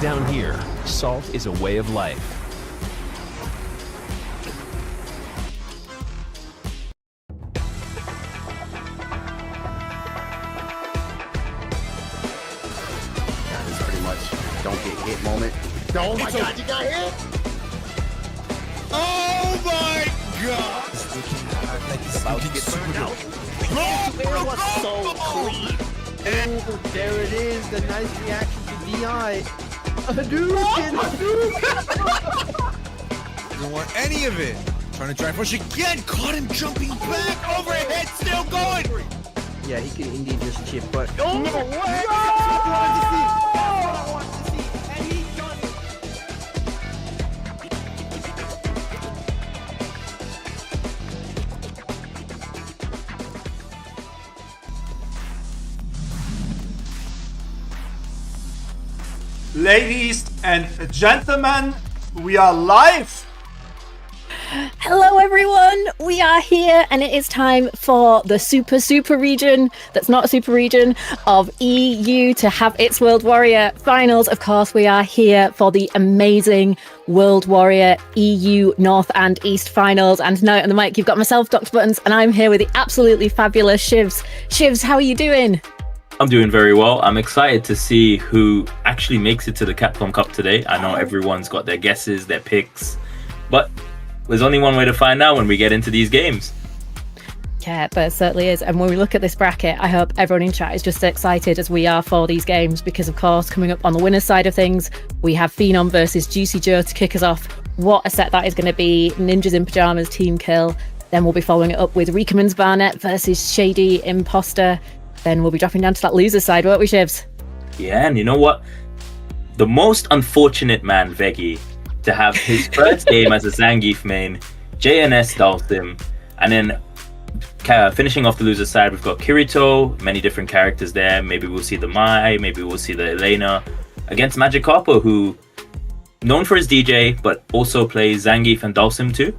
Down here, salt is a way of life. That is pretty much don't get hit moment. Oh my god, you got hit! Oh my god! It's about to get burned out. It was so clean. And there it is, the nice reaction to DI. Hadouken! Don't want any of it. Trying to try and push again. Caught him jumping back. Overhead, still going. Yeah, he could indeed just chip, but Oh, no way! Ladies and gentlemen, we are live. Hello everyone, we are here and it is time for the super region, that's not a super region, of EU to have its World Warrior finals. Of course, we are here for the amazing World Warrior EU North and East finals. And tonight on the mic, you've got myself, Dr. Buttons, and I'm here with the absolutely fabulous Shivs. Shivs, how are you doing? I'm doing very well. I'm excited to see who actually makes it to the Capcom Cup today. I know everyone's got their guesses, their picks, but there's only one way to find out when we get into these games. Yeah, but it certainly is. And when we look at this bracket, I hope everyone in chat is just as excited as we are for these games, because of course, coming up on the winner's side of things, we have Phenom versus Juicy Joe to kick us off. What a set that is going to be. Ninjas in Pyjamas, Team Kill. Then we'll be following it up with Reekman's Barnet versus Shady Imposter. Then we'll be dropping down to that loser side, won't we, Shivs? Yeah, and you know what? The most unfortunate man, Veggy, to have his first game as a Zangief main, JNS Dalsim, and then finishing off the loser side, we've got Kyito, many different characters there. Maybe we'll see the Mai, maybe we'll see the Elena, against Magikarp, who, known for his DJ, but also plays Zangief and Dalsim too.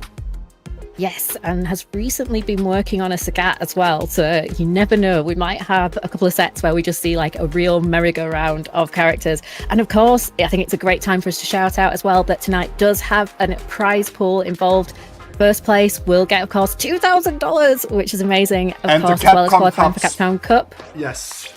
Yes, and has recently been working on a Sagat as well, so you never know. We might have a couple of sets where we just see like a real merry-go-round of characters. And of course, I think it's a great time for us to shout out as well that tonight does have a prize pool involved. First place will get, of course, $2,000, which is amazing. Of course, as well as qualifying for Capcom Cup. Yes.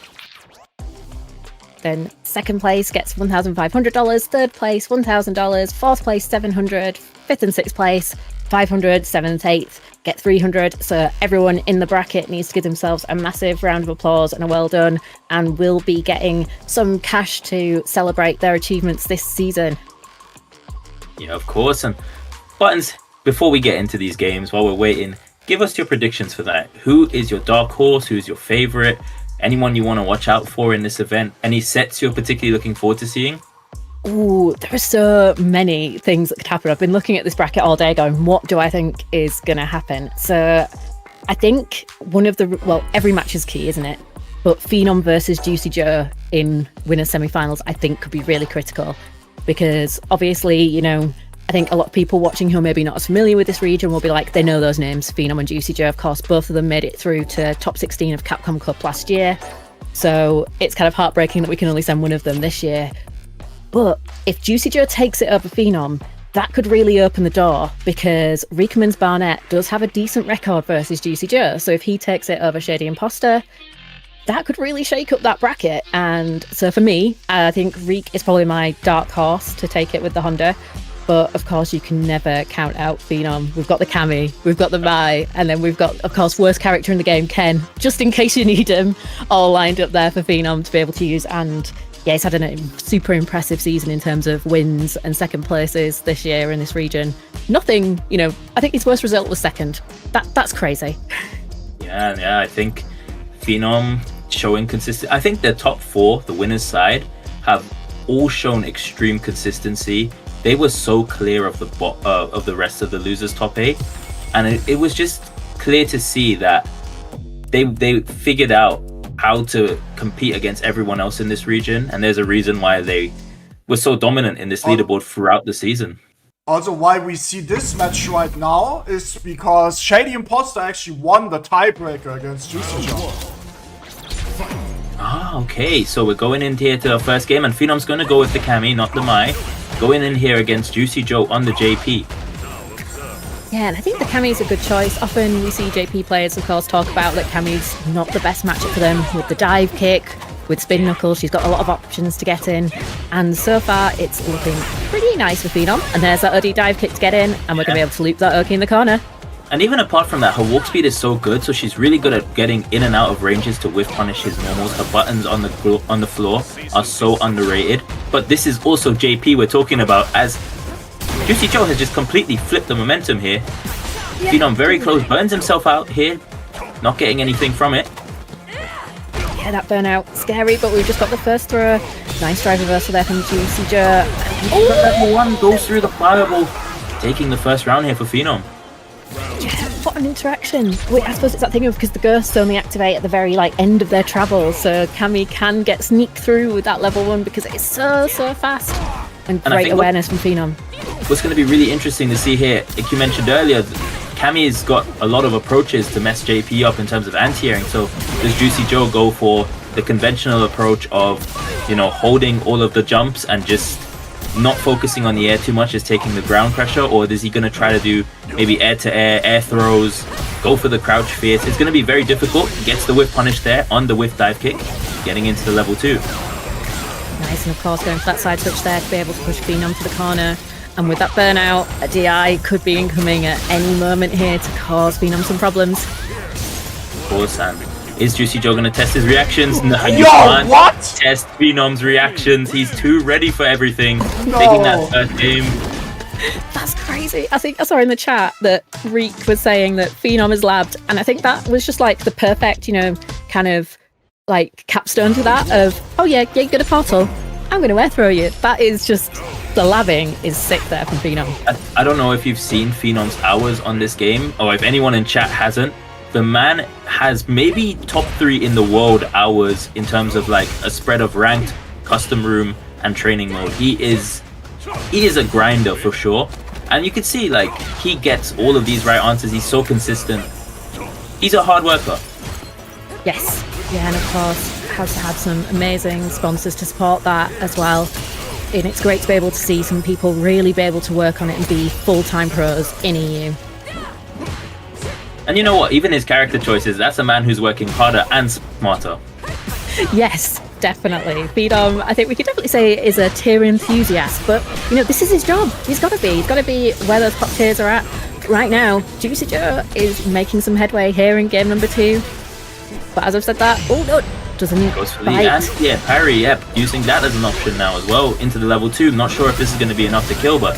Then second place gets $1,500, third place $1,000, fourth place $700, fifth and sixth place $500, seventh, eighth get $300. So everyone in the bracket needs to give themselves a massive round of applause and a well done, and will be getting some cash to celebrate their achievements this season. Yeah, of course. And Buttons, before we get into these games, while we're waiting, give us your predictions for that. Who is your dark horse? Who's your favorite? Anyone you want to watch out for in this event? Any sets you're particularly looking forward to seeing? Ooh, there are so many things that could happen. I've been looking at this bracket all day going, what do I think is going to happen? So I think every match is key, isn't it? But Phenom versus Juicy Joe in winners semi-finals, I think could be really critical, because obviously, you know, I think a lot of people watching who are maybe not as familiar with this region will be like, they know those names, Phenom and Juicy Joe. Of course, both of them made it through to top 16 of Capcom Cup last year. So it's kind of heartbreaking that we can only send one of them this year. But if Juicy Joe takes it over Phenom, that could really open the door, because Reekman's Barnet does have a decent record versus Juicy Joe. So if he takes it over Shady Imposter, that could really shake up that bracket. And so for me, I think Reek is probably my dark horse to take it with the Honda. But of course, you can never count out Phenom. We've got the Cammy, we've got the Mai, and then we've got, of course, worst character in the game, Ken, just in case you need him, all lined up there for Phenom to be able to use. And yeah, he's had a super impressive season in terms of wins and second places this year in this region. Nothing, you know, I think his worst result was second. That's crazy. Yeah, I think Phenom showing consistent. I think the top four, the winners side, have all shown extreme consistency. They were so clear of the rest of the losers top eight, and it was just clear to see that they figured out how to compete against everyone else in this region, and there's a reason why they were so dominant in this leaderboard throughout the season. Also, why we see this match right now is because Shady Imposter actually won the tiebreaker against Juicy Joe. Okay, so we're going in here to our first game, and Phenom's going to go with the Cammy, not the Mai. Going in here against Juicy Joe on the JP. Yeah, and I think the Cammy's a good choice. Often we see JP players, of course, talk about that Cammy's not the best matchup for them with the dive kick, with spin knuckles. She's got a lot of options to get in, and so far it's looking pretty nice for Phenom. And there's that OD dive kick to get in, and we're going to be able to loop that Oki in the corner. And even apart from that, her walk speed is so good, so she's really good at getting in and out of ranges to whiff punish his normals. Her buttons on the floor are so underrated. But this is also JP we're talking about, as Juicy Joe has just completely flipped the momentum here. Yeah. Phenom very close, burns himself out here, not getting anything from it. Yeah, that burnout, scary, but we've just got the first throw. Nice drive reversal there from Juicy Joe. Level 1 goes through the fireball, taking the first round here for Phenom. Yeah, what an interaction. Wait, I suppose it's that thing of because the ghosts only activate at the very end of their travel, so Cammy can get sneaked through with that level 1 because it's so fast. And great awareness from Phenom. What's going to be really interesting to see here, like you mentioned earlier, Cammy's got a lot of approaches to mess JP up in terms of anti-airing, so does Juicy Joe go for the conventional approach of, holding all of the jumps and just not focusing on the air too much, is taking the ground pressure, or is he going to try to do maybe air-to-air, air throws, go for the crouch fierce? It's going to be very difficult. Gets the whiff punish there on the whiff dive kick, getting into the level 2. Nice, and of course going for that side switch there to be able to push Phenom to the corner. And with that burnout, a DI could be incoming at any moment here to cause Phenom some problems. Of course, and is Juicy Joe going to test his reactions? No, you Yo, can't what? test Phenom's reactions. He's too ready for everything. No. Taking that first game. That's crazy. I think I saw in the chat that Reek was saying that Phenom is labbed, and I think that was just the perfect, kind of capstone to that of, oh yeah, you're good at portal. I'm going to air throw you. That is just, the labbing is sick there from Phenom. I don't know if you've seen Phenom's hours on this game, or if anyone in chat hasn't. The man has maybe top 3 in the world hours in terms of a spread of ranked, custom room, and training mode. He is a grinder for sure. And you can see he gets all of these right answers. He's so consistent. He's a hard worker. Yes. Yeah, and of course has had some amazing sponsors to support that as well. And it's great to be able to see some people really be able to work on it and be full-time pros in EU. And you know what? Even his character choices, that's a man who's working harder and smarter. Yes, definitely. Phenom, I think we could definitely say, is a tier enthusiast, but this is his job. He's got to be. He's got to be where those top tiers are at. Right now, Juicy Joe is making some headway here in game number 2. But as I've said that, oh no, doesn't goes for the parry, using that as an option now as well into the level 2. Not sure if this is going to be enough to kill, but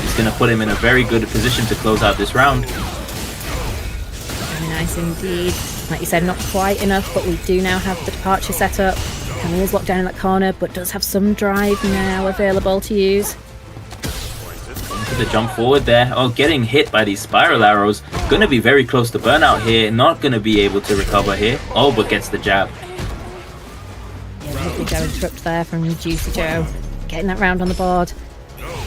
it's going to put him in a very good position to close out this round. Very nice indeed. Like you said, not quite enough, but we do now have the departure set up. Cammy is locked down in that corner, but does have some drive now available to use. To the jump forward there. Oh, getting hit by these spiral arrows. Going to be very close to burnout here. Not going to be able to recover here. Oh, but gets the jab. Yeah, lovely Joe interrupt there from Juicy Joe. Getting that round on the board.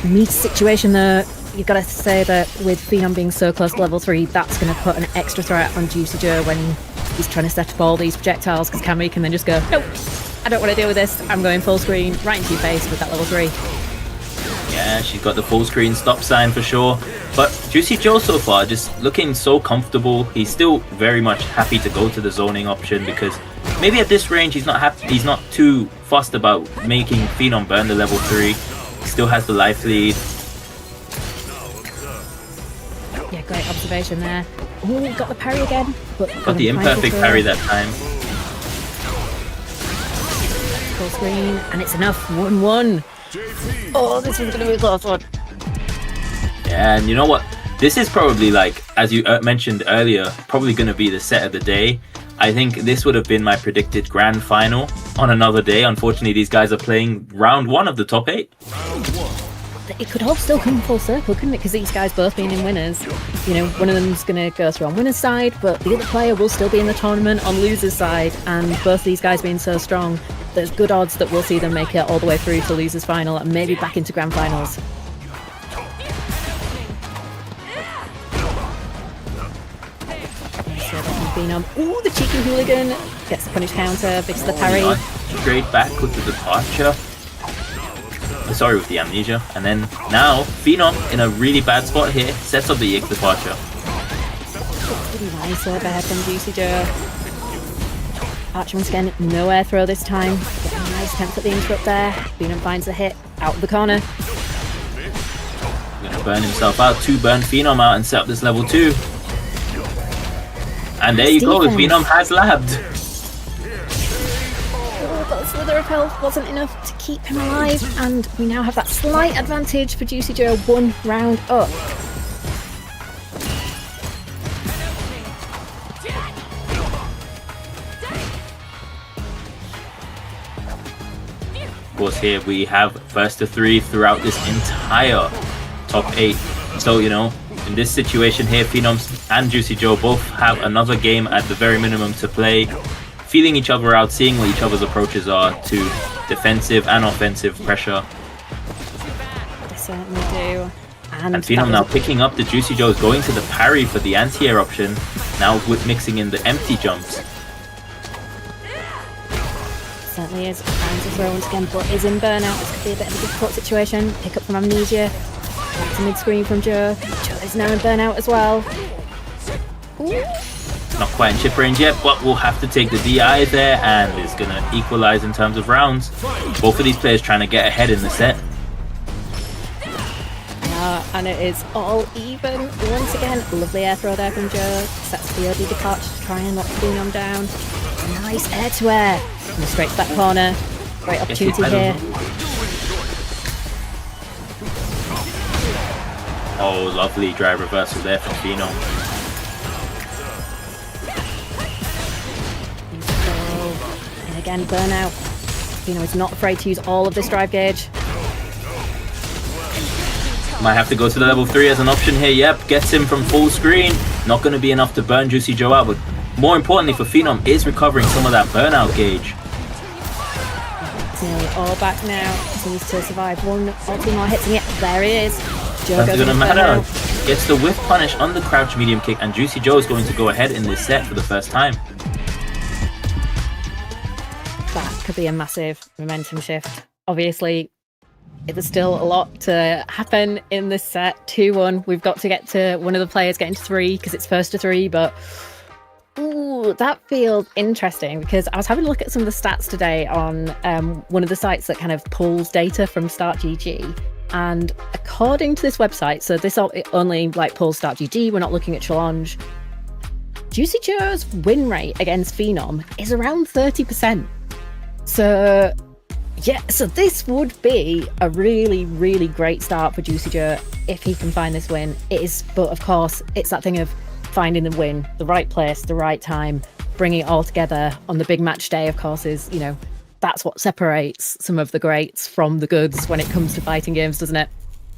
Neat situation though. You've got to say that with Phenom being so close to level 3, that's going to put an extra threat on Juicy Joe when he's trying to set up all these projectiles, because Cammy can then just go, nope, I don't want to deal with this. I'm going full screen right into your face with that level 3. Yeah, she's got the full screen stop sign for sure. But Juicy Joe so far just looking so comfortable. He's still very much happy to go to the zoning option, because maybe at this range he's not too fussed about making Phenom burn the level 3. He still has the life lead. Yeah, great observation there. Oh, got the parry again. But got the imperfect parry that time. Full screen, and it's enough. 1-1. Oh, this one's going to be a close one. Yeah, and you know what? This is probably, as you mentioned earlier, probably going to be the set of the day. I think this would have been my predicted grand final on another day. Unfortunately, these guys are playing round 1 of the top 8. It could all still come full circle, couldn't it? Because these guys both being in winners. One of them's going to go through on winner's side, but the other player will still be in the tournament on loser's side. And both these guys being so strong, there's good odds that we'll see them make it all the way through to loser's final and maybe back into grand finals. Ooh, the cheeky hooligan Gets the punish counter, bigs the Oh, parry. yeah. Straight back with the departure. Sorry, with the amnesia. And then now, Phenom in a really bad spot here, sets up the Yig departure. Pretty nice overhead from Juicy Joe. Archer once again, no air throw this time. Getting a nice attempt at the interrupt there. Phenom finds the hit out of the corner. Gonna burn himself out to burn Phenom out and set up this level 2. And there you go, Defense. Phenom has labbed. Oh, but the slither of health wasn't enough to keep him alive, and we now have that slight advantage for Juicy Joe 1 round up. Of course, here we have first to 3 throughout this entire top 8. So, you know, in this situation here, Phenom and Juicy Joe both have another game at the very minimum to play, feeling each other out, seeing what each other's approaches are to defensive and offensive pressure. They certainly do. And Phenom now picking up the Juicy Joes, going to the parry for the anti-air option, now with mixing in the empty jumps. Certainly is. Trying to throw once again, but is in burnout. This could be a bit of a difficult situation. Pick up from amnesia. Back to mid-screen from Joe. Joe is now in burnout as well. Ooh. Not quite in chip range yet, but we'll have to take the DI there, and it's going to equalize in terms of rounds. Both of these players trying to get ahead in the set. And it is all even once again. Lovely air throw there from Joe. Sets the early departure to try and knock Phenom down. Nice air to air. And straight to that corner. Great opportunity here. Oh, lovely drive reversal there from Phenom. And again, burnout. Phenom is not afraid to use all of this drive gauge. Might have to go to the level 3 as an option here. Yep, gets him from full screen. Not going to be enough to burn Juicy Joe out, but more importantly for Phenom is recovering some of that burnout gauge. It's nearly all back now. He needs to survive 1 or 2 more hits, and yet there he is. Joe That's goes going to into matter. burnout. Gets the whiff punish on the crouch medium kick, and Juicy Joe is going to go ahead in this set for the first time. That could be a massive momentum shift. Obviously, there's still a lot to happen in this set. 2-1. We've got to get to one of the players getting to 3 because it's first to 3, but ooh, that feels interesting because I was having a look at some of the stats today on one of the sites that kind of pulls data from StartGG. And according to this website, so this only like pulls StartGG, we're not looking at Challenge. Juicy Joe's win rate against Phenom is around 30%. So yeah, so this would be a really, really great start for Juicy Joe if he can find this win. It is, but of course, it's that thing of finding the win, the right place, the right time, bringing it all together on the big match day, of course, is, you know, that's what separates some of the greats from the goods when it comes to fighting games, doesn't it?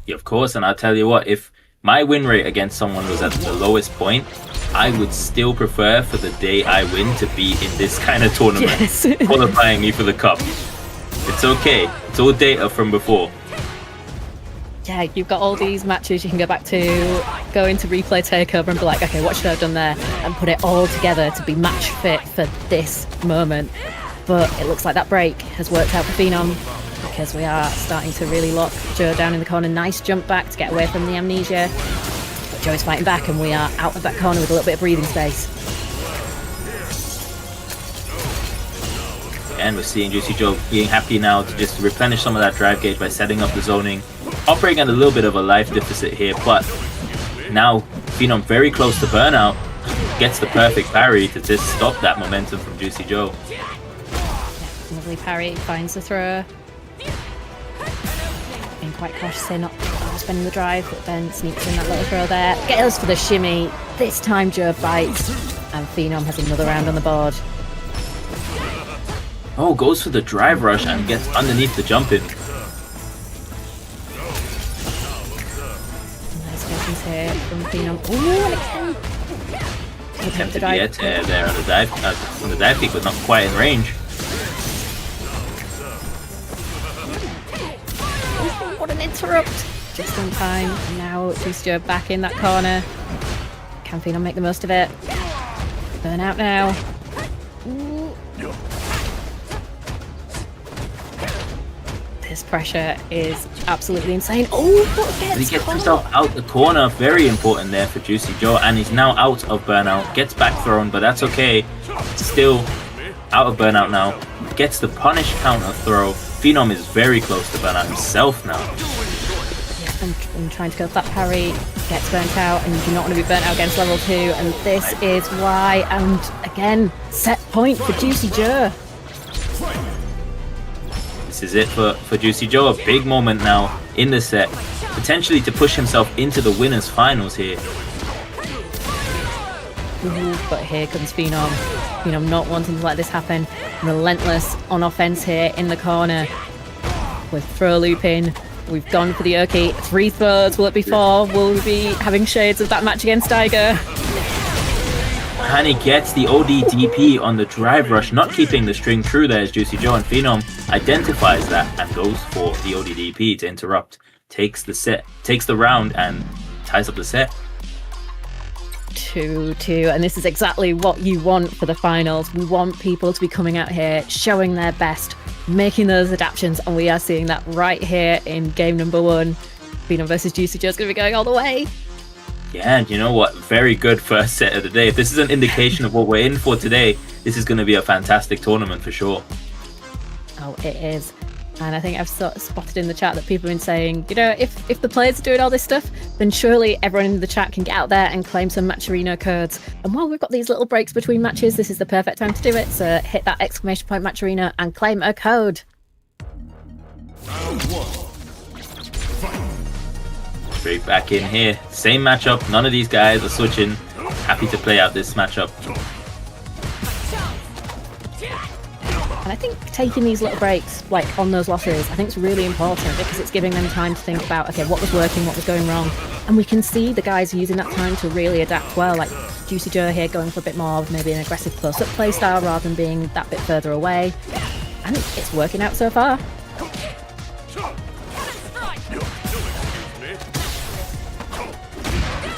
Yeah, of course, and I'll tell you what, if my win rate against someone was at the lowest point, I would still prefer for the day I win to be in this kind of tournament, Yes. qualifying me for the cup. It's okay. It's all data from before. Yeah, you've got all these matches you can go back to, go into replay takeover and be like, okay, what should I have done there? And put it all together to be match fit for this moment. But it looks like that break has worked out for Phenom because we are starting to really lock Joe down in the corner. Nice jump back to get away from the amnesia. But Joe is fighting back and we are out of that corner with a little bit of breathing space. And we're seeing Juicy Joe being happy now to just replenish some of that drive gauge by setting up the zoning. Operating at a little bit of a life deficit here, but now Phenom very close to burnout. Gets the perfect parry to just stop that momentum from Juicy Joe. Lovely parry, finds the throw. Being quite cautious here, not spending the drive, but then sneaks in that little throw there. Goes for the shimmy. This time Joe bites, and Phenom has another round on the board. Oh, goes for the drive rush and gets underneath the jump in. Nice questions here from Phenom. Ooh, and again. Attempted the air tear there on the dive kick, but not quite in range. What an interrupt! Just in time. And now Juicy Joe back in that corner. Can Phenom make the most of it? Burn out now. Ooh. This pressure is absolutely insane. Oh, but He gets caught. himself out the corner. Very important there for Juicy Joe. And he's now out of burnout. Gets back thrown, but that's okay. Still out of burnout now. Gets the punish counter throw. Phenom is very close to burnout himself now. I'm trying to go for that parry. Gets burnt out, and you do not want to be burnt out against level 2. And this is why. And again, set point for Juicy Joe. This is it for Juicy Joe. A big moment now in the set. Potentially to push himself into the winners finals here. Ooh, but here comes Phenom. Phenom not wanting to let this happen. Relentless on offense here in the corner. With throw loop in. We've gone for the Oki. 3 throws. Will it be 4? Will we be having shades of that match against Tiger? And he gets the ODDP on the drive rush, not keeping the string true there as Juicy Joe, and Phenom identifies that and goes for the ODDP to interrupt. Takes the round and ties up the set. 2-2, and this is exactly what you want for the finals. We want people to be coming out here, showing their best, making those adaptations, and we are seeing that right here in game number 1. Phenom versus Juicy Joe is going to be going all the way. Yeah, and you know what? Very good first set of the day. If this is an indication of what we're in for today, this is going to be a fantastic tournament for sure. Oh, it is. And I think I've sort of spotted in the chat that people have been saying, you know, if the players are doing all this stuff, then surely everyone in the chat can get out there and claim some Matcherino codes. And while we've got these little breaks between matches, this is the perfect time to do it. So hit that exclamation point Matcherino and claim a code. Straight back in here. Same matchup. None of these guys are switching. Happy to play out this matchup. And I think taking these little breaks, like on those losses, I think it's really important because it's giving them time to think about, okay, what was working, what was going wrong. And we can see the guys using that time to really adapt well, like Juicy Joe here going for a bit more of maybe an aggressive close-up playstyle rather than being that bit further away. And it's working out so far.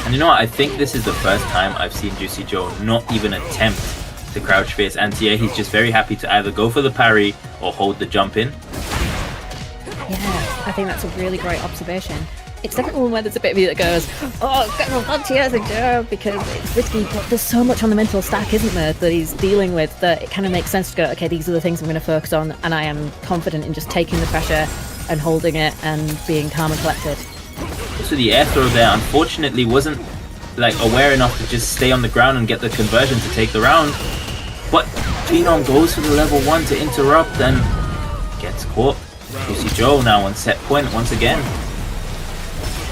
And you know what? I think this is the first time I've seen Juicy Joe not even attempt to crouch face anti-air. He's just very happy to either go for the parry or hold the jump in. Yeah, I think that's a really great observation. It's definitely one where there's a bit of you that goes, oh, get no anti-air, Joe, because it's risky, but there's so much on the mental stack, isn't there, that he's dealing with, that it kind of makes sense to go, okay, these are the things I'm going to focus on, and I am confident in just taking the pressure and holding it and being calm and collected. So the air throw there unfortunately wasn't like aware enough to just stay on the ground and get the conversion to take the round. But Phenom goes for the level 1 to interrupt and gets caught. Juicy Joe now on set point once again.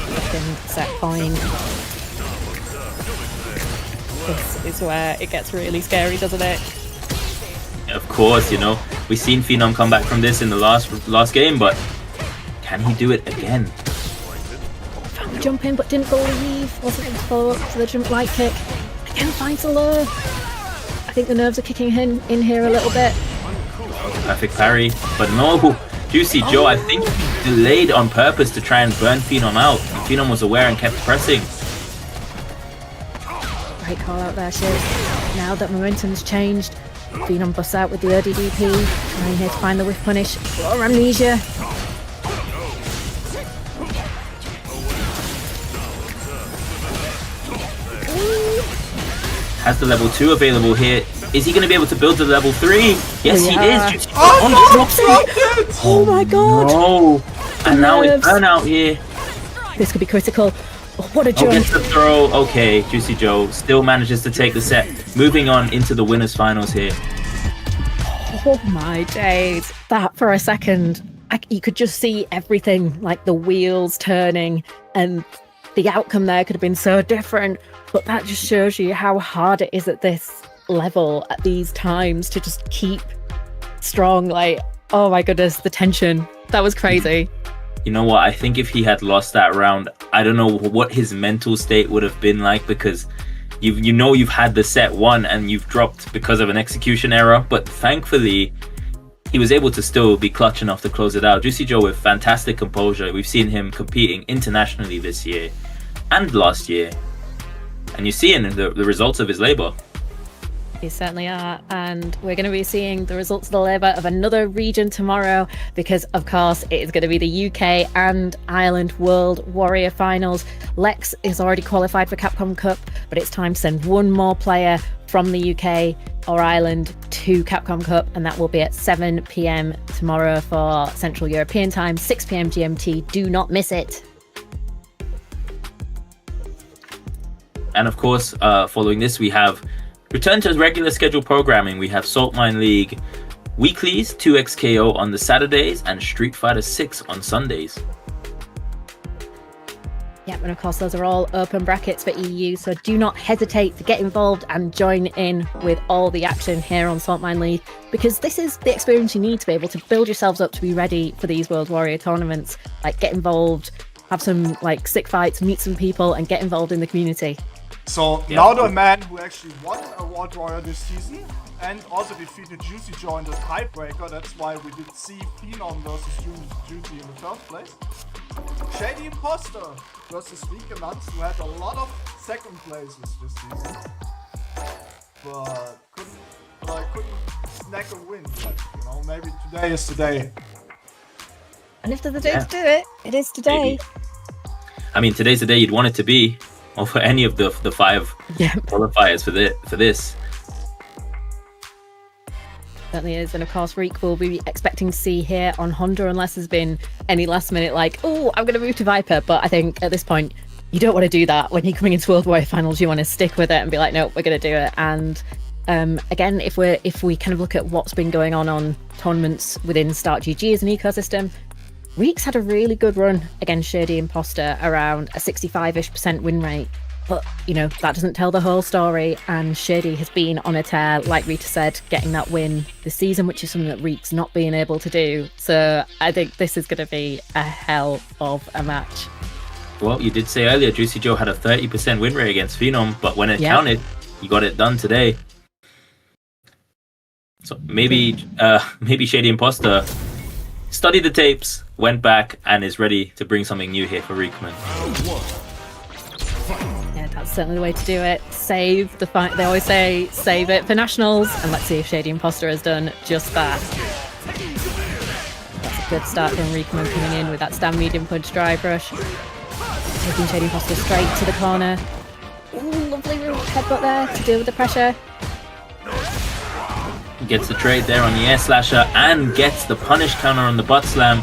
Second set point. This is where it gets really scary, doesn't it? Of course, you know, we've seen Phenom come back from this in the last game, but can he do it again? Found the jump in but didn't believe, wasn't able to follow up for the jump light kick. Again finds the low. I think the nerves are kicking in here a little bit. Perfect parry, but no, Juicy Joe, I think he delayed on purpose to try and burn Phenom out. And Phenom was aware and kept pressing. Great call out there, Shiz. Now that momentum's changed, Phenom busts out with the ODDP, trying here to find the whiff punish or amnesia. Has the level 2 available here. Is he going to be able to build to level 3? Yes, he is. Juicy Joe. Oh my god! No! And now it's burnout here. This could be critical. Oh, what a Oh, jump! gets the throw. Okay, Juicy Joe still manages to take the set. Moving on into the winners finals here. Oh my days. That for a second, you could just see everything, like the wheels turning, and the outcome there could have been so different. But that just shows you how hard it is at this level, at these times, to just keep strong. Like, oh my goodness, the tension. That was crazy. You know what? I think if he had lost that round, I don't know what his mental state would have been like, because you've had the set won and you've dropped because of an execution error. But thankfully, he was able to still be clutch enough to close it out. Juicy Joe with fantastic composure. We've seen him competing internationally this year and last year. And you're seeing the results of his labor. You certainly are, and we're going to be seeing the results of the labour of another region tomorrow because, of course, it is going to be the UK and Ireland World Warrior Finals. Lex is already qualified for Capcom Cup, but it's time to send one more player from the UK or Ireland to Capcom Cup, and that will be at 7 p.m. tomorrow for Central European Time, 6 p.m. GMT. Do not miss it. And of course, following this, we have return to regular scheduled programming. We have Saltmine League weeklies, 2xKO on the Saturdays, and Street Fighter 6 on Sundays. Yep, and of course those are all open brackets for EU, so do not hesitate to get involved and join in with all the action here on Saltmine League, because this is the experience you need to be able to build yourselves up to be ready for these World Warrior tournaments. Like, get involved, have some like sick fights, meet some people, and get involved in the community. So now the man who actually won a World Warrior this season and also defeated Juicy Joe in the tiebreaker. That's why we did see Phenom versus Juicy in the first place. Shady Imposter versus Reekman, who had a lot of second places this season, but couldn't snag a win. But, you know, maybe today is the day. And if there's a day to do it, it is today. Maybe. I mean, today's the day you'd want it to be, or for any of the 5 qualifiers for this. Certainly is, and of course Reek will be expecting to see here on Honda, unless there's been any last minute like, oh, I'm going to move to Viper. But I think at this point you don't want to do that. When you're coming into World Warrior Finals, you want to stick with it and be like, no, we're going to do it. And again, if we kind of look at what's been going on tournaments within Start GG as an ecosystem, Reek's had a really good run against Shady Imposter, around a 65-ish% win rate. But, you know, that doesn't tell the whole story, and Shady has been on a tear, like Rita said, getting that win this season, which is something that Reek's not being able to do. So I think this is going to be a hell of a match. Well, you did say earlier Juicy Joe had a 30% win rate against Phenom, but when it counted, you got it done today. So maybe Shady Imposter studied the tapes, went back, and is ready to bring something new here for Reekman. Yeah, that's certainly the way to do it. Save the fight. They always say save it for nationals, and let's see if Shady Imposter has done just that. That's a good start from Reekman coming in with that stand medium punch drive rush. Taking Shady Imposter straight to the corner. Ooh, lovely headbutt there to deal with the pressure. Gets the trade there on the air slasher and gets the punish counter on the butt slam.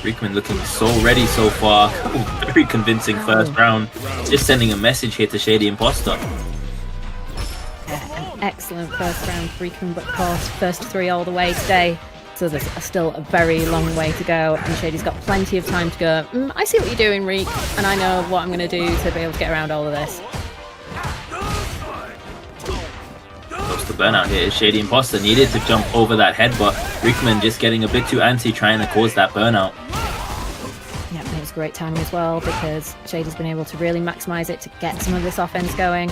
Reekman looking so ready so far. Ooh, very convincing first round. Just sending a message here to Shady Imposter. Yeah, an excellent first round for Reekman, but of course, first 3 all the way today. So there's still a very long way to go, and Shady's got plenty of time to go, I see what you're doing, Reek, and I know what I'm going to do to be able to get around all of this. Close to burnout here. Shady Imposter needed to jump over that headbutt. Reekman just getting a bit too antsy, trying to cause that burnout. Yeah, and it was great timing as well, because Shady's been able to really maximise it to get some of this offense going.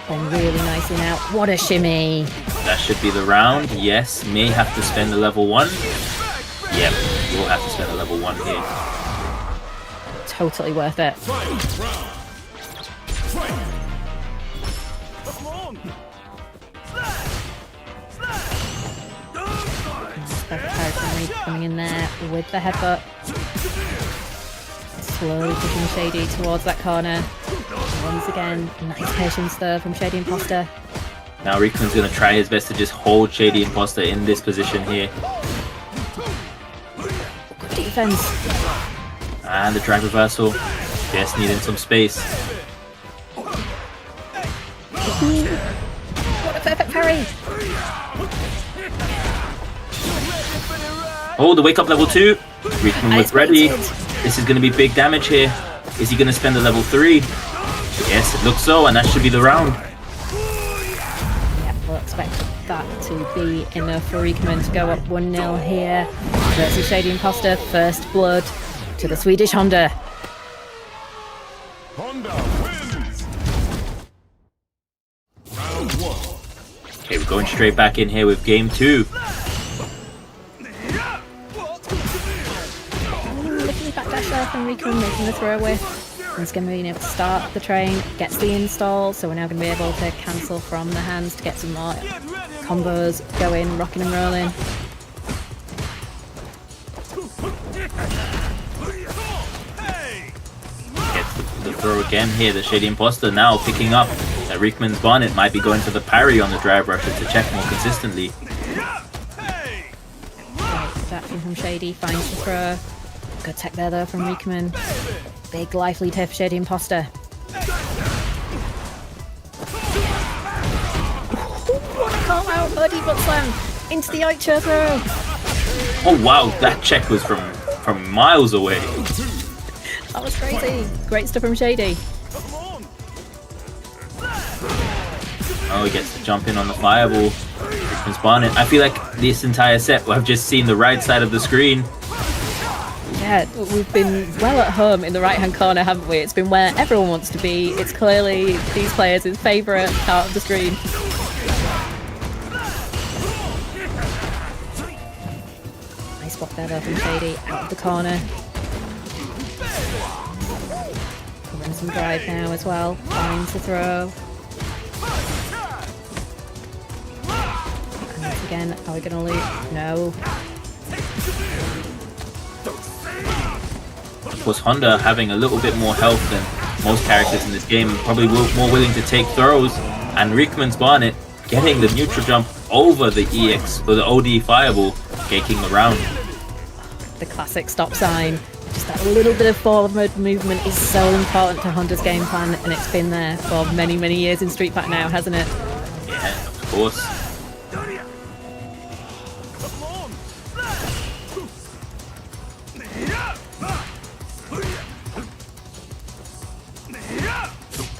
Playing really nicely now. What a shimmy! That should be the round. Yes, may have to spend a level 1. Yep, you will have to spend a level 1 here. Totally worth it. Perfect parry from Reek coming in there with the headbutt. Slowly pushing Shady towards that corner. Once again, nice patience there from Shady Imposter. Now Reekman's going to try his best to just hold Shady Imposter in this position here. Good defense. And the drag reversal. Just needing some space. What a perfect parry! Oh, the wake up level 2. Reekman was ready. This is going to be big damage here. Is he going to spend a level 3? Yes, it looks so, and that should be the round. Yeah, we'll expect that to be enough for Reekman to go up 1-0 here versus Shady Imposter. First blood to the Swedish Honda. Okay, we're going straight back in here with game 2. Lovely backdash there from Reekman, making the throwaway. Reekman's going to be able to start the train, gets the install, so we're now going to be able to cancel from the hands to get some more combos going, rocking and rolling. Gets the throw again here. The Shady Imposter now picking up that Reekman's Bonnet might be going for the parry on the drive rusher to check more consistently. That from Shady finds the throw. Good tech there though from Reekman. Big life lead here for Shady Imposter. Call out, Buddy butt slam into the Oicho throw. Oh wow, that check was from miles away. That was crazy. Great stuff from Shady. Oh, he gets to jump in on the fireball. Reekman's Bonnet. I feel like this entire set I've just seen the right side of the screen. Yeah, we've been well at home in the right-hand corner, haven't we? It's been where everyone wants to be. It's clearly these players' favourite part of the screen. Nice block there though from Shady, out of the corner. Run some drive now as well, finds the throw. And once again, are we going to lose? No. Of course, Honda having a little bit more health than most characters in this game, probably more willing to take throws, and Reekman's Bonnet getting the neutral jump over the EX or the OD fireball, taking the round. The classic stop sign. Just that little bit of forward movement is so important to Honda's game plan, and it's been there for many, many years in Street Fighter now, hasn't it? Yeah, of course.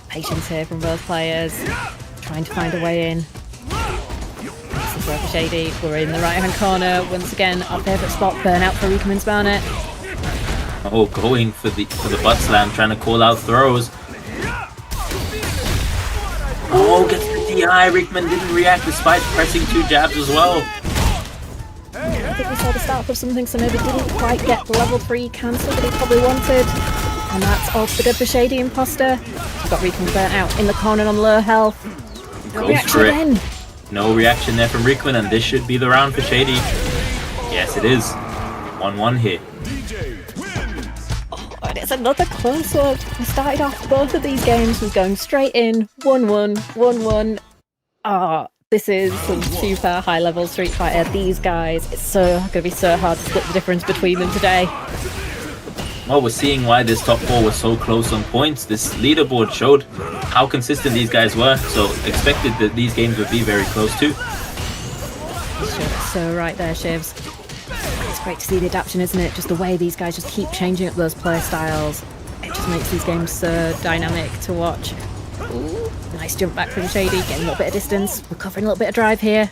Patience here from both players, trying to find a way in. This is where for Shady. We're in the right-hand corner once again. Our favourite spot, burnout for Reekman's Bonnet. Oh, going for the butt slam, trying to call out throws. Oh, gets the DI. Reekman didn't react despite pressing 2 jabs as well. I think we saw the start of something, so maybe didn't quite get the level 3 cancel that he probably wanted. And that's all for good for Shady Imposter. We've got Reekman burnt out in the corner on low health. No Goes reaction for it. again. No reaction there from Reekman, and this should be the round for Shady. Yes, it is. 1-1 here. Oh, and it's another close one. We started off both of these games with going straight in, 1-1, 1-1. Ah, this is some super high-level Street Fighter. These guys, it's going to be so hard to split the difference between them today. Well, we're seeing why this top 4 was so close on points. This leaderboard showed how consistent these guys were, so expected that these games would be very close too. So right there, Shivs. It's great to see the adaptation, isn't it? Just the way these guys just keep changing up those play styles. It just makes these games so dynamic to watch. Ooh, nice jump back from Shady, getting a little bit of distance, recovering a little bit of drive here.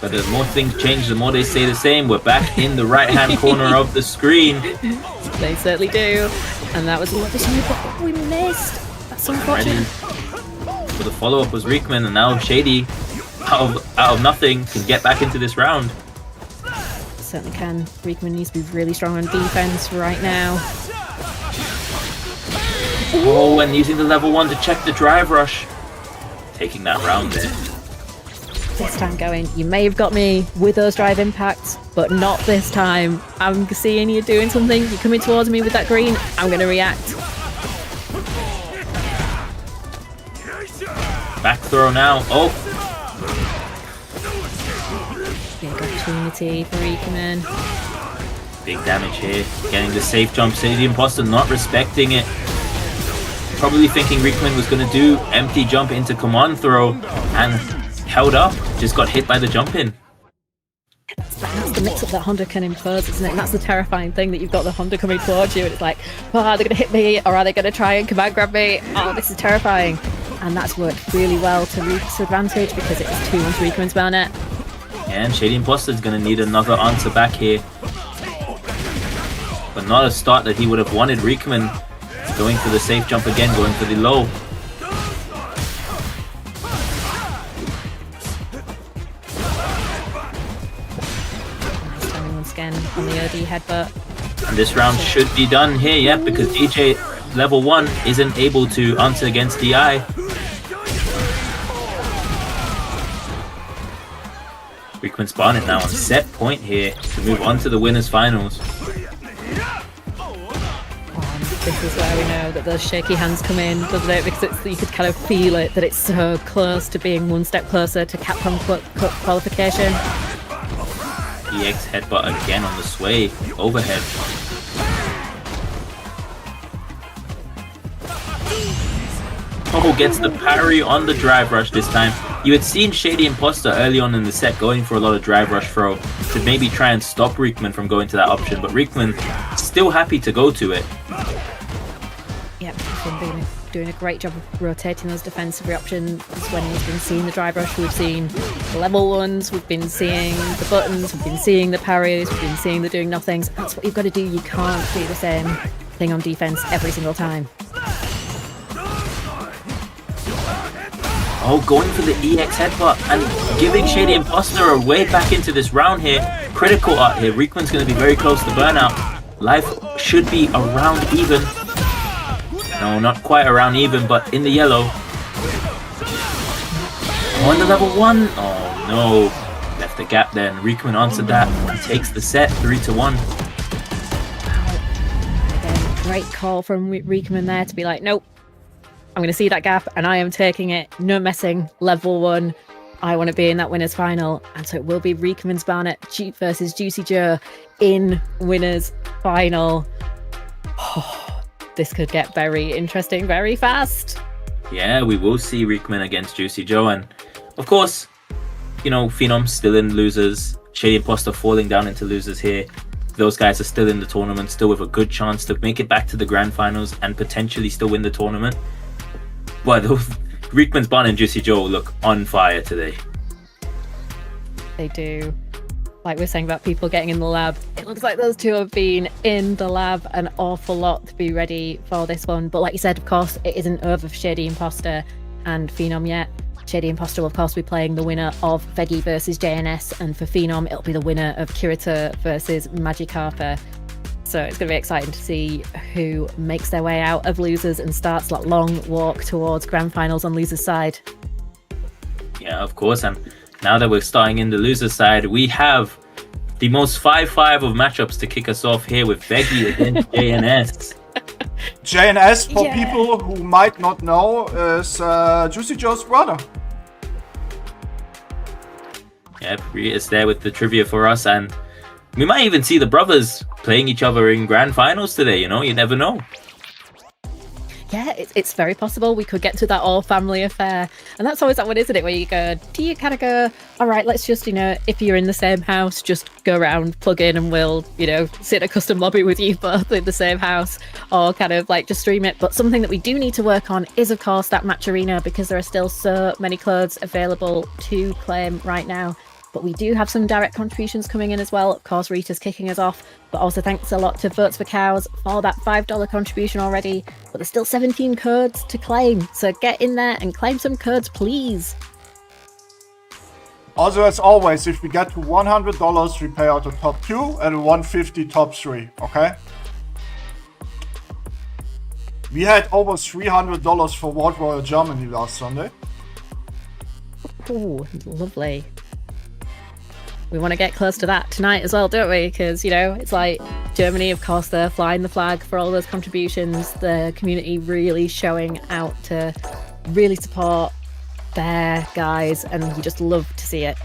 But the more things change, the more they stay the same. We're back in the right-hand corner of the screen. They certainly do. And that was a lovely shot, but we missed. That's unfortunate. Ready for the follow-up was Reekman, and now Shady, out of nothing, can get back into this round. Certainly can. Reekman needs to be really strong on defense right now. Oh, and using the level 1 to check the drive rush. Taking that round there. This time going, you may have got me with those drive impacts, but not this time. I'm seeing you doing something. You're coming towards me with that green. I'm going to react. Back throw now. Oh, Big opportunity for Reekman. big damage here. Getting the safe jump. Shady Imposter not respecting it. Probably thinking Reekman was going to do empty jump into command throw and held up. Just got hit by the jump in. That's the mix-up that Honda can impose, isn't it? And that's the terrifying thing, that you've got the Honda coming towards you and it's like, oh, are they going to hit me or are they going to try and command grab me? Oh, this is terrifying. And that's worked really well to Reek's advantage because it is 2-1 to Reekman's Bonnet. And Shady Imposter is going to need another answer back here. But not a start that he would have wanted. Reekman going for the safe jump again, going for the low. Nice timing once again on the OD headbutt. And this round should be done here, yeah, because DJ level 1 isn't able to answer against DI. Reekman's Barnet now on set point here to move on to the winners finals. This is where we know that those shaky hands come in, doesn't it? Because you could kind of feel it, that it's so close to being one step closer to Capcom Cup qualification. EX headbutt again on the sway, overhead. Oh, gets the parry on the drive rush this time. You had seen Shady Imposter early on in the set going for a lot of drive rush throw to maybe try and stop Reekman from going to that option, but Reekman still happy to go to it. Yep, he's been doing a great job of rotating those defensive options when he's been seeing the drive rush. We've seen the level ones, we've been seeing the buttons, we've been seeing the parries, we've been seeing the doing nothings. That's what you've got to do. You can't do the same thing on defense every single time. Oh, going for the EX headbutt and giving Shady Imposter a way back into this round here. Critical art here. Reekman's going to be very close to burnout. Life should be around even. No, not quite around even, but in the yellow. On the level 1. Oh no. Left the gap then. Reekman answered that. He takes the set 3-1. Again, great call from Reekman there to be like, nope. I'm going to see that gap and I am taking it. No messing. Level 1. I want to be in that winners final. And so it will be Reekman's Barnet versus Juicy Joe in winners final. Oh, this could get very interesting very fast. Yeah, we will see Reekman against Juicy Joe. And of course, you know, Phenom still in losers. Shady Imposter falling down into losers here. Those guys are still in the tournament, still with a good chance to make it back to the grand finals and potentially still win the tournament. But Reekman's Barnet and Juicy Joe look on fire today. They do. Like we're saying about people getting in the lab, it looks like those two have been in the lab an awful lot to be ready for this one. But like you said, of course, it isn't over for Shady Imposter and Phenom yet. Shady Imposter will, of course, be playing the winner of Veggy versus JNS, and for Phenom, it'll be the winner of Kyito versus Magikarp. So it's going to be exciting to see who makes their way out of losers and starts that long walk towards grand finals on losers' side. Yeah, of course. And now that we're starting in the losers' side, we have the most 5-5 of matchups to kick us off here with Veggy against JNS. JNS, for people who might not know, is Juicy Joe's brother. Yep, Rhea is there with the trivia for us, and we might even see the brothers playing each other in grand finals today, you know? You never know. Yeah, it's very possible we could get to that all-family affair. And that's always that one, isn't it, where you go, do you kind of go, all right, let's just, you know, if you're in the same house, just go around, plug in, and we'll, you know, sit in a custom lobby with you both in the same house, or kind of like just stream it. But something that we do need to work on is, of course, that match arena, because there are still so many clothes available to claim right now. But we do have some direct contributions coming in as well. Of course, Rita's kicking us off. But also thanks a lot to Votes for Cows for that $5 contribution already. But there's still 17 codes to claim. So get in there and claim some codes, please. Also, as always, if we get to $100, we pay out the top 2 and $150 top 3, okay? We had over $300 for World Royal Germany last Sunday. Ooh, lovely. We want to get close to that tonight as well, don't we? Because, you know, it's like Germany, of course, they're flying the flag for all those contributions. The community really showing out to really support their guys, and we just love to see it.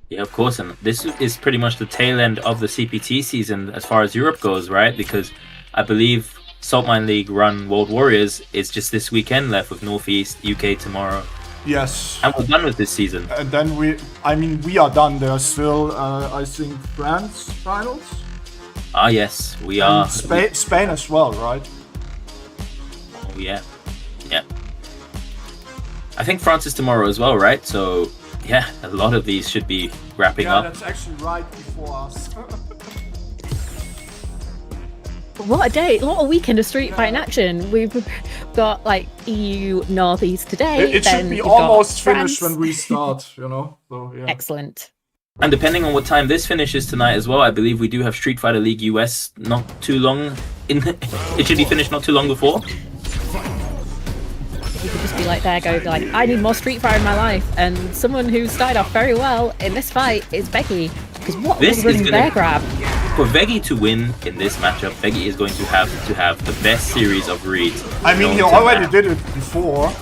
Yeah, of course. And this is pretty much the tail end of the CPT season as far as Europe goes, right? Because I believe Saltmine League run World Warriors is just this weekend left with Northeast, UK tomorrow. Yes. And we're done with this season. And then we are done. There's still, I think, France finals. Ah, yes, we are. Spain as well, right? Oh, yeah. Yeah. I think France is tomorrow as well, right? So, yeah, a lot of these should be wrapping up. Yeah, that's actually right before us. What a day, what a weekend of Street Fighting action. We've got like EU Northeast today. It should be almost finished when we start, you know? So, yeah. Excellent. And depending on what time this finishes tonight as well, I believe we do have Street Fighter League US not too long it should be finished not too long before. You could just be like there, go like, I need more Street Fighter in my life, and someone who started off very well in this fight is Veggy. Because what was running bear grab? For Veggy to win in this matchup, Veggy is going to have the best series of reads. I mean, he already did it before.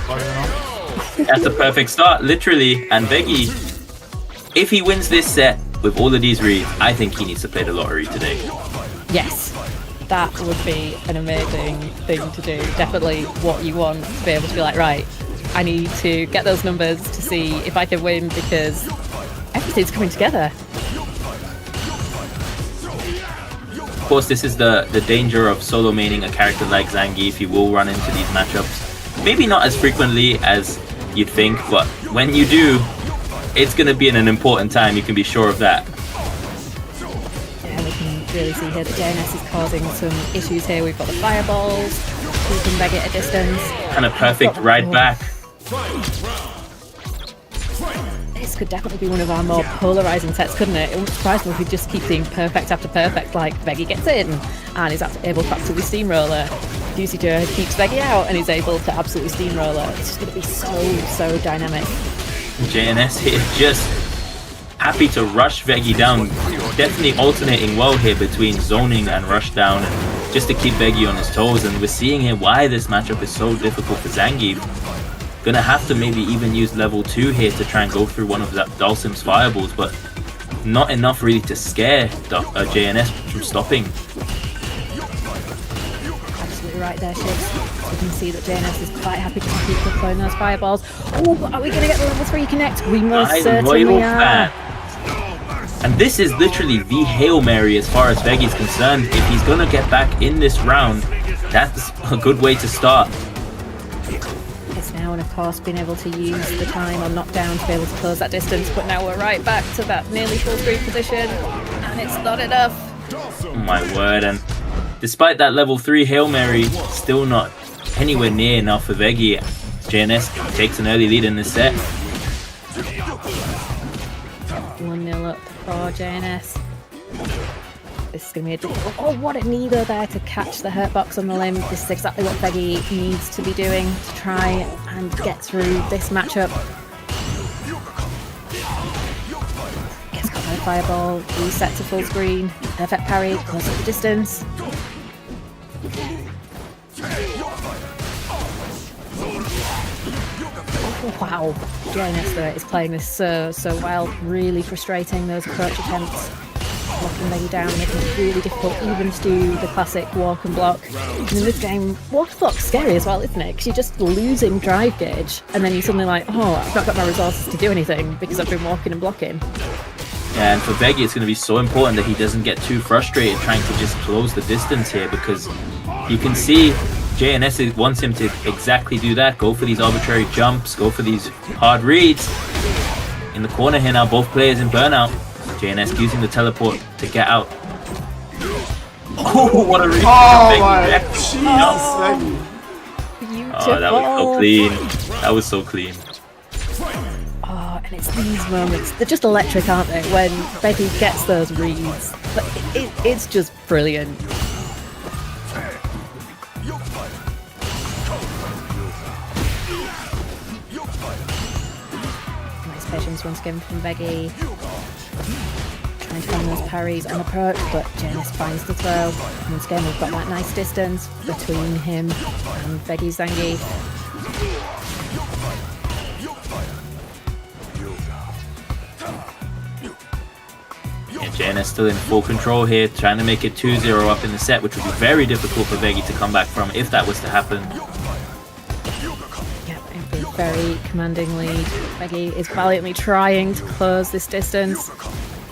But, That's the perfect start, literally. And Veggy, if he wins this set with all of these reads, I think he needs to play the lottery today. Yes, that would be an amazing thing to do. Definitely what you want, to be able to be like, right, I need to get those numbers to see if I can win, because everything's coming together. Of course, this is the danger of solo maining a character like Zangief. He will run into these matchups. Maybe not as frequently as you'd think, but when you do, it's going to be in an important time, you can be sure of that. Yeah, we can really see here that JNS is causing some issues here. We've got the fireballs, keeping Veggy at a distance. And a perfect ride back. This could definitely be one of our more polarizing sets, couldn't it? It wouldn't surprise me if we just keep seeing perfect after perfect, like Veggy gets in and is able to absolutely steamroller. Juicy Joe keeps Veggy out and is able to absolutely steamroller. It's just going to be so dynamic. JNS here just happy to rush Veggy down. Definitely alternating well here between zoning and rush down, and just to keep Veggy on his toes. And we're seeing here why this matchup is so difficult for Zangief. Gonna have to maybe even use level 2 here to try and go through one of Dhalsim's fireballs, but not enough really to scare JNS from stopping. Absolutely right there, Shibs. We can see that JNS is quite happy to keep deploying those fireballs. Oh, are we gonna get the level 3 connect? We most certainly are. And this is literally the Hail Mary as far as Veggy's concerned. If he's gonna get back in this round, that's a good way to start. Now, and of course being able to use the time on knockdown to be able to close that distance, but now we're right back to that nearly full screen position, and it's not enough. Oh my word. And despite that level 3 Hail Mary, still not anywhere near enough for Veggy. JNS takes an early lead in this set. 1-0 up for JNS. This is going to be a difficult... Oh, what a neither there to catch the hurt box on the limb. This is exactly what Veggy needs to be doing to try and get through this matchup. Gets caught by the fireball, reset to full screen, perfect parry, close up the distance. Oh, wow, JNS though is playing this so well. Really frustrating, those approach attempts. Locking Veggy down, making it really difficult even to do the classic walk and block. And in this game, walk and block's scary as well, isn't it? Because you're just losing drive gauge, and then you're suddenly like, oh, I've not got my resources to do anything because I've been walking and blocking. Yeah, and for Veggy, it's going to be so important that he doesn't get too frustrated trying to just close the distance here, because you can see JNS wants him to exactly do that. Go for these arbitrary jumps, go for these hard reads. In the corner here now, both players in burnout. JNS using the teleport to get out. Oh, what a read! oh my Jesus, Beautiful. Oh, that was so clean. That was so clean. Oh, and it's these moments, they're just electric, aren't they? When Veggy gets those reads. But it's just brilliant. Nice patience once again from Veggy. Trying to find those parries on approach, but JNS finds the throw. And once again, we've got that nice distance between him and Veggy Zangief. Yeah, JNS still in full control here, trying to make it 2-0 up in the set, which would be very difficult for Veggy to come back from if that was to happen. Yep, it'd be a very commanding lead. Veggy is valiantly trying to close this distance.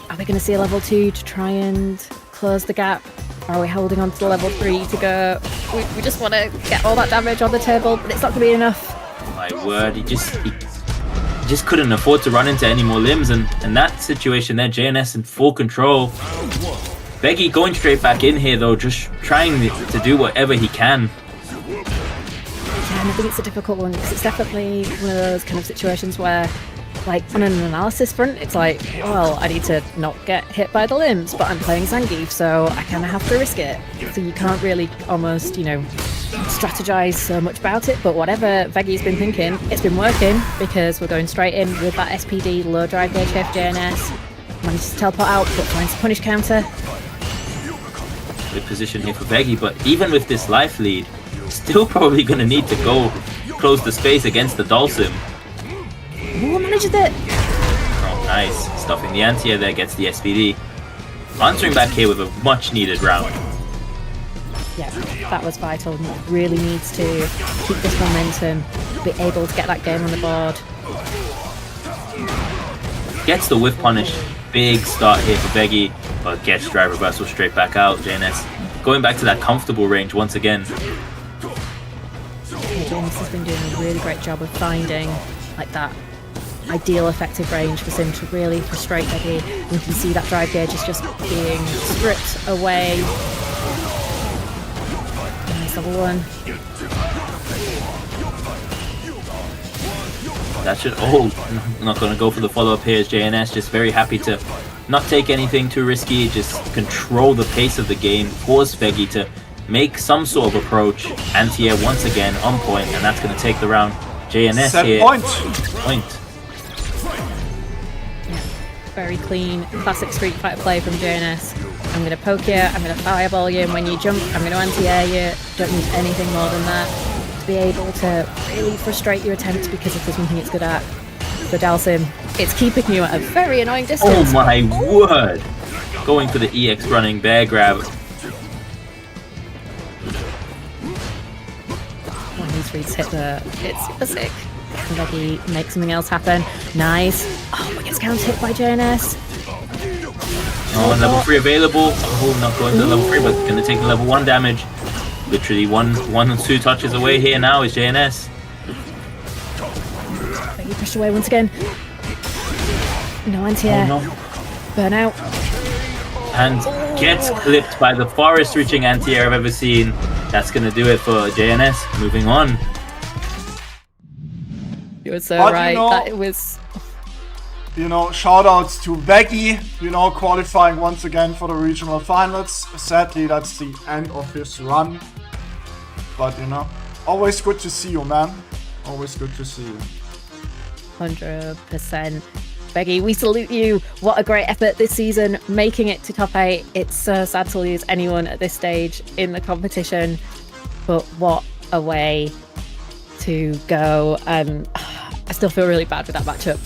Are we going to see a level 2 to try and close the gap? Or are we holding on to the level 3 to go? We just want to get all that damage on the table, but it's not going to be enough. My word, he just couldn't afford to run into any more limbs, and in that situation there, JNS in full control. Veggy going straight back in here though, just trying to do whatever he can. Yeah, and I think it's a difficult one because it's definitely one of those kind of situations where like on an analysis front, it's like, well, I need to not get hit by the limbs, but I'm playing Zangief, so I kind of have to risk it. So you can't really almost, strategize so much about it, but whatever Veggy's been thinking, it's been working because we're going straight in with that SPD, low drive gauge here for JNS. Manages to teleport out, but finds a punish counter. Good position here for Veggy, but even with this life lead, still probably going to need to go close the space against the Dhalsim. Ooh, manages it! Oh, nice. Stuffing the anti-air there, gets the SPD. Answering back here with a much needed round. Yeah, that was vital. Really needs to keep this momentum, be able to get that game on the board. Gets the whiff punish. Big start here for Veggy, but gets drive reversal straight back out. JNS going back to that comfortable range once again. JNS has been doing a really great job of finding like that ideal effective range for Sim to really frustrate Veggy. You can see that drive gauge is just being stripped away. Nice level 1. That should... Oh, not going to go for the follow-up here as JNS. Just very happy to not take anything too risky. Just control the pace of the game. Force Veggy to make some sort of approach. Anti-air once again on point, and that's going to take the round. JNS Set here. point. Very clean, classic Street Fighter play from JNS. I'm going to poke you, I'm going to fireball you, and when you jump, I'm going to anti-air you. Don't need anything more than that. To be able to really frustrate your attempts because if there's one thing it's good at, the Dhalsim, it's keeping you at a very annoying distance. Oh my word! Going for the EX running bear grab. When these reads hit it's super sick. And Veggy makes something else happen. Nice. Oh, but gets counter hit by JNS. Oh, and level 3 available. Oh, not going to level 3, but going to take the level 1 damage. Literally one or two touches away here now is JNS. Veggy pushed away once again. No anti-air. Oh, no. Burnout. And gets clipped by the farthest reaching anti-air I've ever seen. That's going to do it for JNS. Moving on. You were so But right. That it was... Shoutouts to Veggy, qualifying once again for the regional finals. Sadly, that's the end of his run. But, always good to see you, man. Always good to see you. 100%. Veggy, we salute you. What a great effort this season, making it to top 8. It's so sad to lose anyone at this stage in the competition. But what a way to go. I still feel really bad with that matchup.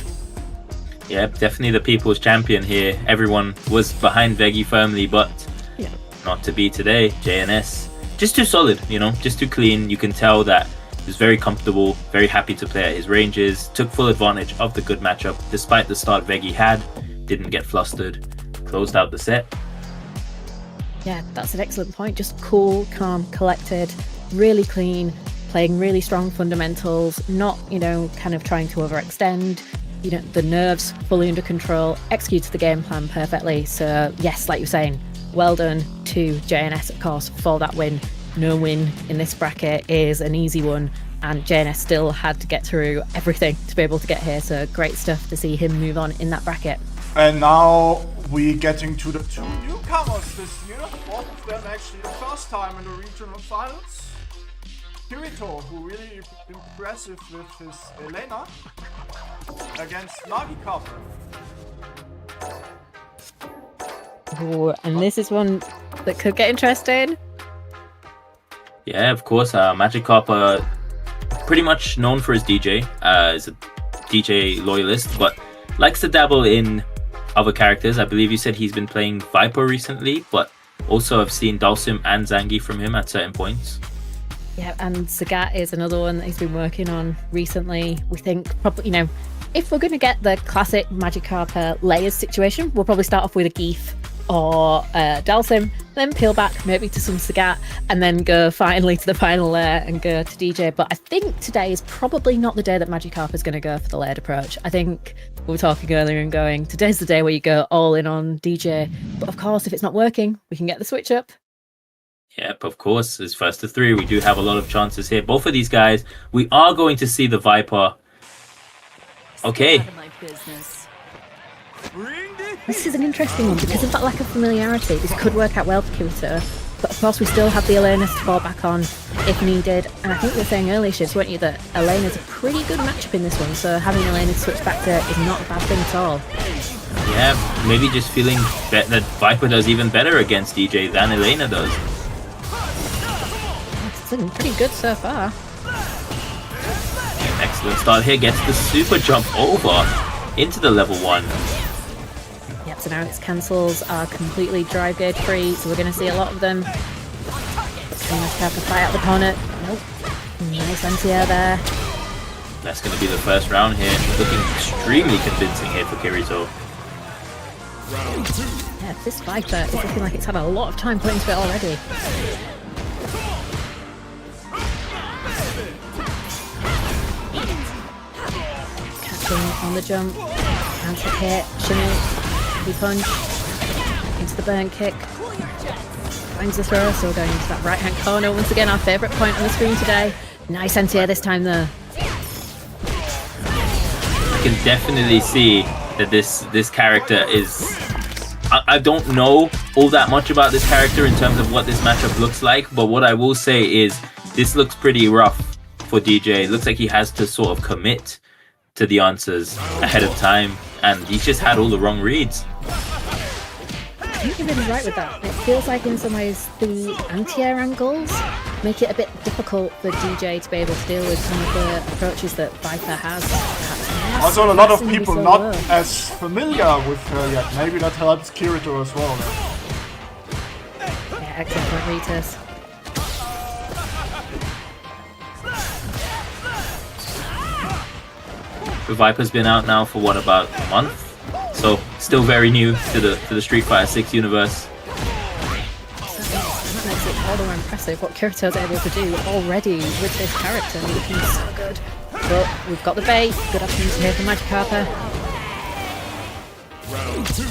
Yeah, definitely the people's champion here. Everyone was behind Veggy firmly, but not to be today. JNS, just too solid, just too clean. You can tell that he was very comfortable, very happy to play at his ranges, took full advantage of the good matchup, despite the start Veggy had, didn't get flustered, closed out the set. Yeah, that's an excellent point. Just cool, calm, collected, really clean, playing really strong fundamentals, not, kind of trying to overextend. The nerves fully under control, executed the game plan perfectly. So yes, like you're saying, well done to JNS, of course, for that win. No win in this bracket is an easy one, and JNS still had to get through everything to be able to get here. So great stuff to see him move on in that bracket. And now we getting to the 2 newcomers this year. Both of them actually the first time in the regional finals. Kyito, who really impressive with his Elena against Magikarp. Ooh, and this is one that could get interesting. Yeah, of course. Magikarp, pretty much known for his DJ, is a DJ loyalist, but likes to dabble in other characters. I believe you said he's been playing Viper recently, but also I've seen Dhalsim and Zangief from him at certain points. Yeah, and Sagat is another one that he's been working on recently. We think probably, if we're going to get the classic Magikarp layers situation, we'll probably start off with a Geef or Dhalsim, then peel back maybe to some Sagat, and then go finally to the final layer and go to DJ. But I think today is probably not the day that Magikarp is going to go for the layered approach. I think we were talking earlier and going, today's the day where you go all in on DJ. But of course, if it's not working, we can get the switch up. Yep, of course. It's first to 3. We do have a lot of chances here. Both of these guys, we are going to see the Viper. Okay, This is an interesting one because of that lack of familiarity. This could work out well for Kyito, but of course we still have the Elena's to fall back on if needed. And I think you were saying earlier, Shivs, weren't you, that Elena's a pretty good matchup in this one, so having Elena switch back to is not a bad thing at all. Yeah, maybe just feeling that Viper does even better against DJ than Elena does. It's looking pretty good so far. Excellent start here, gets the super jump over into the level 1. Yep, so now its cancels are completely drive gauge free, so we're going to see a lot of them. Have to fight out the corner. Nope. Nice anti-air there. That's going to be the first round here. Looking extremely convincing here for Kirito. Yeah, this Viper is looking like it's had a lot of time put into it already. Catching on the jump. Anti hit. Shimmy. Heavy punch. Into the burn kick. Finds the throw, so we're going into that right hand corner. Once again, our favourite point on the screen today. Nice anti-air this time though. You can definitely see that this character is... I don't know all that much about this character in terms of what this matchup looks like, but what I will say is this looks pretty rough for DJ. It looks like he has to sort of commit to the answers ahead of time, and he's just had all the wrong reads. I think you're really right with that. It feels like in some ways the anti-air angles make it a bit difficult for DJ to be able to deal with some of the approaches that Viper has. Also, a lot of people not as familiar with her yet. Maybe that helps Kirito as well. Yeah, excellent point, Ritas. The Viper's been out now for what, about a month? So still very new to the Street Fighter 6 universe. That makes it all the more impressive what Kirito's able to do already with this character. Looking so good. But we've got the bait. Good opportunity here for Magikarp. Round 2.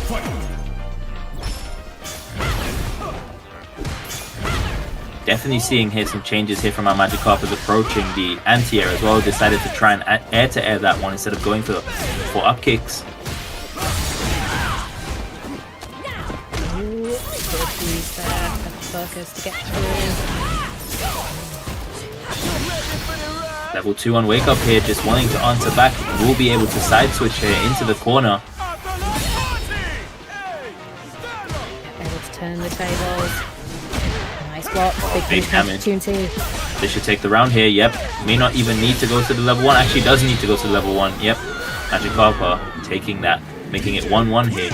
Fight. Definitely seeing here some changes here from our Magikarp is approaching the anti-air as well. Decided to try and air-to-air that one instead of going for up kicks. Ooh, good use there. Focus to get through. Level 2 on Wake Up here, just wanting to answer back. Will be able to side switch here into the corner. Able to turn the tables. Nice block, Big damage. opportunity. They should take the round here, yep. May not even need to go to the level 1. Actually does need to go to the level 1, yep. Magikarp taking that, making it 1-1 here.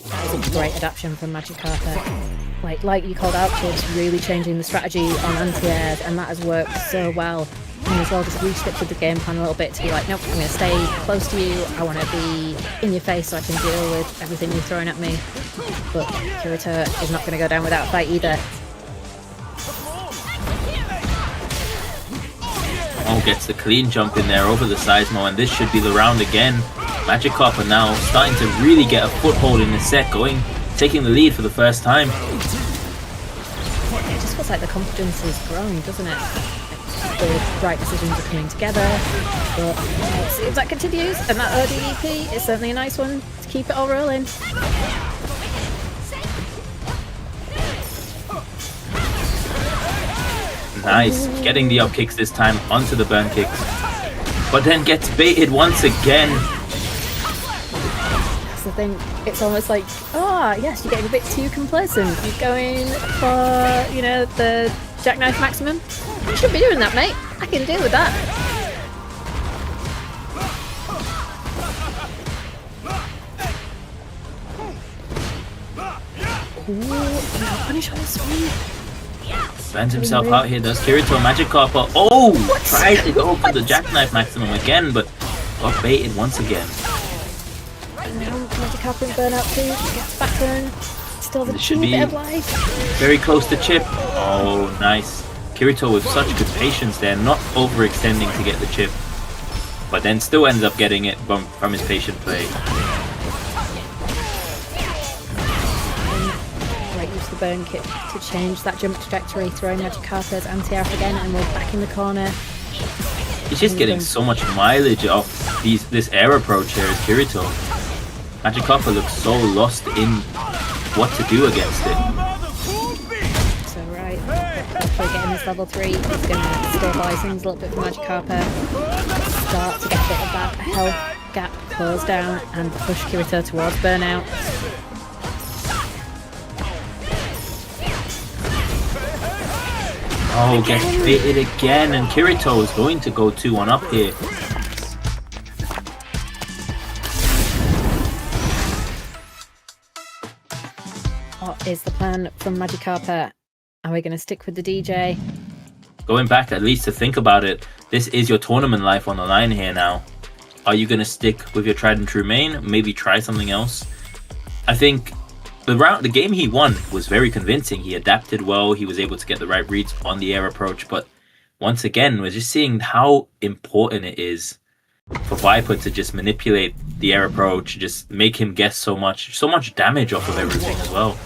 That was a great adaptation from Magikarp. Like you called out, Chibs, really changing the strategy on anti-airs, and that has worked so well. And as well, just restricted the game plan a little bit to be like, nope, I'm going to stay close to you, I want to be in your face so I can deal with everything you're throwing at me. But Kirito is not going to go down without a fight either. Oh, gets the clean jump in there over the Seismo, and this should be the round again. Magikarp are now starting to really get a foothold in this set, taking the lead for the first time. It just feels like the confidence is growing, doesn't it? The right decisions are coming together, but let's see if that continues, and that ODEP is certainly a nice one to keep it all rolling. Nice, getting the up kicks this time onto the burn kicks, but then gets baited once again. That's the thing, it's almost like, yes, you're getting a bit too complacent. You're going for, the jackknife maximum. You shouldn't be doing that, mate. I can deal with that. Ooh, punish on his sweep. Bends himself out here, does Kirito. Magikarp. Oh! Tried to go for the jackknife maximum again, but got baited once again. And now Magikarp and Burnout 2 gets back turn. Still the should teeny be bit of life. Very close to chip. Oh, nice. Kirito with such good patience there, not overextending to get the chip, but then still ends up getting it from his patient play. Right, use the burn kick to change that jump trajectory, throwing Magikarp's anti-air again, and we're back in the corner. He's just getting so much mileage off this air approach here as Kirito. Magikarp looks so lost in what to do against it. So right, hopefully getting this level 3 is going to stabilise things a little bit for Magikarp. Start to get a bit of that health gap closed down and push Kirito towards burnout. Oh, gets baited again, and Kirito is going to go 2-1 up here. What is the plan from Magikarp? Are we going to stick with the DJ? Going back at least to think about it, this is your tournament life on the line here now. Are you going to stick with your tried and true main? Maybe try something else? I think the game he won was very convincing. He adapted well, he was able to get the right reads on the air approach, but once again, we're just seeing how important it is for Viper to just manipulate the air approach, just make him guess so much damage off of everything as well.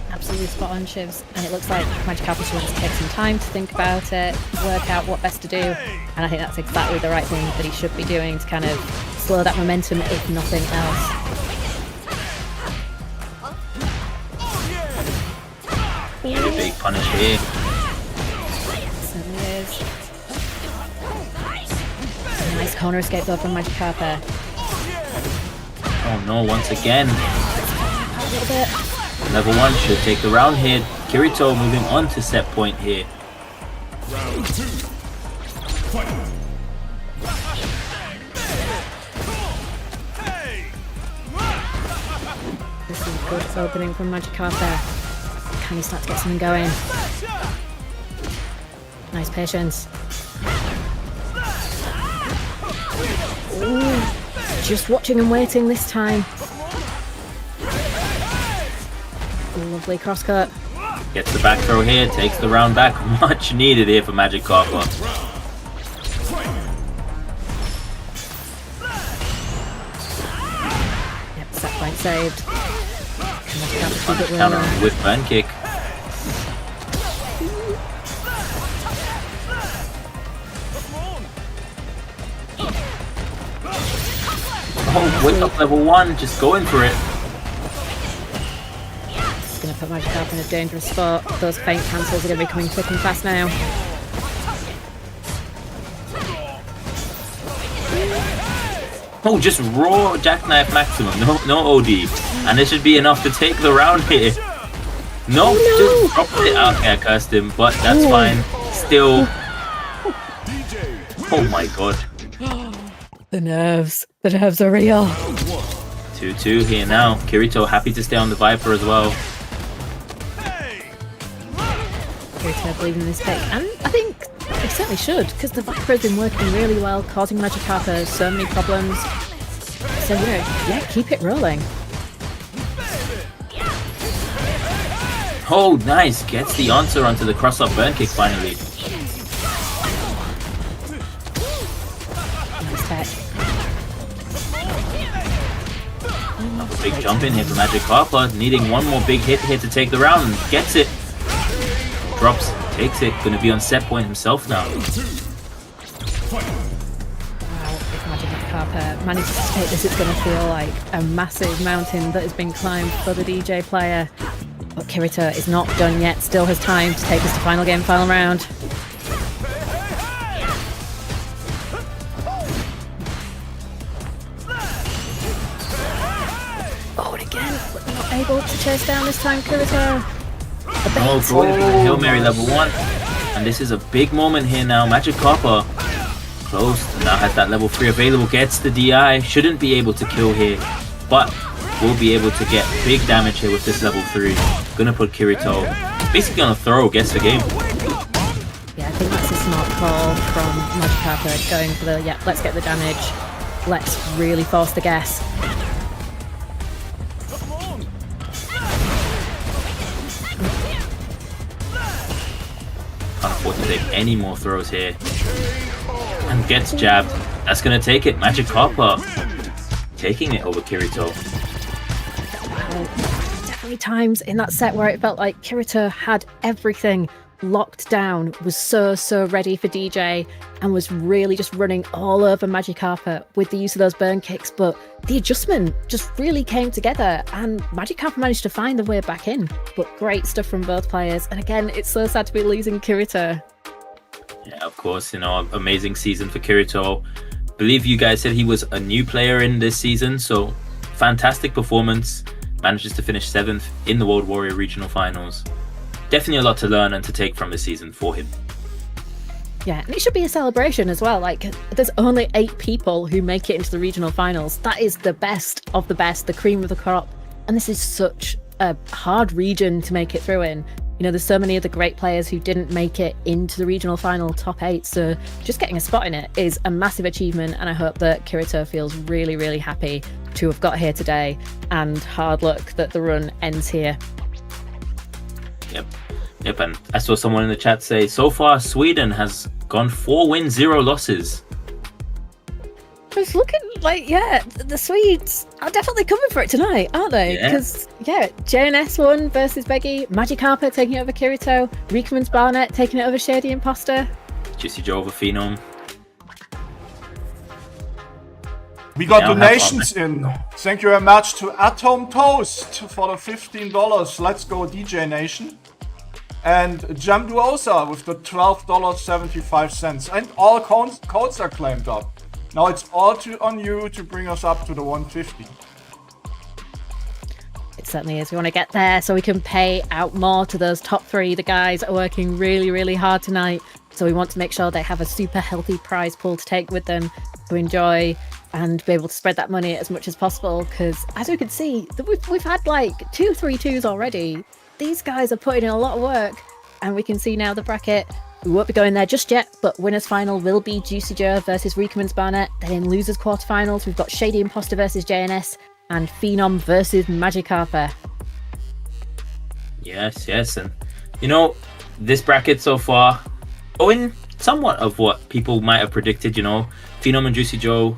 Absolutely spot on, Shivs, and it looks like Magikarp is going to take some time to think about it, work out what best to do, and I think that's exactly the right thing that he should be doing to kind of slow that momentum, if nothing else. A big punish here. Certainly is. Nice corner escape though from Magikarp. Oh no, once again. A little bit. Level 1 should take the round here. Kirito moving on to set point here. Round 2. Fight. This is a good opening from Magikarp. Can he start to get something going? Nice patience. Ooh, just watching and waiting this time. Lovely crosscut. Gets the back throw here, takes the round back. Much needed here for Magikarp. Yep, set point saved. Counter with burn kick. Oh, whip up level 1, just going for it. It's going to put Magikarp in a dangerous spot. Those feint cancels are going to be coming thick and fast now. Oh, just raw jackknife maximum, no OD. And it should be enough to take the round here. No, just dropped it out. Okay, I cursed him, but that's fine. Still. Oh my god. The nerves are real. 2-2 here now. Kirito happy to stay on the Viper as well. Kirito believing in this pick, and I think he certainly should, because the Viper has been working really well, causing Magikarp so many problems. So, you know, yeah, keep it rolling. Oh, nice. Gets the answer onto the cross-up burn kick finally. Nice tech. Big jump in here for Magikarp, needing one more big hit here to take the round. Gets it. Drops, takes it. Gonna be on set point himself now. Wow, if Magikarp manages to take this, it's going to feel like a massive mountain that has been climbed for the DJ player. But Kirito is not done yet, still has time to take us to final game, final round. Oh, and again, but not able to chase down this time, Kirito. Oh, going for the Hail Mary level 1. And this is a big moment here now. Magikarp close, now has that level 3 available, gets the DI. Shouldn't be able to kill here, but will be able to get big damage here with this level 3. Gonna put Kirito basically on a throw, gets the game. Yeah, I think that's a smart call from Magikarp, going for the, yeah, let's get the damage. Let's really force the guess. Can't afford to take any more throws here. And gets jabbed. That's gonna take it. Magikarp taking it over Kirito. Definitely times in that set where it felt like Kirito had everything, locked down, was so ready for DJ, and was really just running all over Magikarp with the use of those burn kicks. But the adjustment just really came together, and Magikarp managed to find the way back in. But great stuff from both players. And again, it's so sad to be losing Kyito. Yeah, of course, amazing season for Kyito. Believe you guys said he was a new player in this season, so fantastic performance. Manages to finish 7th in the World Warrior Regional Finals. Definitely a lot to learn and to take from this season for him. Yeah, and it should be a celebration as well. Like, there's only 8 people who make it into the regional finals. That is the best of the best, the cream of the crop. And this is such a hard region to make it through in. There's so many other great players who didn't make it into the regional final top 8. So just getting a spot in it is a massive achievement. And I hope that Kyito feels really, really happy to have got here today. And hard luck that the run ends here. Yep, and I saw someone in the chat say, so far Sweden has gone 4 wins, 0 losses. It's looking like, the Swedes are definitely coming for it tonight, aren't they? Because, JNS won versus Veggy, Magikarp taking it over Kyito, Reekman's Barnet taking it over Shady Imposter. Juicy Joe over Phenom. We got donations in. Thank you very much to Atom Toast for the $15. Let's go DJ Nation. And Jamduosa with the $12.75. And all codes are claimed up. Now it's all on you to bring us up to the 150. It certainly is. We want to get there so we can pay out more to those top 3. The guys are working really, really hard tonight. So we want to make sure they have a super healthy prize pool to take with them to enjoy and be able to spread that money as much as possible. Because as we can see, we've had like 2 3-2s already. These guys are putting in a lot of work. And we can see now the bracket. We won't be going there just yet, but winners final will be Juicy Joe versus Reekman's Barnet. Then in losers quarterfinals, we've got Shady Imposter versus JNS and Phenom versus Magikarp. Yes, and this bracket so far, going somewhat of what people might have predicted. Phenom and Juicy Joe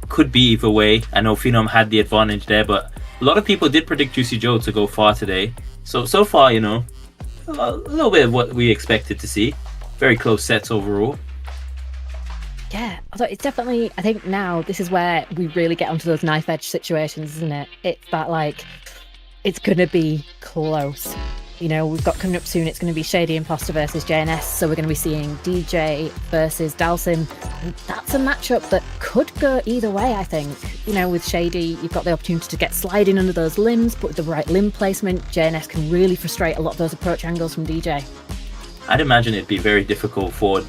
could be either way. I know Phenom had the advantage there, but a lot of people did predict Juicy Joe to go far today. So far, a little bit of what we expected to see. Very close sets overall. Yeah, although it's definitely, I think now this is where we really get onto those knife edge situations, isn't it? It's that it's going to be close. We've got coming up soon, it's going to be Shady Imposter versus JNS, so we're going to be seeing DJ versus Dalsim. And that's a matchup that could go either way, I think. With Shady, you've got the opportunity to get sliding under those limbs, but with the right limb placement, JNS can really frustrate a lot of those approach angles from DJ. I'd imagine it'd be very difficult for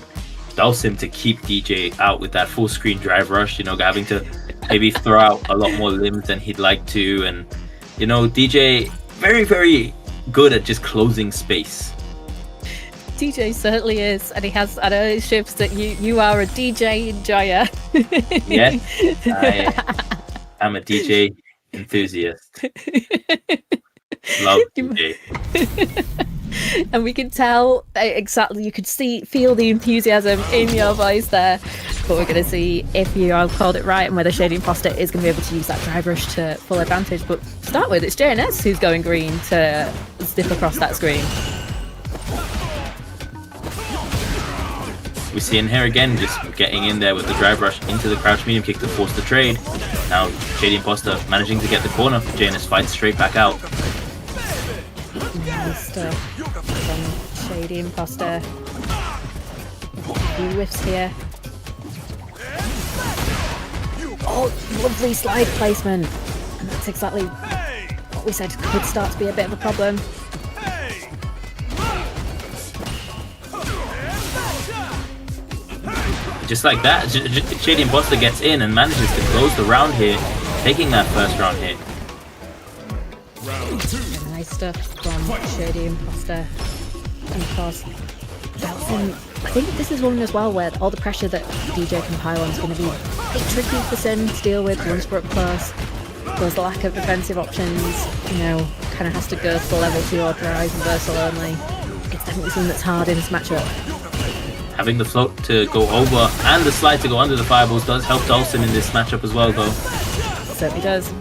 Dalsim to keep DJ out with that full screen drive rush, having to maybe throw out a lot more limbs than he'd like to. And, DJ, very, very good at just closing space. DJ certainly is, and he has, I know, shifts that you are a DJ enjoyer. Yes, I'm a DJ enthusiast. Love DJ. And we can tell exactly, you could feel the enthusiasm in your voice there. But we're going to see if you all called it right and whether Shady Imposter is going to be able to use that drive rush to full advantage. But to start with, it's JNS who's going green to zip across that screen. We're seeing here again, just getting in there with the drive rush into the crouch medium kick to force the trade. Now Shady Imposter managing to get the corner. JNS fights straight back out. Nice stuff from Shady Imposter. Few whiffs here. Oh, lovely slide placement. And that's exactly what we said could start to be a bit of a problem. Just like that, Shady Imposter gets in and manages to close the round here, taking that first round hit. Nice stuff from Shady Imposter. And of course, Dalsim, I think this is one as well where all the pressure that DJ can pile on is going to be a bit tricky for Sim to deal with once we're up close. There's lack of defensive options, kind of has to go for level 2 or drive reversal only. It's definitely something that's hard in this matchup. Having the float to go over and the slide to go under the fireballs does help Dalsim in this matchup as well, though. It certainly does.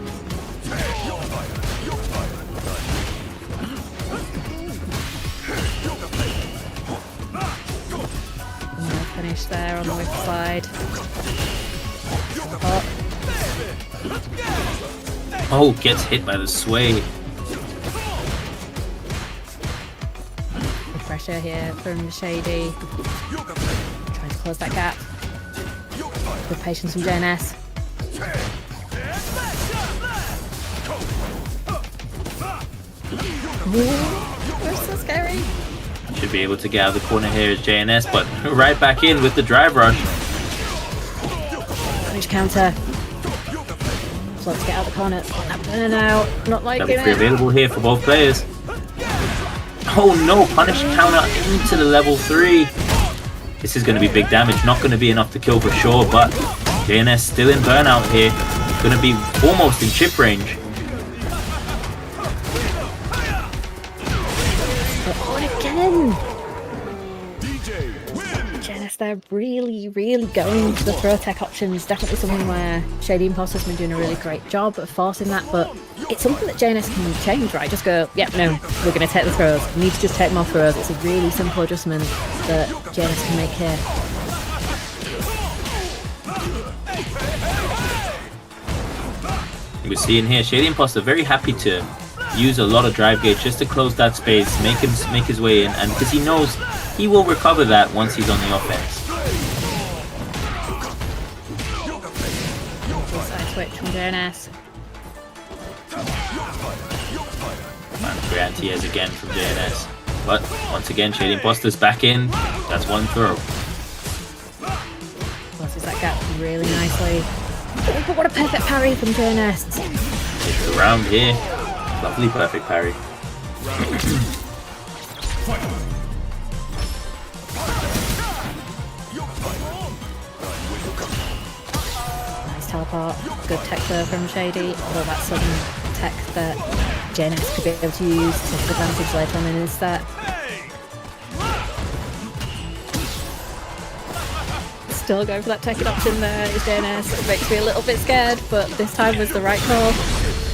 punish there on the whip slide. Oh. Oh, gets hit by the sway. Good pressure here from Shady. Trying to close that gap. Good patience from JNS. They're so scary. Should be able to get out of the corner here as JNS, but right back in with the drive rush. Punish counter. So let's get out of the corner. That burn out. Not liking Level 3 it. available here for both players. Oh no, punish counter into the level 3. This is going to be big damage. Not going to be enough to kill for sure, but JNS still in burnout here. Going to be almost in chip range. Again! JNS, they're really going for the throw tech options. Definitely something where Shady Imposter's been doing a really great job of forcing that, but it's something that JNS can change, right? Just go, yep, no, we're going to take the throws. We need to just take more throws. It's a really simple adjustment that JNS can make here. We're seeing here Shady Imposter very happy to use a lot of drive gauge just to close that space, make his way in, and because he knows he will recover that once he's on the offense. Side switch from JNS. And great anti-airs again from JNS. But once again, Shady Imposter's back in. That's one throw. Closes that gap really nicely. Oh, but what a perfect parry from JNS. It's around here. Lovely perfect parry. Nice teleport. Good tech there from Shady. Although that sudden tech that JNS could be able to use to his advantage later on in his set. Still going for that tech option there is JNS. It makes me a little bit scared, but this time was the right call.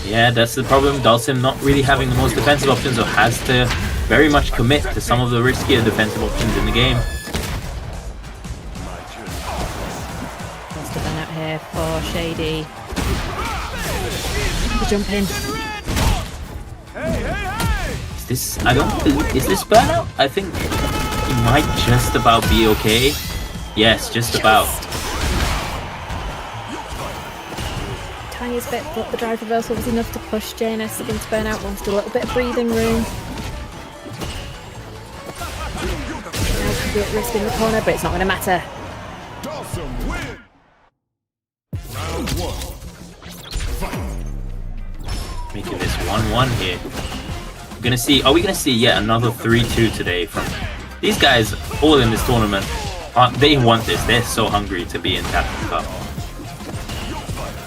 Yeah, that's the problem. Dalsim not really having the most defensive options, or has to very much commit to some of the riskier defensive options in the game. Let's get that out here for Shady. Jump in. Is this, I don't believe, is this burnout? I think he might just about be okay. Yes, just about. Tiniest bit, but the drive reversal was enough to push JNS against burnout. Wants a little bit of breathing room. Now could be at risk in the corner, but it's not going to matter. Making this 1-1 here. We're gonna see. Are we gonna see yet another 3-2 today from these guys? All in this tournament. They want this. They're so hungry to be in Capcom Cup.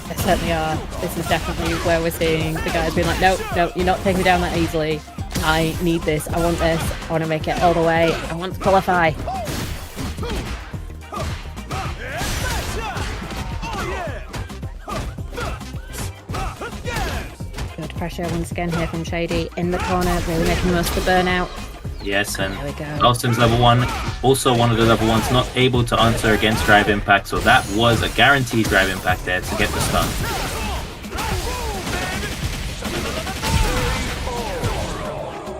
They certainly are. This is definitely where we're seeing the guys being like, no, you're not taking me down that easily. I need this. I want this. I want to make it all the way. I want to qualify. Good pressure once again here from Shady in the corner, really making the most of the burnout. Yes, and There we go. Dalsim's level 1, also one of the level 1s not able to answer against drive impact, so that was a guaranteed drive impact there to get the stun.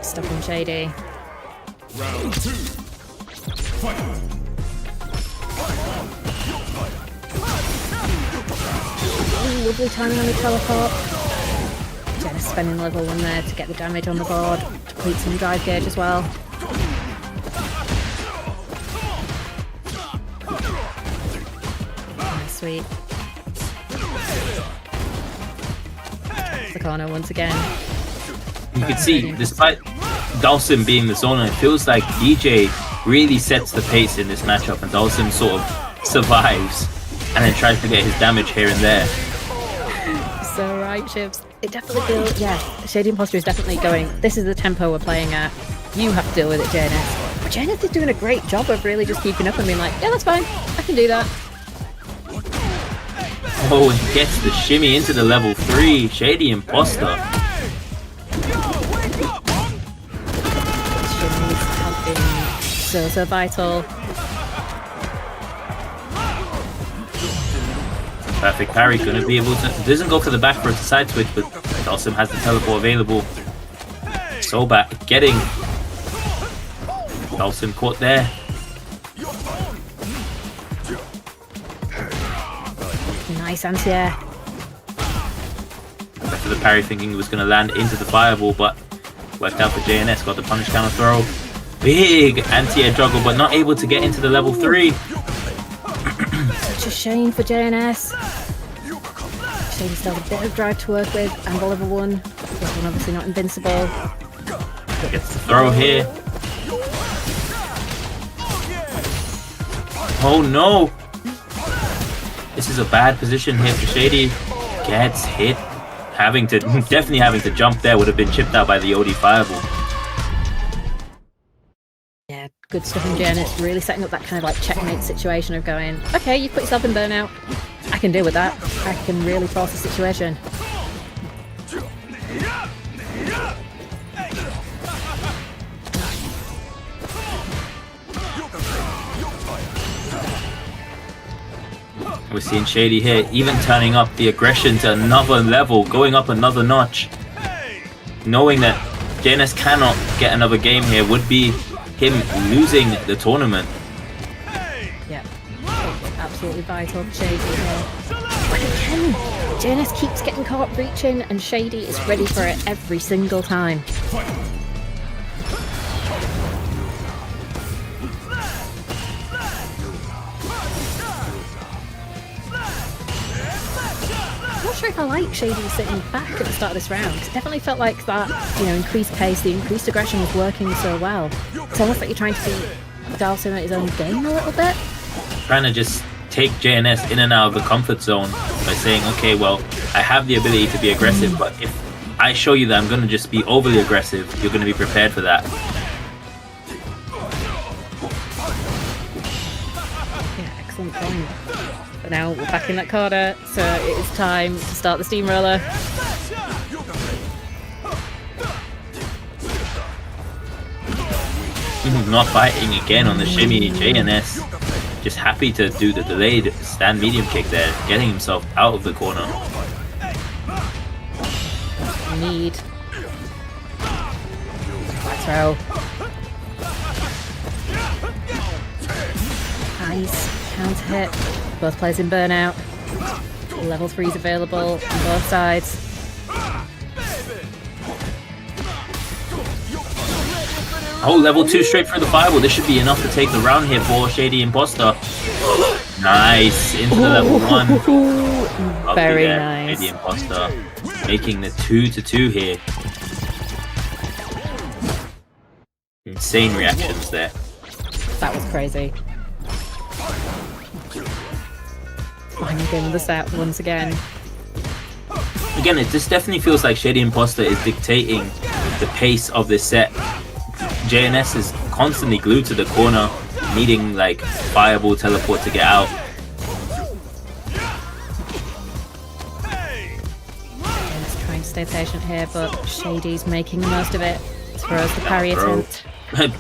Stuck on Shady. Round 2. Fight. Ooh, lovely timing on the teleport. Jenna's spending level 1 there to get the damage on the board, to complete some drive gauge as well. Nice sweep. The corner once again. You can see, despite Dalsim being the zoner, it feels like DJ really sets the pace in this matchup, and Dalsim sort of survives and then tries to get his damage here and there. So right, Chips. It definitely feels, yeah, Shady Imposter is definitely going, this is the tempo we're playing at. You have to deal with it, JNS. But JNS is doing a great job of really just keeping up and being like, yeah, that's fine. I can do that. Oh, and gets the shimmy into the level 3. Shady Imposter. Shimmies have been so vital. Perfect parry, gonna be able to... Doesn't go for the back for it to side switch, but Dawson has the teleport available. So back, getting... Dawson caught there. Nice anti-air. After the parry, thinking he was gonna land into the fireball, but worked out for JNS, got the punish counter throw. Big anti-air juggle, but not able to get into the level 3. Such a shame for JNS. Shady still has a bit of drive to work with, and the level 1. This one obviously not invincible. Gets the throw here. Oh no! This is a bad position here for Shady. Gets hit. Definitely having to jump there would have been chipped out by the OD fireball. Yeah, good stuff from JNS. Really setting up that kind of like checkmate situation of going, okay, you put yourself in burnout. I can deal with that. I can really force the situation. We're seeing Shady here, even turning up the aggression to another level, going up another notch. Knowing that JNS cannot get another game here would be him losing the tournament. Yeah, it's absolutely vital for Shady here. But again, JNS keeps getting caught reaching, and Shady is ready for it every single time. I'm not sure if I like Shady sitting back at the start of this round. It definitely felt like that, increased pace, the increased aggression was working so well. It's almost like you're trying to beat Dawson at his own game a little bit. Trying to just take JNS in and out of the comfort zone by saying, okay, well, I have the ability to be aggressive, but if I show you that I'm going to just be overly aggressive, you're going to be prepared for that. Yeah, excellent point. But now we're back in that corner, so it is time to start the steamroller. Not fighting again on the shimmy. JNS just happy to do the delayed stand medium kick there, getting himself out of the corner. Need. Back throw. Nice. Counter hit. Both players in burnout. Level 3 is available on both sides. Oh, level 2 straight through the fireball. This should be enough to take the round here for Shady Imposter. Nice. Into the level 1. Very nice. Shady Imposter making the 2-2 here. Insane reactions there. That was crazy. Finally getting this out once again. Again, this definitely feels like Shady Imposter is dictating the pace of this set. JNS is constantly glued to the corner, needing like fireball teleport to get out. Let's try and stay patient here, but Shady's making the most of it. Throws the parry attempt.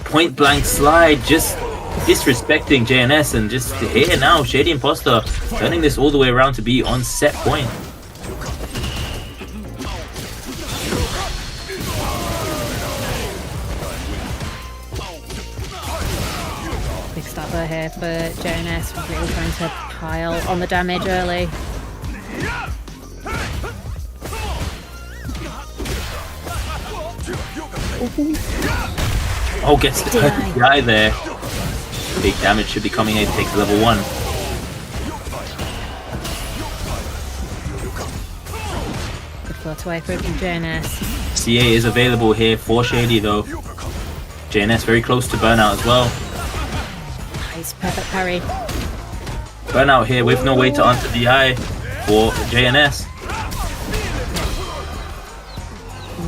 Point blank slide, just disrespecting JNS, and just here now, Shady Imposter turning this all the way around to be on set point. Big stopper here for JNS, really trying to pile on the damage early. Oh, gets the DI there. Big damage should be coming in, takes level 1. Good float away from JNS. CA is available here for Shady though. JNS very close to burnout as well. Nice, perfect parry. Burnout here with no way to answer DI for JNS.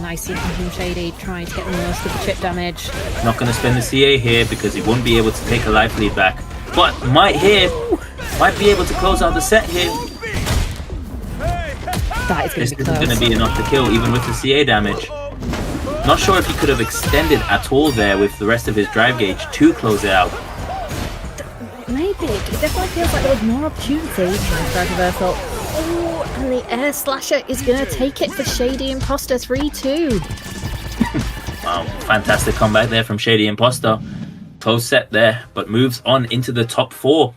Nice from Shady, trying to get the most of the chip damage. Not going to spend the CA here because he won't be able to take a life lead back. But might be able to close out the set here. That is This going to be isn't close. going to be enough to kill even with the CA damage. Not sure if he could have extended at all there with the rest of his drive gauge to close it out. Maybe. It definitely feels like there was more opportunity for drive reversal. Oh, and the air slasher is going to take it for Shady Imposter 3-2. Wow, fantastic comeback there from Shady Imposter. Close set there, but moves on into the top 4.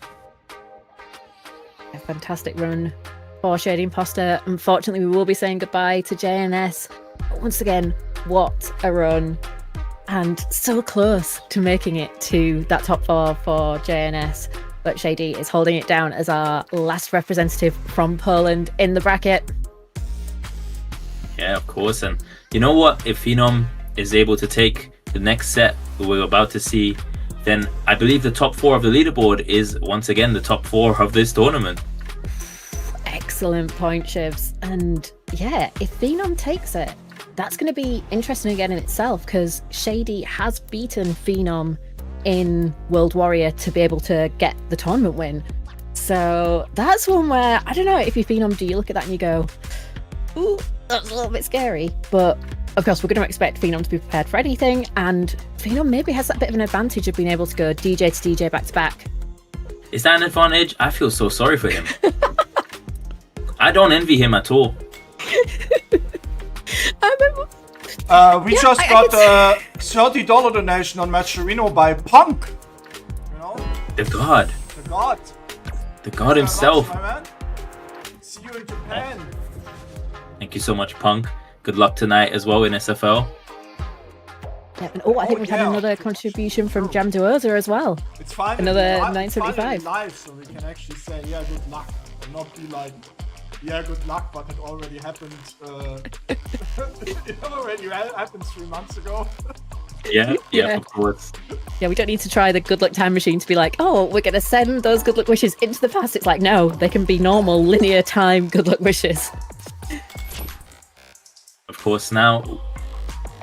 A fantastic run for Shady Imposter. Unfortunately, we will be saying goodbye to JNS. But once again, what a run. And so close to making it to that top 4 for JNS. But Shady is holding it down as our last representative from Poland in the bracket. Yeah, of course. And you know what? If Phenom is able to take the next set that we're about to see, then I believe the top 4 of the leaderboard is once again the top 4 of this tournament. Excellent point, Shivs. And yeah, if Phenom takes it, that's going to be interesting again in itself, because Shady has beaten Phenom in World Warrior to be able to get the tournament win. So that's one where, I don't know, if you're Phenom, do you look at that and you go, ooh, that's a little bit scary? But of course, we're going to expect Phenom to be prepared for anything, and Phenom maybe has that bit of an advantage of being able to go DJ to DJ back to back. Is that an advantage? I feel so sorry for him. I don't envy him at all. I remember. We just got a $30 donation on Matcherino by Punk. You know? The god. The god. The god himself. Much, my man. See you in Japan. Thank you so much, Punk. Good luck tonight as well in SFL. Yep, and I think we've had another contribution from Jam Duoza as well. It's fine. Another It's 975. live, so we can actually say, yeah, good luck. And not be like, yeah, good luck, but it already happened. It already happened 3 months ago. Yeah, of course. Yeah, we don't need to try the good luck time machine to be like, oh, we're going to send those good luck wishes into the past. It's like, no, they can be normal, linear time good luck wishes. Of course, now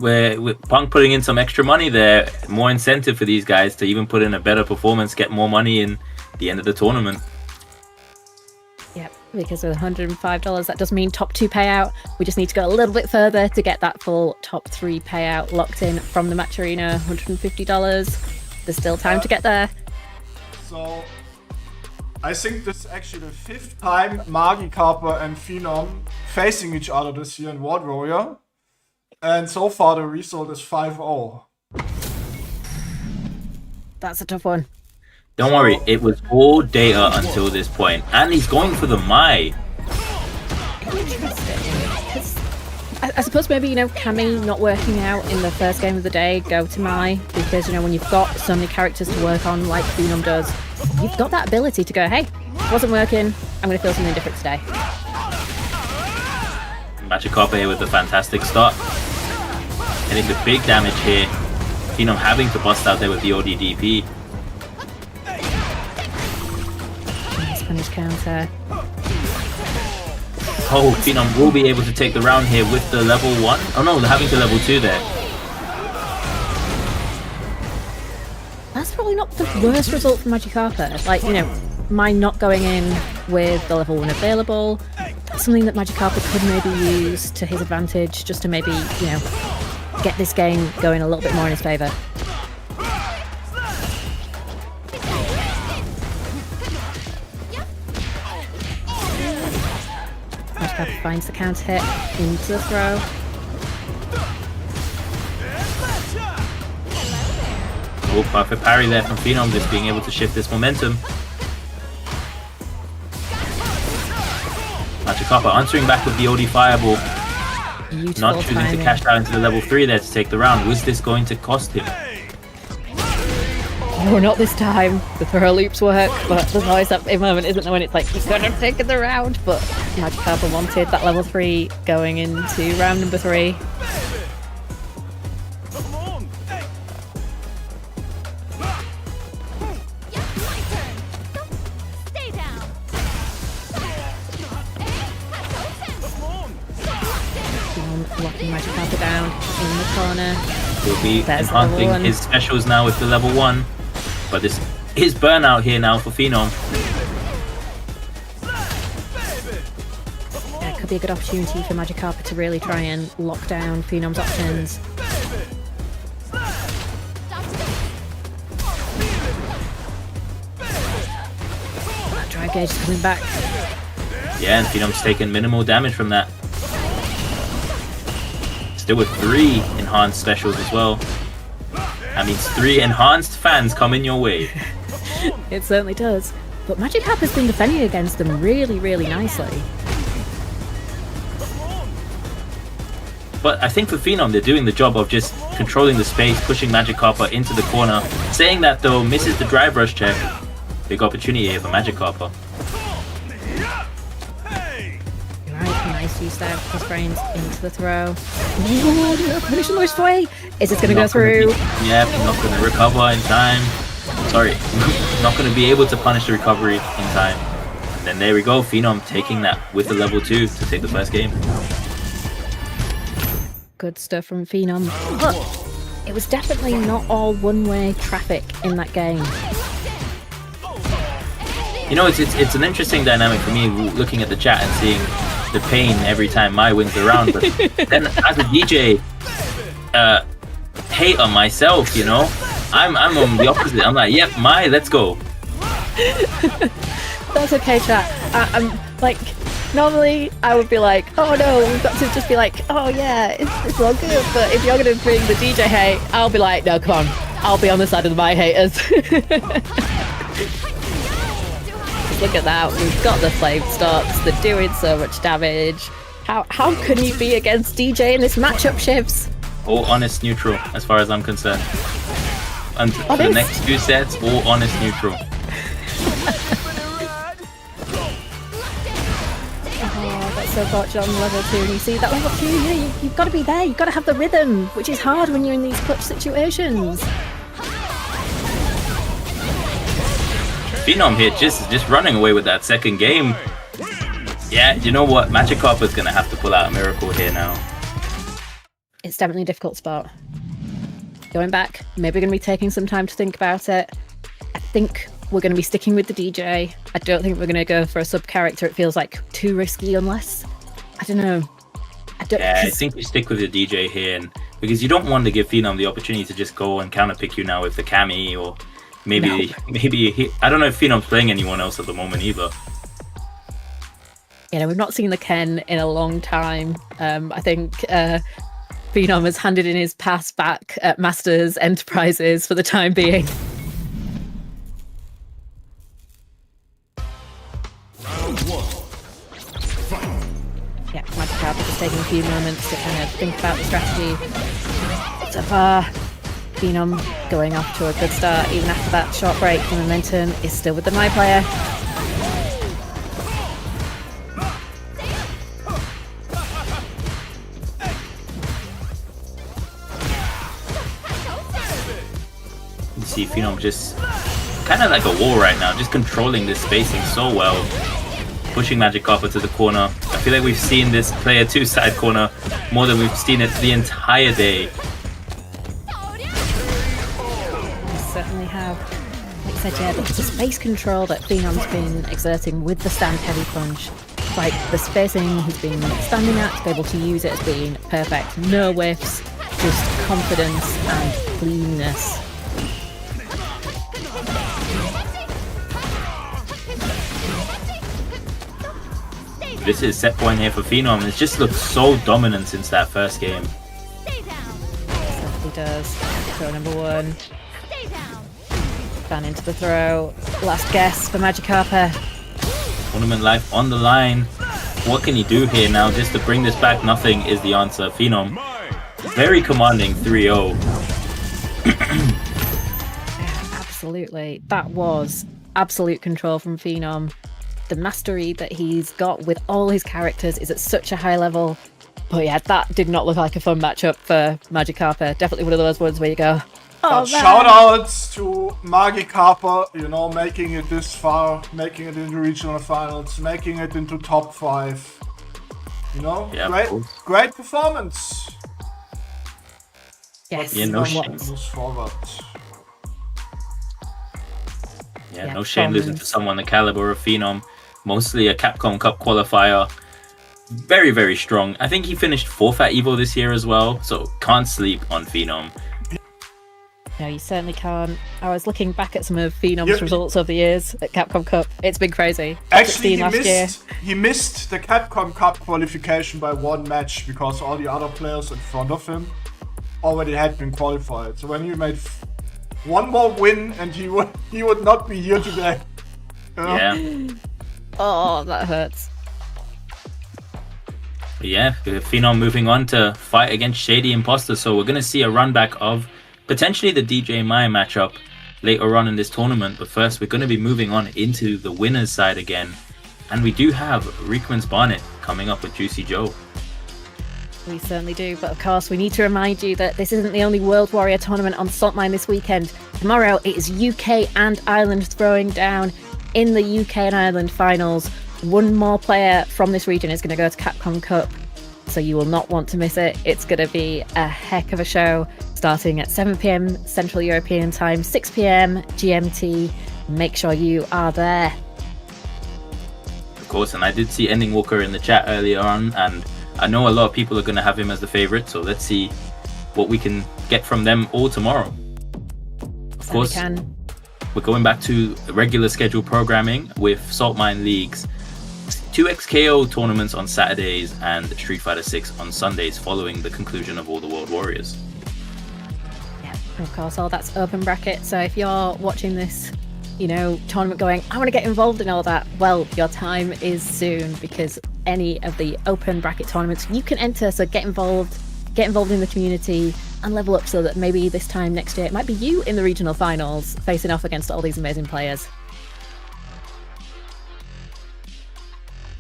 with Punk putting in some extra money there, more incentive for these guys to even put in a better performance, get more money in the end of the tournament. Yep, because with $105, that does mean top 2 payout. We just need to go a little bit further to get that full top 3 payout locked in from the Match Arena, $150. There's still time to get there. So, I think this is actually the 5th time Magikarp and Phenom facing each other this year in World Warrior. And so far the result is 5-0. That's a tough one. Don't worry, it was all data until this point. And he's going for the Mai. Interesting. I suppose maybe, Cammy not working out in the first game of the day, go to Mai, because, when you've got so many characters to work on like Phenom does, you've got that ability to go, hey, wasn't working, I'm going to feel something different today. Magikarp here with a fantastic start. Hitting the big damage here. Phenom having to bust out there with the ODDP. Nice punish counter. Oh, Phenom will be able to take the round here with the level 1. Oh no, they're having to level 2 there. That's probably not the worst result for Magikarp. Like, mine not going in with the level 1 available. That's something that Magikarp could maybe use to his advantage, just to maybe, get this game going a little bit more in his favour. Magikarp finds the counter hit into the throw. Oh, perfect parry there from Phenom, just being able to shift this momentum. Magikarp answering back with the OD Fireball. Beautiful Not choosing timing. to cash out into the level 3 there to take the round. Was this going to cost him? Oh, not this time. The throw loops work, but there's always that moment, isn't there, when it's like, he's gonna take the round, but Magikarp wanted that level 3 going into round number 3. Locking Magikarp down in the corner. He'll be There's enhancing level 1. his specials now with the level 1. But this is burnout here now for Phenom. Yeah, it could be a good opportunity for Magikarp to really try and lock down Phenom's options. That drive gauge is coming back. Yeah, and Phenom's taking minimal damage from that. Still with 3 enhanced specials as well. That means 3 enhanced fans coming your way. It certainly does. But Magikarp has been defending against them really, really nicely. But I think for Phenom, they're doing the job of just controlling the space, pushing Magikarp into the corner. Saying that though, misses the drive rush check. Big opportunity here for Magikarp. Right, nice use there. Plus brains into the throw. Ooh, finish the most way. Is this going to go through? Yep, not going to recover in time. Sorry, not going to be able to punish the recovery in time. And then there we go, Phenom taking that with the level 2 to take the first game. Good stuff from Phenom. But it was definitely not all one-way traffic in that game. You know, it's an interesting dynamic for me looking at the chat and seeing the pain every time Mai wins the round. But then as a DJ hater myself, you know, I'm on the opposite. I'm like, yep, Mai, let's go. That's okay, chat. I'm like, normally I would be like, oh no, we've got to just be like, oh yeah, it's all good. But if you're going to bring the DJ hate, I'll be like, no, come on. I'll be on the side of the Mai haters. Look at that, we've got the flame stocks, they're doing so much damage. How can you be against DJ in this matchup, Shivs? All honest neutral, as far as I'm concerned. And for the next 2 sets, all honest neutral. Oh, that's so fortunate on level 2. And you see that level 2, yeah, you've got to be there, you've got to have the rhythm, which is hard when you're in these clutch situations. Phenom here just running away with that second game. Yeah, you know what? Magikarp is going to have to pull out a miracle here now. It's definitely a difficult spot. Going back, maybe we're going to be taking some time to think about it. I think we're going to be sticking with the DJ. I don't think we're going to go for a sub-character. It feels like too risky unless... I don't know. I think we stick with the DJ here, because you don't want to give Phenom the opportunity to just go and counter-pick you now with the Cammy, or... Maybe I don't know if Phenom's playing anyone else at the moment either. You know, we've not seen the Ken in a long time. I think Phenom has handed in his pass back at Masters Enterprises for the time being. Round 1. Fight. Yeah, Magikarp is taking a few moments to kind of think about the strategy. So far, Phenom going off to a good start, even after that short break. The momentum is still with the Mai player. You see Phenom just kind of like a wall right now, just controlling this spacing so well. Pushing Magikarp to the corner. I feel like we've seen this player 2 side corner more than we've seen it the entire day. Certainly have. Like I said, yeah, the space control that Phenom's been exerting with the stand heavy punch, like the spacing he's been standing at, to be able to use it has been perfect. No whiffs, just confidence and cleanness. This is set point here for Phenom. It's just looked so dominant since that first game. Certainly does. Throw number 1. Fan into the throw. Last guess for Magikarp. Tournament life on the line. What can he do here now just to bring this back? Nothing is the answer. Phenom, very commanding 3-0. Absolutely. That was absolute control from Phenom. The mastery that he's got with all his characters is at such a high level. But yeah, that did not look like a fun matchup for Magikarp. Definitely one of those ones where you go, oh, but shoutouts to Magikarp, you know, making it this far, making it into regional finals, making it into top 5. You know, yeah, great performance. Yes, yeah, no shame. Moves forward. Yeah, no shame losing to someone the caliber of Phenom. Mostly a Capcom Cup qualifier. Very, very strong. I think he finished 4th at EVO this year as well, so can't sleep on Phenom. No, you certainly can't. I was looking back at some of Phenom's Yep. results over the years at Capcom Cup. It's been crazy. Actually, 16 last year. he missed the Capcom Cup qualification by one match because all the other players in front of him already had been qualified. So when he made one more win, and he would not be here today. You know? Yeah. Oh, that hurts. But yeah, Phenom moving on to fight against Shady Imposter. So we're going to see a run back of potentially the DJ Mai matchup later on in this tournament. But first, we're going to be moving on into the winner's side again. And we do have Reekman's Barnet coming up with Juicy Joe. We certainly do, but of course we need to remind you that this isn't the only World Warrior tournament on Saltmine this weekend. Tomorrow it is UK and Ireland throwing down in the UK and Ireland finals. One more player from this region is going to go to Capcom Cup, so you will not want to miss it. It's going to be a heck of a show, starting at 7 PM Central European Time, 6 PM GMT. Make sure you are there. Of course, and I did see Ending Walker in the chat earlier on, and I know a lot of people are going to have him as the favorite, so let's see what we can get from them all tomorrow. Of course, we're going back to regular schedule programming with Saltmine Leagues, 2xKO tournaments on Saturdays and Street Fighter 6 on Sundays following the conclusion of all the World Warriors. Yeah, of course, all that's open bracket, so if you're watching this, you know, tournament going, I want to get involved in all that, well, your time is soon, because any of the open bracket tournaments you can enter, so get involved in the community and level up so that maybe this time next year it might be you in the regional finals facing off against all these amazing players.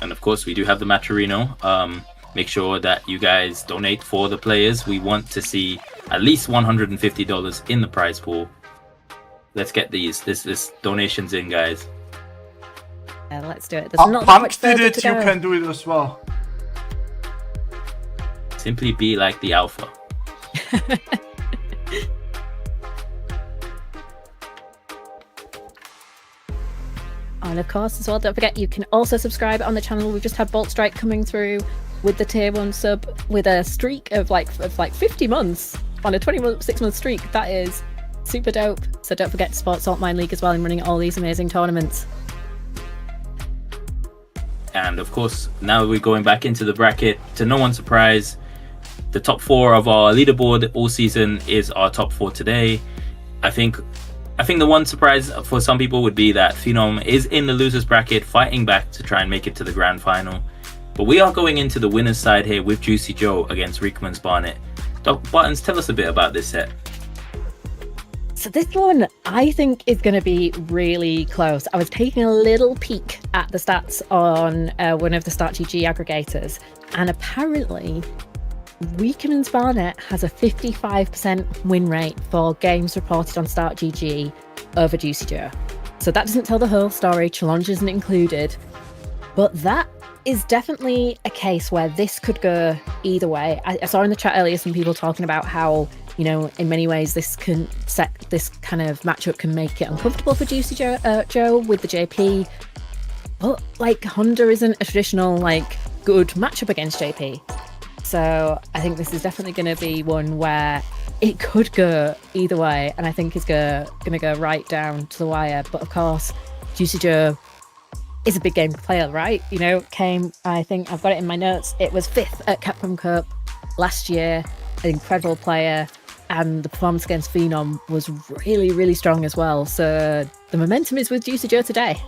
And of course, we do have the Matcherino. Make sure that you guys donate for the players. We want to see at least $150 in the prize pool. Let's get this donations in, guys. Yeah, let's do it. There's not that Punk much did further it, to you go. can do it as well. Simply be like the alpha. And of course, as well, don't forget you can also subscribe on the channel. We've just had Bolt Strike coming through with the tier 1 sub with a streak of like 50 months on a 26-month streak. That is super dope. So don't forget to support Saltmine League as well in running all these amazing tournaments. And of course, now we're going back into the bracket. To no one's surprise, the top 4 of our leaderboard all season is our top 4 today. I think the one surprise for some people would be that Phenom is in the losers bracket, fighting back to try and make it to the grand final. But we are going into the winner's side here with Juicy Joe against Reekman's Barnet. Doc Buttons, tell us a bit about this set. So this one, I think, is going to be really close. I was taking a little peek at the stats on one of the StartGG aggregators, and apparently Reekman's Barnet has a 55% win rate for games reported on StartGG over Juicy Joe. So that doesn't tell the whole story, challenge isn't included, but that is definitely a case where this could go either way. I saw in the chat earlier some people talking about how, you know, in many ways this kind of matchup can make it uncomfortable for Juicy Joe with the JP, but like Honda isn't a traditional like good matchup against JP. So I think this is definitely going to be one where it could go either way, and I think it's going to go right down to the wire. But of course, Juicy Joe is a big game player, right? You know, I think I've got it in my notes, it was 5th at Capcom Cup last year, an incredible player, and the performance against Phenom was really, really strong as well. So the momentum is with Juicy Joe today.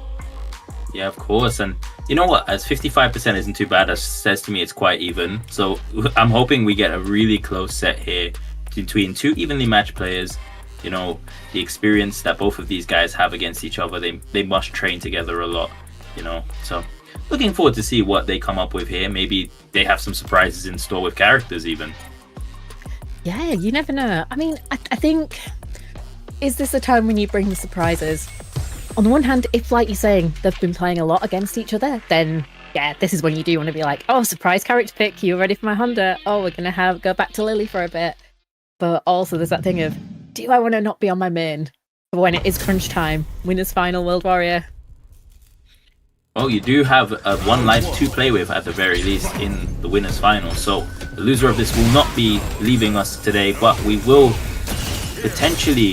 Yeah, of course. And you know what? As 55% isn't too bad, that says to me it's quite even. So I'm hoping we get a really close set here between two evenly matched players. You know, the experience that both of these guys have against each other, they must train together a lot, you know. So looking forward to see what they come up with here. Maybe they have some surprises in store with characters even. Yeah, you never know. I mean, I think, is this a time when you bring the surprises? On the one hand, if, like you're saying, they've been playing a lot against each other, then yeah, this is when you do want to be like, oh, surprise character pick, you ready for my Honda? Oh, we're going to go back to Lily for a bit. But also there's that thing of, do I want to not be on my main for when it is crunch time? Winner's final, World Warrior. Well, you do have one life to play with at the very least in the winner's final. So the loser of this will not be leaving us today, but we will potentially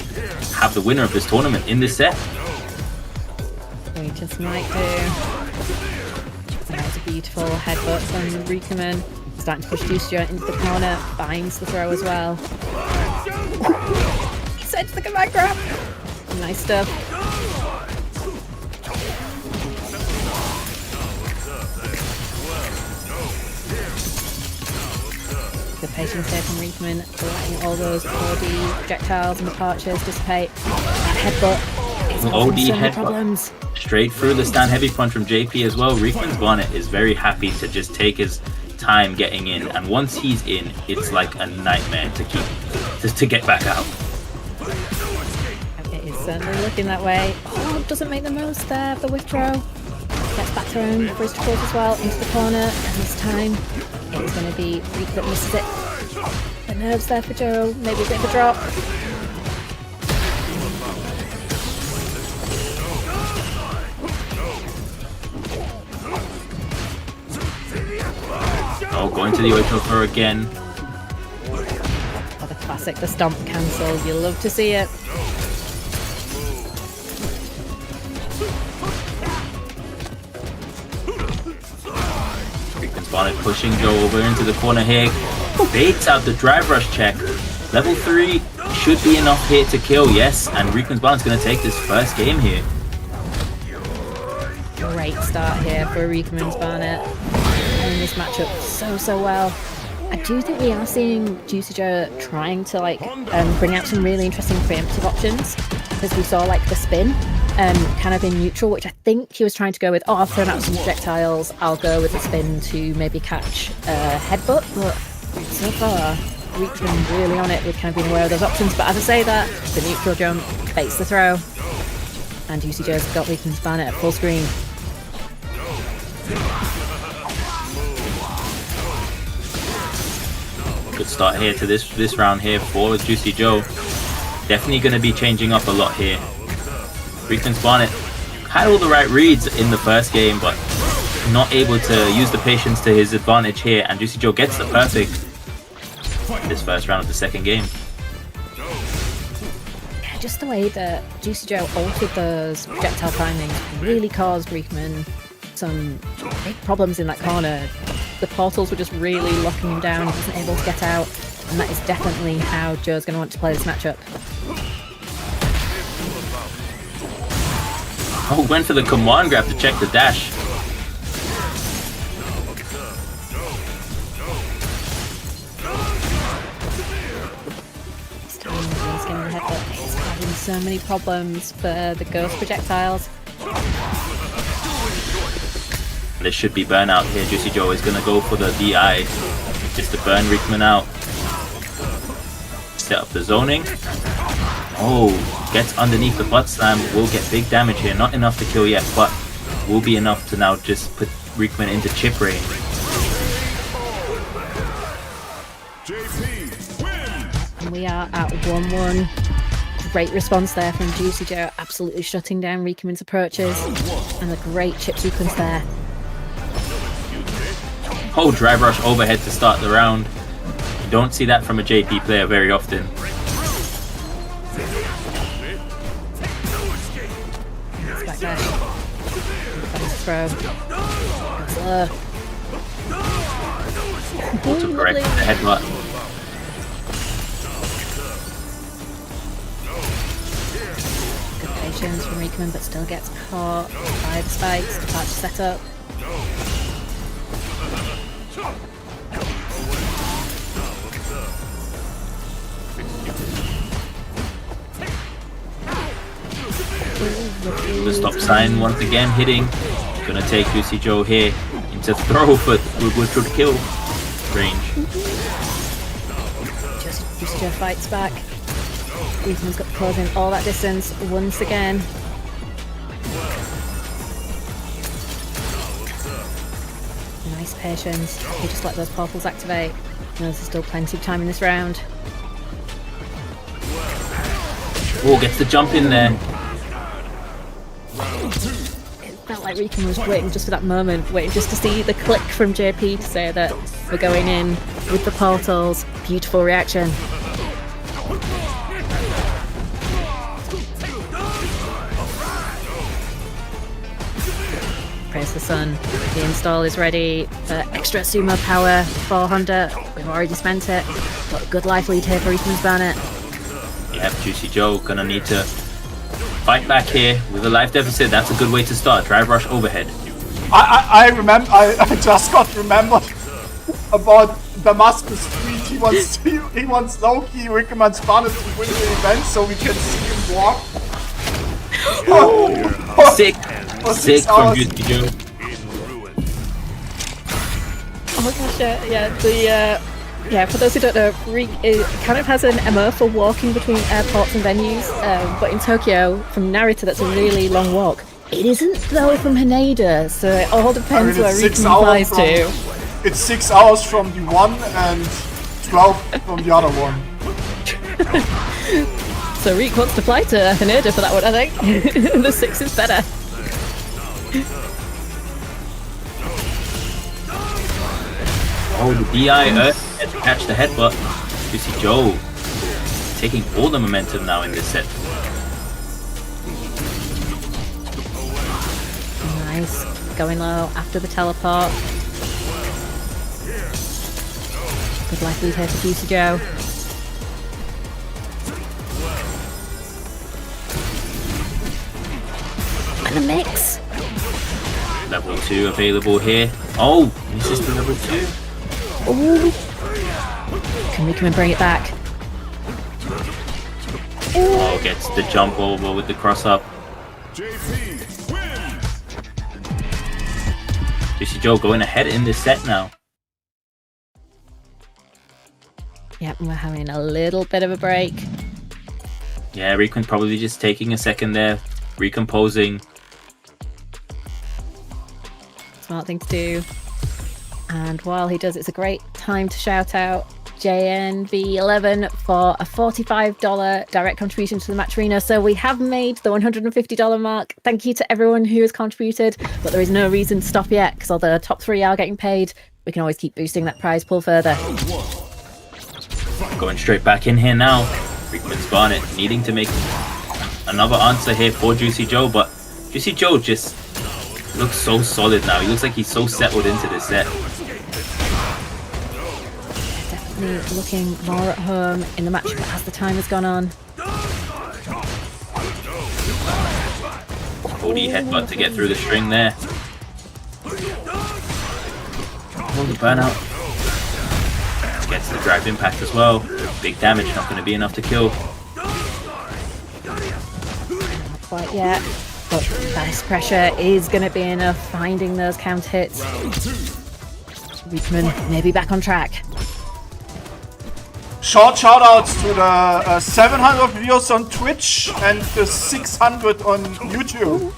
have the winner of this tournament in this set. We just might do. That was a beautiful headbutt from Reekman. Starting to push Juicy into the corner, finds the throw as well. Sends the command grab. Nice stuff. Good patience there from Reekman, letting all those OD projectiles and departures dissipate. That headbutt is OD causing so many headbutt. problems. Straight through the stand heavy punch from JP as well. Reekman's Bonnet is very happy to just take his time getting in, and once he's in, it's like a nightmare to keep to get back out. It is certainly looking that way. Oh, doesn't make the most there of the withdraw. Gets back thrown for his support as well into the corner, and this time it is going to be Reek that misses it. The nerves there for Joe, maybe a bit of a drop. Oh, going to the original throw again. Oh, the classic, the stomp cancel. You love to see it. Reekman's Bonnet pushing Joe over into the corner here. Baits out the drive rush check. Level 3 should be enough here to kill, yes. And Reekman's Bonnet's going to take this first game here. Great start here for Reekman's Barnet. In this matchup so well. I do think we are seeing Juicy Joe trying to bring out some really interesting preemptive options, because we saw like the spin kind of in neutral, which I think he was trying to go with, I've thrown out some projectiles, I'll go with the spin to maybe catch a headbutt, but so far Reekman really on it with kind of being aware of those options. But as I say that, the neutral jump baits the throw, and Juicy Joe's got Reekman's Barnet at full screen. Good start here to this round here for Juicy Joe. Definitely going to be changing up a lot here. Reekman's Bonnet had all the right reads in the first game, but not able to use the patience to his advantage here, and Juicy Joe gets the perfect in this first round of the second game. Yeah, just the way that Juicy Joe altered those projectile timings really caused Reekman some big problems in that corner. The portals were just really locking him down. He wasn't able to get out, and that is definitely how Joe's going to want to play this matchup. Oh, went for the command grab to check the dash. This time he's getting the headbutt. It's having so many problems for the ghost projectiles. There should be burnout here. Juicy Joe is going to go for the DI just to burn Reekman out. Set up the zoning. Oh, gets underneath the butt slam. Will get big damage here. Not enough to kill yet, but will be enough to now just put Reekman into chip range. And we are at 1-1. Great response there from Juicy Joe, absolutely shutting down Reekman's approaches, and a great chip sequence there. Oh, drive rush overhead to start the round. You don't see that from a JP player very often. Back dash. Throw. To correct the headbutt. Good patience from Reekman, but still gets caught by the spikes. Departure setup. The stop sign once again hitting. Gonna take Juicy Joe here into throw, but which would kill range. Juicy Joe fights back. Reekman's got the claws in all that distance once again. Nice patience. He just let those portals activate. There's still plenty of time in this round. Oh, gets the jump in there. It felt like Reekman was waiting just for that moment, waiting just to see the click from JP to say that we're going in with the portals. Beautiful reaction. Praise the sun. The install is ready for extra sumo power for Honda. We've already spent it. Got a good life lead here for Reekman's Banner. Yep, Juicy Joe gonna need to fight back here with a life deficit. That's a good way to start. Drive rush overhead. I remember. I just got remembered about Damascus tweet. He wants Loki Reekman's Banner to win the event so we can see him walk. Sick. Sick from hours. Juicy Joe. Oh gosh, yeah, for those who don't know, Reek kind of has an MO for walking between airports and venues, but in Tokyo, from Narita, that's a really long walk. It isn't, though, from Haneda, so it all depends where Reekman flies to. It's 6 hours from the one and 12 from the other one. So Reek wants to fly to Haneda for that one, I think. The 6 is better. Oh, the DI had to catch the headbutt. Juicy Joe taking all the momentum now in this set. Nice. Going low after the teleport. Good life lead here for Juicy Joe. And a mix. Level 2 available here. Oh, misses the level 2. Ooh. Can we come and bring it back? Oh, gets the jump over with the cross up. Juicy Joe going ahead in this set now. Yep, we're having a little bit of a break. Yeah, Reekman probably just taking a second there, recomposing. Smart thing to do. And while he does, it's a great time to shout out JNV11 for a $45 direct contribution to the Match Arena. So we have made the $150 mark. Thank you to everyone who has contributed, but there is no reason to stop yet, because although the top 3 are getting paid, we can always keep boosting that prize pool further. Going straight back in here now. Reekman's Barnet needing to make another answer here for Juicy Joe, but Juicy Joe just looks so solid now. He looks like he's so settled into this set. Definitely looking more at home in the match as the time has gone on. Cody headbutt to get through the string there. Hold the burnout. Gets the drive impact as well. Big damage, not going to be enough to kill. Not quite yet. But best pressure is going to be enough, finding those count hits. Reekman maybe back on track. Short shoutouts to the 700 viewers on Twitch and the 600 on YouTube.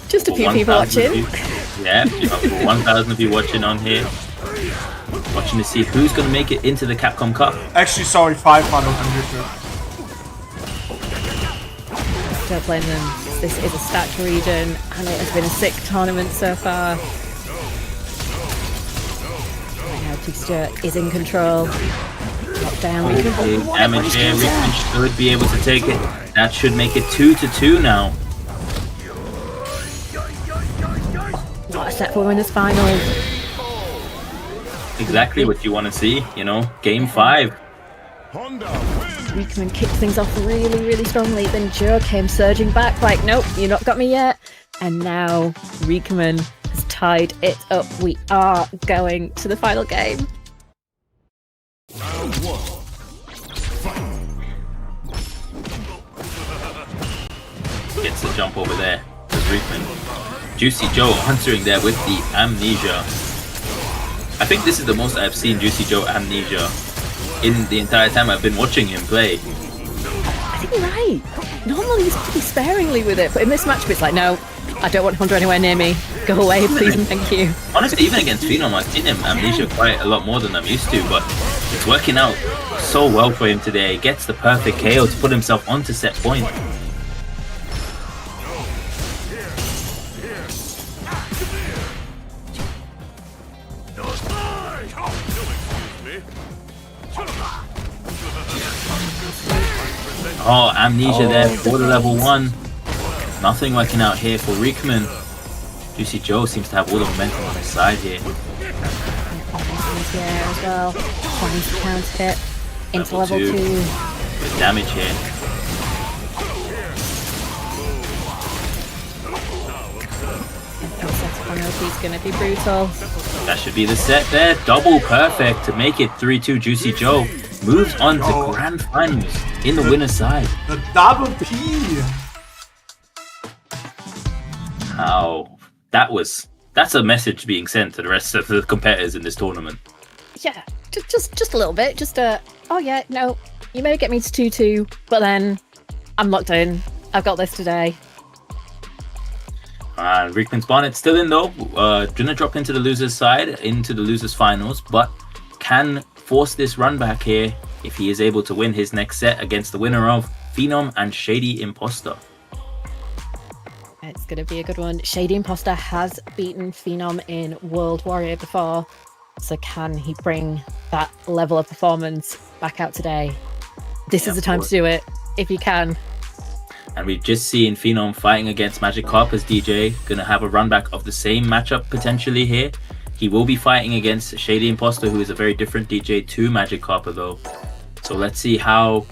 Just a few people watching. Yeah, you have 1,000 of you watching on here. Watching to see who's going to make it into the Capcom Cup. Actually, sorry, 500 on YouTube. Don't blame them. This is a stacked region and it has been a sick tournament so far. Right now, Texture is in control. Lockdown. Big damage here. Reekman should be able to take it. That should make it 2-2 now. What a set for winners finals. Exactly what you want to see, you know, game 5. Reekman kicked things off really, really strongly. Then Joe came surging back like, nope, you not got me yet. And now Reekman has tied it up. We are going to the final game. Round 1. Fight. Gets the jump over there. There's Reekman. Juicy Joe answering there with the amnesia. I think this is the most I've seen Juicy Joe amnesia in the entire time I've been watching him play. I think you're right. Normally he's pretty sparingly with it, but in this match it's like, no, I don't want Hunter anywhere near me. Go away, please and thank you. Honestly, even against Phenom, I've seen him amnesia quite a lot more than I'm used to, but it's working out so well for him today. He gets the perfect KO to put himself onto set point. Oh, amnesia there for the level 1. Nothing working out here for Reekman. Juicy Joe seems to have all the momentum on his side here. He's here as well. Trying to counter hit into Level level 2. Good damage here. He's going to be brutal. That should be the set there. Double perfect to make it 3-2. Juicy Joe moves on to grand finals in the winner's side. The double P. How that's a message being sent to the rest of the competitors in this tournament. Yeah, just a little bit. Just oh yeah, no, you may get me to 2-2, but then I'm locked in. I've got this today. And Reekman's Bonnet still in though. Gonna drop into the loser's side, into the loser's finals, but can force this run back here if he is able to win his next set against the winner of Phenom and Shady Imposter. It's going to be a good one. Shady Imposter has beaten Phenom in World Warrior before, so can he bring that level of performance back out today? This is the time to do it, if he can. And we've just seen Phenom fighting against Magikarp as DJ. Gonna have a run back of the same matchup potentially here. He will be fighting against Shady Imposter, who is a very different DJ to Magikarp though. So let's see how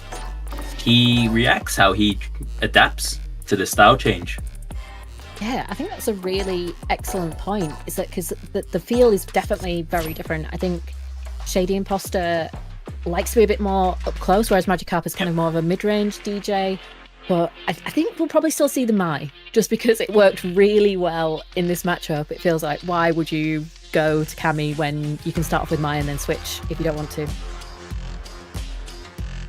he reacts, how he adapts to the style change. Yeah, I think that's a really excellent point. Is that because the feel is definitely very different. I think Shady Imposter likes to be a bit more up close, whereas Magikarp is kind of more of a mid-range DJ. But I think we'll probably still see the Mai, just because it worked really well in this matchup. It feels like, why would you go to Cammy when you can start off with Mai and then switch if you don't want to? Of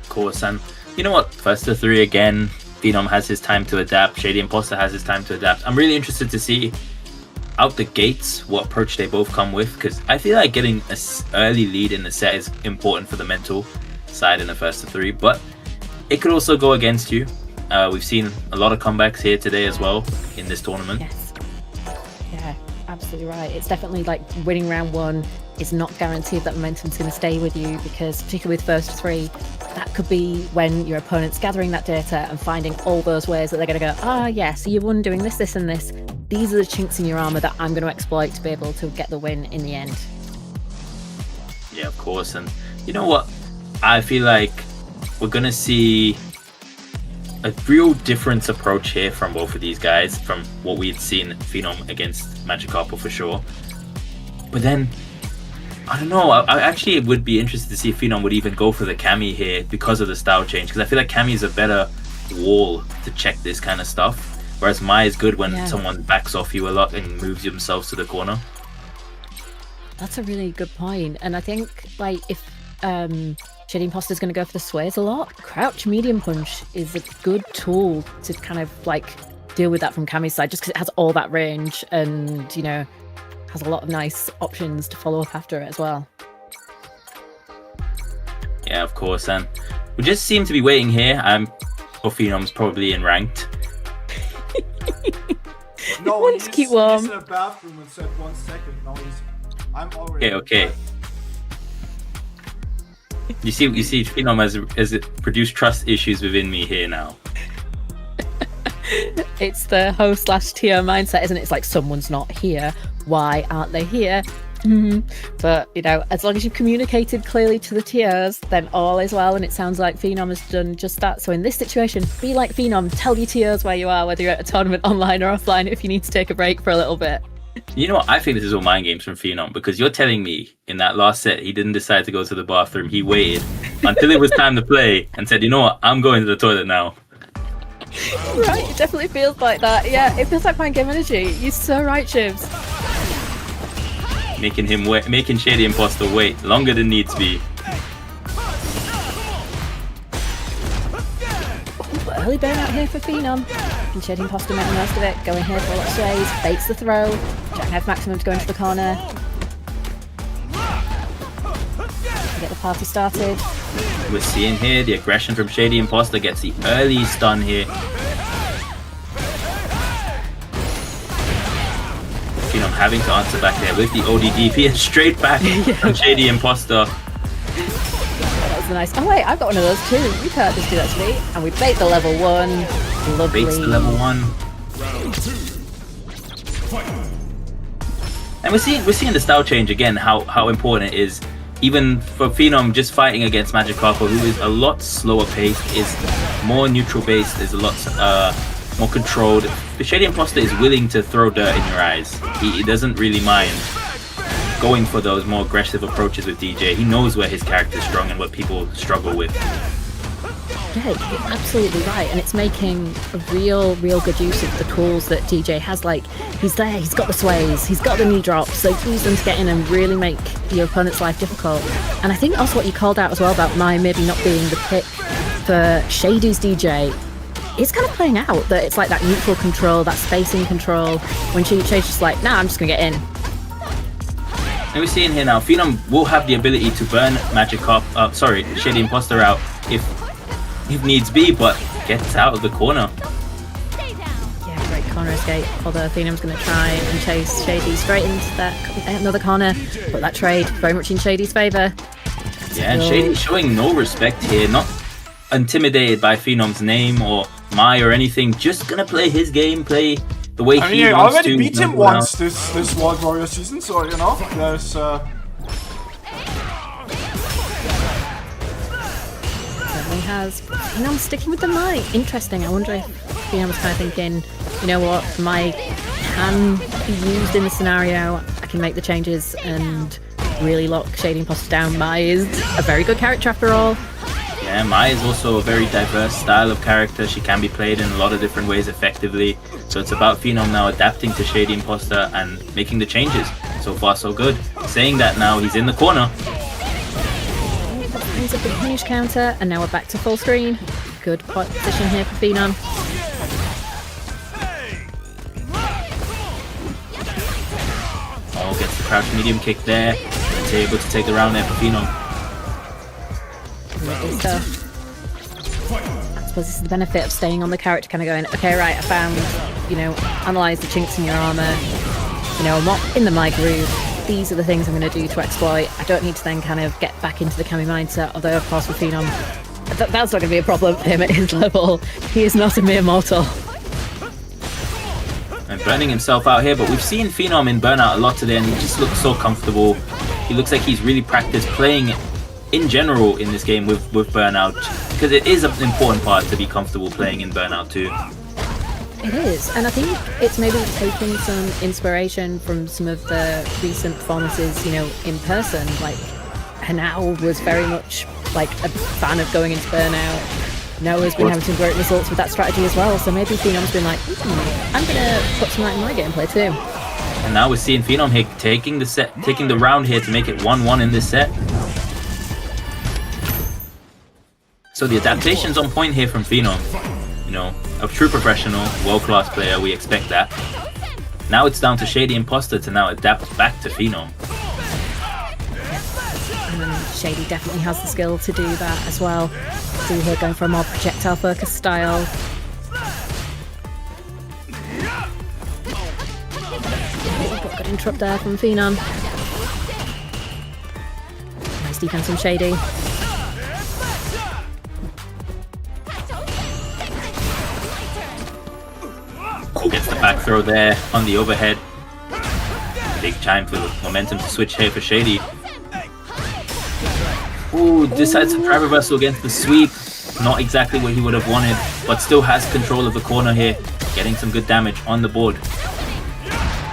course, and you know what? First to 3 again. Phenom has his time to adapt. Shady Imposter has his time to adapt. I'm really interested to see out the gates what approach they both come with, because I feel like getting an early lead in the set is important for the mental side in the first to 3, but it could also go against you. We've seen a lot of comebacks here today as well in this tournament. Yes. Yeah, absolutely right. It's definitely like winning round 1 is not guaranteed that momentum's going to stay with you, because particularly with first 3, that could be when your opponent's gathering that data and finding all those ways that they're going to go, yeah, so you won doing this, this and this. These are the chinks in your armor that I'm going to exploit to be able to get the win in the end. Yeah, of course. And you know what? I feel like we're going to see a real different approach here from both of these guys from what we had seen Phenom against Magikarp for sure. But then, I don't know, I actually would be interested to see if Phenom would even go for the Cammy here because of the style change, because I feel like Cammy is a better wall to check this kind of stuff, whereas Mai is good when someone backs off you a lot and moves themselves to the corner. That's a really good point. And I think like if Shady Imposter is going to go for the sways a lot, Crouch Medium Punch is a good tool to kind of like deal with that from Cammy's side, just because it has all that range and, you know, has a lot of nice options to follow up after it as well. Yeah, of course. And we just seem to be waiting here. Phenom's probably in ranked. No, he's keep warm. He's in the bathroom and said 1 second. No, I'm already. Okay. You see, Phenom has produced trust issues within me here now. It's the host / TO mindset, isn't it? It's like, someone's not here. Why aren't they here? But, you know, as long as you've communicated clearly to the TOs, then all is well. And it sounds like Phenom has done just that. So in this situation, be like Phenom. Tell your TOs where you are, whether you're at a tournament online or offline, if you need to take a break for a little bit. You know what? I think this is all mind games from Phenom, because you're telling me in that last set he didn't decide to go to the bathroom. He waited until it was time to play and said, you know what? I'm going to the toilet now. Right, it definitely feels like that. Yeah, it feels like mind game energy. You're so right, Chibs. Making him wait, making Shady Imposter wait longer than needs be. Ooh, early burnout here for Phenom. And Shady Imposter making most of it, going here for a lot of sways, baits the throw. Jackknife Maximum to go into the corner. Get the party started. We're seeing here the aggression from Shady Imposter, gets the early stun here. Phenom having to answer back there with the ODDP and straight back from Shady Imposter. That was nice. Oh wait, I've got one of those too. You can't just do that to me. And we bait the level 1. Lovely. Baits the level 1. Round 2. Fight. And we're seeing the style change again, how important it is. Even for Phenom, just fighting against Magikarp, who is a lot slower paced, is more neutral based, is a lot more controlled. The Shady Imposter is willing to throw dirt in your eyes. He doesn't really mind going for those more aggressive approaches with DJ. He knows where his character is strong and what people struggle with. Yeah, you're absolutely right, and it's making a real good use of the tools that DJ has. Like, he's there, he's got the sways, he's got the knee drops, so use them to get in and really make your opponent's life difficult. And I think also what you called out as well about Mai maybe not being the pick for Shady's DJ, it's kind of playing out that it's like that neutral control, that spacing control, when Shady's just like, nah, I'm just gonna get in. And we're seeing here now, Phenom will have the ability to burn Magikarp, Shady Imposter out if needs be, but gets out of the corner. Yeah, great corner escape, although Phenom's going to try and chase Shady straight into that another corner, but that trade very much in Shady's favour. Yeah, and Shady showing no respect here, not intimidated by Phenom's name or Mai or anything, just going to play his game, play the way he I wants to. already beat him once this World Warrior season, so you know, there's Certainly has. Phenom sticking with the Mai. Interesting. I wonder if Phenom's kind of thinking, you know what, Mai can be used in the scenario. I can make the changes and really lock Shady Imposter down. Mai is a very good character after all. Yeah, Mai is also a very diverse style of character. She can be played in a lot of different ways effectively. So it's about Phenom now adapting to Shady Imposter and making the changes. So far, so good. Saying that now, he's in the corner. Brings up a huge counter, and now we're back to full screen. Good position here for Phenom. Oh, gets the crouch medium kick there. It's able to take the round there for Phenom. Lovely stuff. I suppose this is the benefit of staying on the character, kind of going, okay, right, I found, you know, analyse the chinks in your armour. You know, I'm not in the Mai groove. These are the things I'm going to do to exploit. I don't need to then kind of get back into the Kami mindset, although of course with Phenom, that's not going to be a problem for him at his level. He is not a mere mortal. And burning himself out here, but we've seen Phenom in Burnout a lot today and he just looks so comfortable. He looks like he's really practiced playing in general in this game with Burnout, because it is an important part to be comfortable playing in Burnout too. It is, and I think it's maybe taking some inspiration from some of the recent performances, you know, in person. Like, Hanao was very much like a fan of going into Burnout. Noah's been having some great results with that strategy as well, so maybe Phenom's been like, I'm gonna put some of that in my gameplay too. And now we're seeing Phenom here taking the round here to make it 1-1 in this set. So the adaptation's on point here from Phenom. You know, a true professional, world-class player, we expect that. Now it's down to Shady Imposter to now adapt back to Phenom. And Shady definitely has the skill to do that as well. See here going for a more projectile-focused style. Got a good interrupt there from Phenom. Nice defense from Shady. Gets the back throw there on the overhead. Big time for the momentum to switch here for Shady. Ooh, decides to try reversal against the sweep. Not exactly what he would have wanted, but still has control of the corner here. Getting some good damage on the board.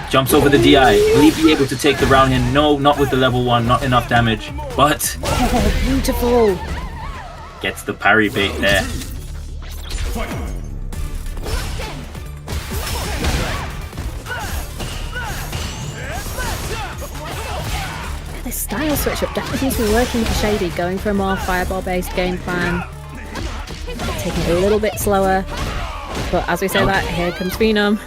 Jumps over the DI. Will he be able to take the round here? No, not with the level 1, not enough damage. But oh, beautiful. Gets the parry bait there. This style switch up definitely seems to be working for Shady, going for a more fireball based game plan. Taking it a little bit slower. But as we say that, here comes Phenom.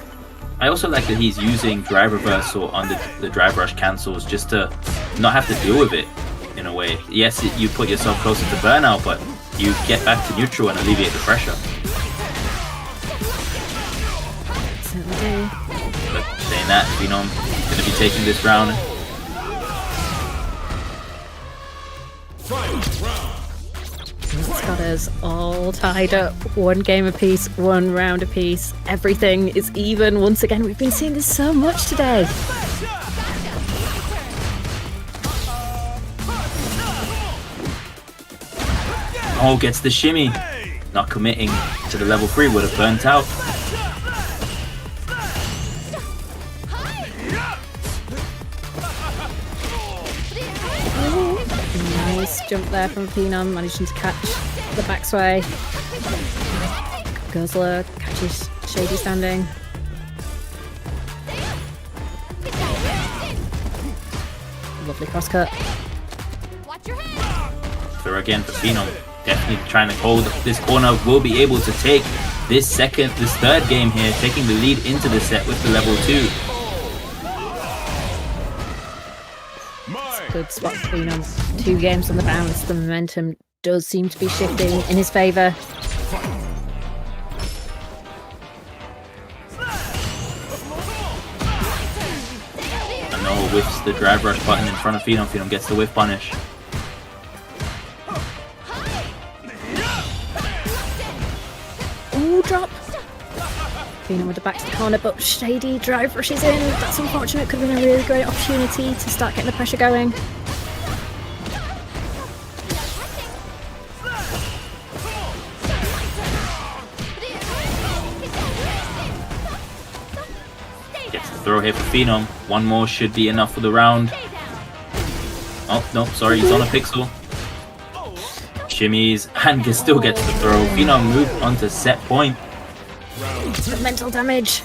I also like that he's using drive reversal on the drive rush cancels just to not have to deal with it in a way. Yes, you put yourself closer to burnout, but you get back to neutral and alleviate the pressure. Certainly do. But saying that, Phenom going to be taking this round. It's got us all tied up. 1 game apiece, 1 round apiece. Everything is even once again. We've been seeing this so much today. Oh, gets the shimmy. Not committing to the level 3, would have burnt out. Nice jump there from Phenom, managing to catch the back sway. Guzzler catches Shady standing. Lovely crosscut. Throw again for Phenom. Definitely trying to hold this corner. Will be able to take this third game here, taking the lead into the set with the level 2. Good spot for Phenom. 2 games on the bounce. The momentum does seem to be shifting in his favour. And Noah whiffs the drive rush button in front of Phenom. Phenom gets the whiff punish. Ooh, drop. Phenom with the back to the corner, but Shady drive rushes in. That's unfortunate. Could have been a really great opportunity to start getting the pressure going. Gets the throw here for Phenom. 1 more should be enough for the round. Oh, no, sorry, he's on a pixel. Shimmies and still gets the throw. Phenom moved onto set point. Mental damage.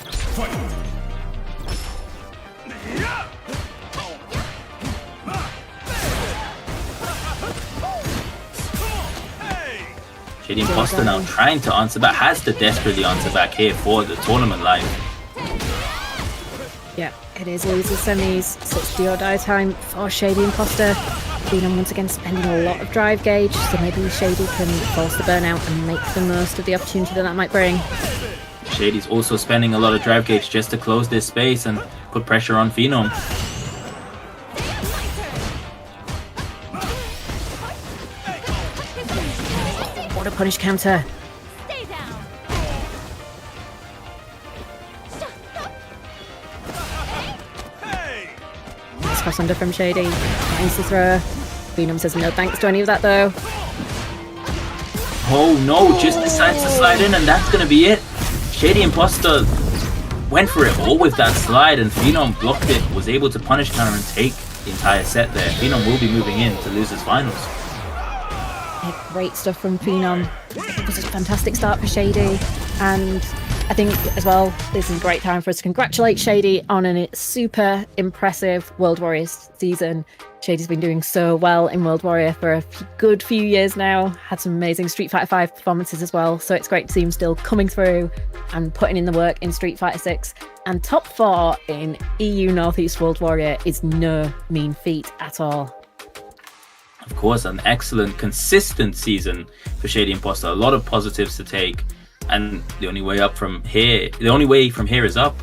Shady Imposter now trying to answer back, has to desperately answer back here for the tournament live. Yeah, it is losers semis, so it's do or die time for Shady Imposter. Phenom once again spending a lot of drive gauge, so maybe Shady can force the burnout and make the most of the opportunity that might bring. Shady's also spending a lot of drive gauge just to close this space and put pressure on Phenom. What a punish counter. Nice cross under from Shady. Finds the throw. Phenom says no thanks to any of that though. Oh no, just decides to slide in and that's gonna be it. Shady Imposter went for it all with that slide and Phenom blocked it, was able to punish counter and take the entire set there. Phenom will be moving in to losers finals. Yeah, great stuff from Phenom. It was a fantastic start for Shady, and I think as well this is a great time for us to congratulate Shady on a super impressive World Warriors season. Shady's been doing so well in World Warrior for a good few years now, had some amazing Street Fighter 5 performances as well, so it's great to see him still coming through and putting in the work in Street Fighter 6. And top 4 in EU Northeast World Warrior is no mean feat at all. Of course, an excellent, consistent season for Shady Imposter. A lot of positives to take, and the only way from here is up.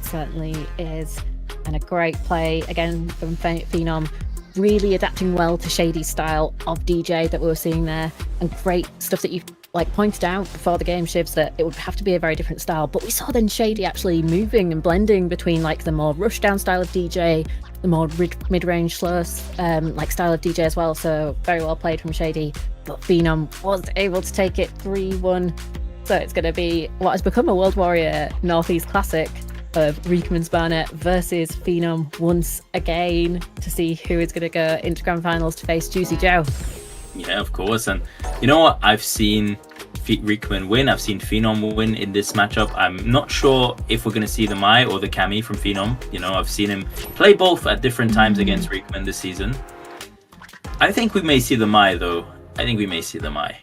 Certainly is. And a great play again from Phenom, really adapting well to Shady's style of DJ that we were seeing there, and great stuff that you've pointed out before the game, Shivs, that it would have to be a very different style, but we saw then Shady actually moving and blending between the more rush down style of DJ, the more mid-range slow style of DJ as well, so very well played from Shady. But Phenom was able to take it 3-1, so it's going to be what has become a World Warrior Northeast Classic of Reekman's Barnet versus Phenom once again, to see who is going to go into grand finals to face Juicy Joe. Yeah, of course. And you know what? I've seen Reekman win. I've seen Phenom win in this matchup. I'm not sure if we're going to see the Mai or the Cammy from Phenom. You know, I've seen him play both at different times against Reekman this season. I think we may see the Mai, though. I think we may see the Mai.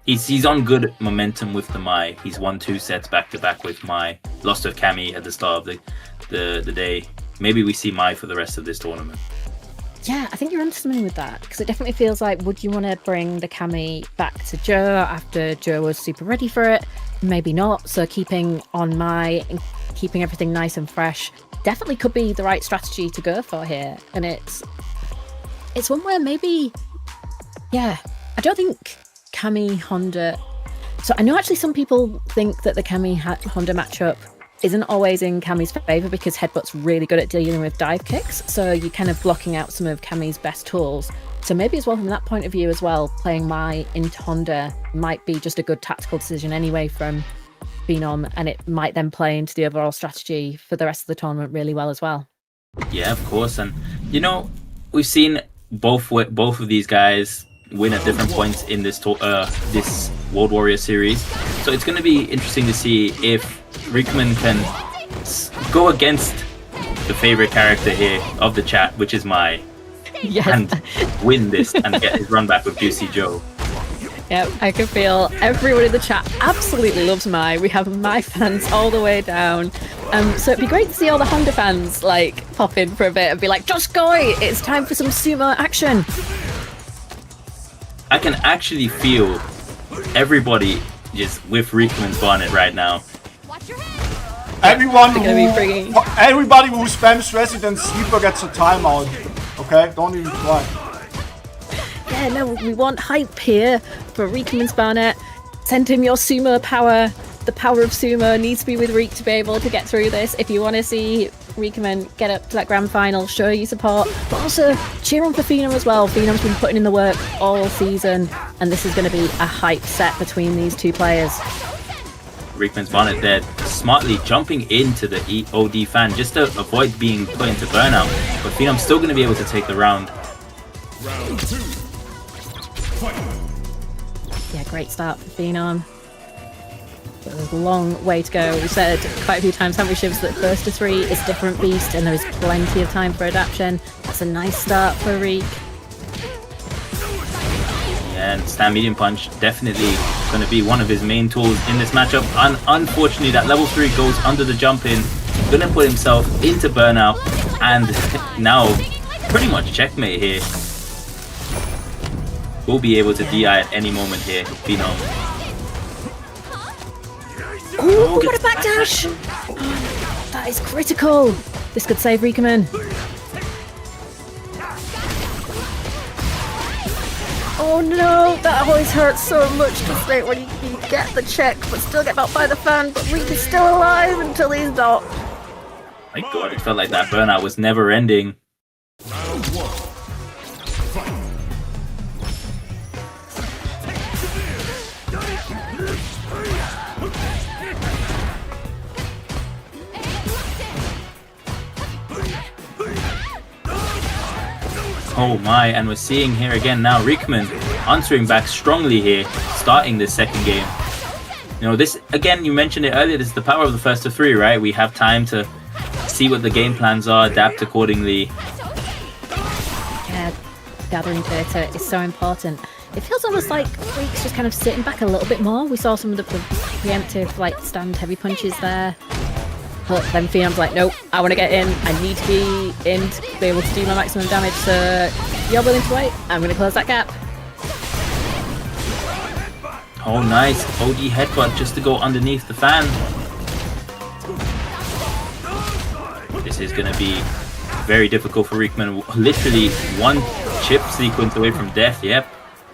He's on good momentum with the Mai. He's won 2 sets back-to-back with Mai. Lost to Cammy at the start of the day. Maybe we see Mai for the rest of this tournament. Yeah, I think you're onto something with that, because it definitely feels like, would you want to bring the Cammy back to Joe after Joe was super ready for it? Maybe not. So keeping on Mai and keeping everything nice and fresh definitely could be the right strategy to go for here. And it's one where maybe Yeah, I don't think Cammy Honda. So I know actually some people think that the Cammy Honda matchup isn't always in Cammy's favour because Headbutt's really good at dealing with dive kicks. So you're kind of blocking out some of Cammy's best tools. So maybe as well from that point of view as well, playing Mai into Honda might be just a good tactical decision anyway from Phenom, and it might then play into the overall strategy for the rest of the tournament really well as well. Yeah, of course. And you know, we've seen both of these guys win at different points in this this World Warrior series. So it's going to be interesting to see if Reekman can go against the favorite character here of the chat, which is Mai, and win this and get his run back with Juicy Joe. Yeah, I can feel everyone in the chat absolutely loves Mai. We have Mai fans all the way down. So it'd be great to see all the Honda fans like pop in for a bit and be like, Joskoi, it's time for some sumo action. I can actually feel everybody just with Reekman's bonnet right now. Everybody who spams Resident Sleeper gets a timeout. Okay, don't even try. Yeah, no, we want hype here for Reekman's Barnet. Send him your sumo power. The power of sumo needs to be with Reek to be able to get through this. If you want to see Reekman get up to that grand final, show your support. But also cheer on for Phenom as well. Phenom's been putting in the work all season, and this is going to be a hype set between these two players. Reekman's bonnet there, smartly jumping into the OD fan just to avoid being put into burnout. But Phenom's still going to be able to take the round. Round 2. Fight. Yeah, great start for Phenom. There's a long way to go. We said quite a few times, haven't we, Shivs, that first to 3 is different beast and there is plenty of time for adaptation. That's a nice start for Reek. Yeah, and stand medium punch definitely going to be one of his main tools in this matchup. Unfortunately, that level 3 goes under the jump in. Going to put himself into burnout and now pretty much checkmate here. Will be able to DI at any moment here, Phenom. Oh, what a backdash! That is critical. This could save Reekman. Oh no, that always hurts so much to say when you get the check but still get out by the fan, but Reek is still alive until he's not. My god, it felt like that burnout was never ending. Round 1. Fight. Oh my, and we're seeing here again now Reekman answering back strongly here, starting this second game. You know, this, again, you mentioned it earlier, this is the power of the first to 3, right? We have time to see what the game plans are, adapt accordingly. Yeah, gathering data is so important. It feels almost like Reek's just kind of sitting back a little bit more. We saw some of the preemptive, like, stand heavy punches there. But then Phenom's like, nope, I want to get in. I need to be in to be able to do my maximum damage. So you're willing to wait? I'm going to close that gap. Oh, nice. OD headbutt just to go underneath the fan. This is going to be very difficult for Reekman. Literally one chip sequence away from death. Yep.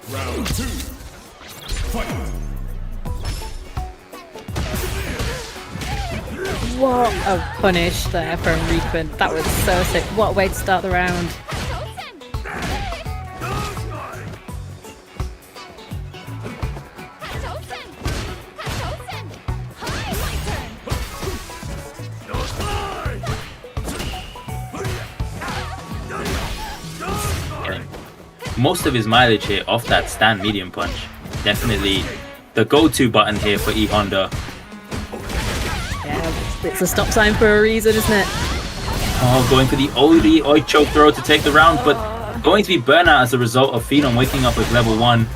Round 2. Fight. What a punish there from Reekman. That was so sick. What a way to start the round. Getting most of his mileage here off that stand medium punch. Definitely the go-to button here for E-Honda. It's a stop sign for a reason, isn't it? Oh, going for the OD Oi choke throw to take the round, but going to be burnout as a result of Phenom waking up with level 1.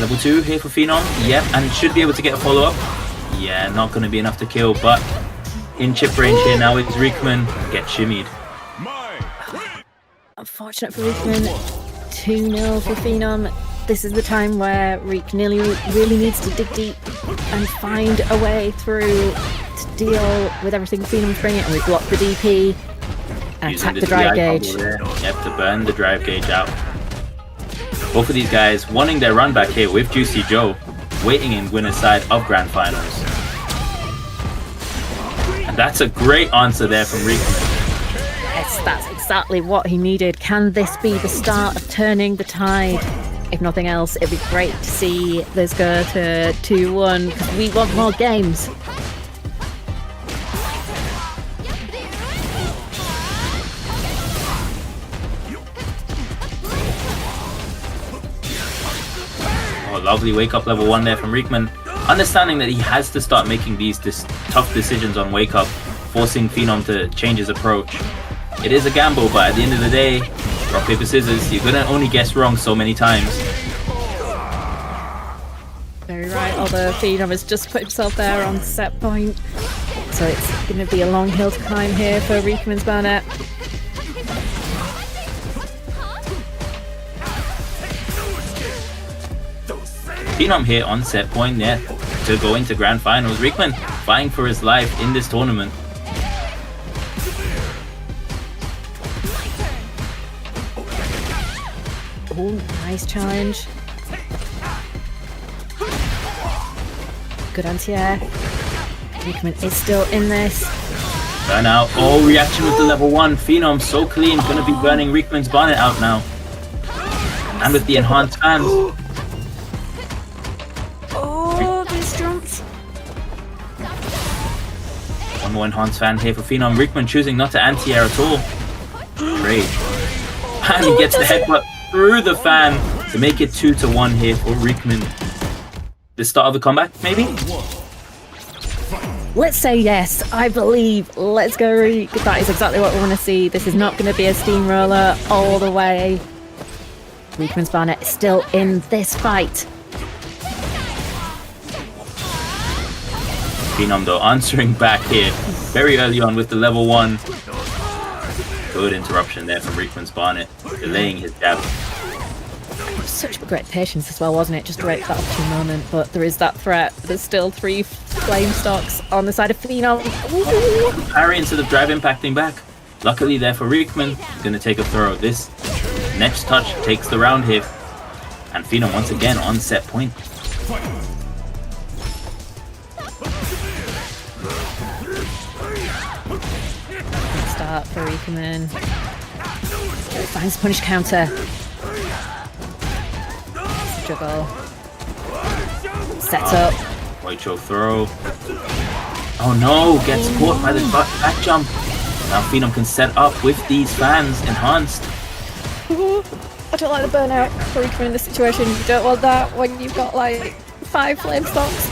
Level 2 here for Phenom. Yep, and should be able to get a follow-up. Yeah, not going to be enough to kill, but in chip range here now is Reekman. Get shimmied. Unfortunate for Reekman. 2-0 for Phenom. This is the time where Reek really needs to dig deep and find a way through to deal with everything Phenom's bringing, and we block the DP. Attack the drive DI gauge. combo there. Yep, to burn the drive gauge out. Both of these guys wanting their run back here with Juicy Joe, waiting in winner's side of Grand Finals. And that's a great answer there from Reekman. Yes, that's exactly what he needed. Can this be the start of turning the tide? If nothing else, it'd be great to see this go to 2-1 because we want more games. Oh, lovely wake up level 1 there from Reekman. Understanding that he has to start making these tough decisions on wake up, forcing Phenom to change his approach. It is a gamble, but at the end of the day, rock, paper, scissors, you're gonna only guess wrong so many times. Very right, although Phenom has just put himself there on set point. So it's going to be a long hill to climb here for Reekman's Burnett. Phenom here on set point, yeah, to go into Grand Finals. Reekman vying for his life in this tournament. Oh, nice challenge. Good anti-air. Reekman is still in this. Burnout. Oh, reaction with the level 1. Phenom so clean. Gonna be burning Reekman's bonnet out now. And with the enhanced fans. Oh, these jumps. One more enhanced fan here for Phenom. Reekman choosing not to anti-air at all. Great. And he gets the headbutt through the fan to make it 2-1 here for Reekman. The start of the comeback, maybe? Let's say yes. I believe. Let's go, Reek. That is exactly what we want to see. This is not going to be a steamroller all the way. Reekman's Barnet is still in this fight. Phenom though answering back here very early on with the level 1. Good interruption there from Reekman's Barnet, delaying his jab. Such great patience as well, wasn't it? Just to wait for that opportune moment. But there is that threat. There's still 3 flame stocks on the side of Phenom. Ooh. Parry instead of drive impacting back. Luckily there for Reekman, gonna take a throw. This next touch takes the round here. And Phenom once again on set point. Start for Reekman. Finds punish counter. Juggle. Set up. Waicho throw. Oh no, gets caught by the back jump. Now Phenom can set up with these fans enhanced. I don't like the burnout for Reekman in this situation. You don't want that when you've got like 5 flame stocks.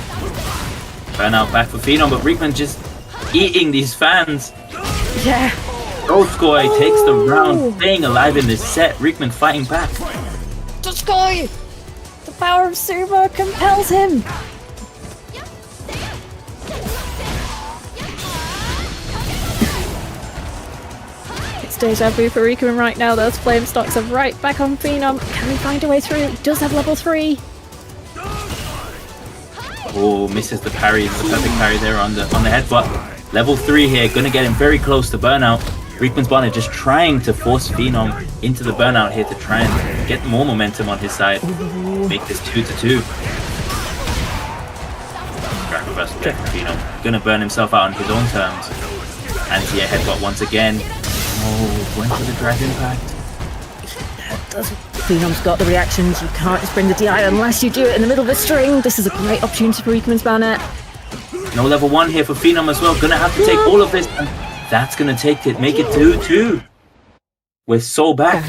Burnout back for Phenom, but Reekman just eating these fans. Yeah. Doskoy takes the round, staying alive in this set. Reekman fighting back. Doskoy! The power of Sumo compels him. It's deja vu for Reekman right now. Those flame stocks are right back on Phenom. Can he find a way through? He does have level 3. Oh, misses the parry. The perfect parry there on the headbutt. Level 3 here, gonna get him very close to burnout. Reekman's Bonnet just trying to force Phenom into the burnout here to try and get more momentum on his side. Make this 2-2. Drag reversal there from Phenom. Gonna burn himself out on his own terms. Anti-air headbutt once again. Oh, went for the drag impact. Phenom's got the reactions. You can't just bring the DI unless you do it in the middle of a string. This is a great opportunity for Reekman's Bonnet. No level 1 here for Phenom as well. Gonna have to take all of this. And that's gonna take it, make it 2-2. We're so back.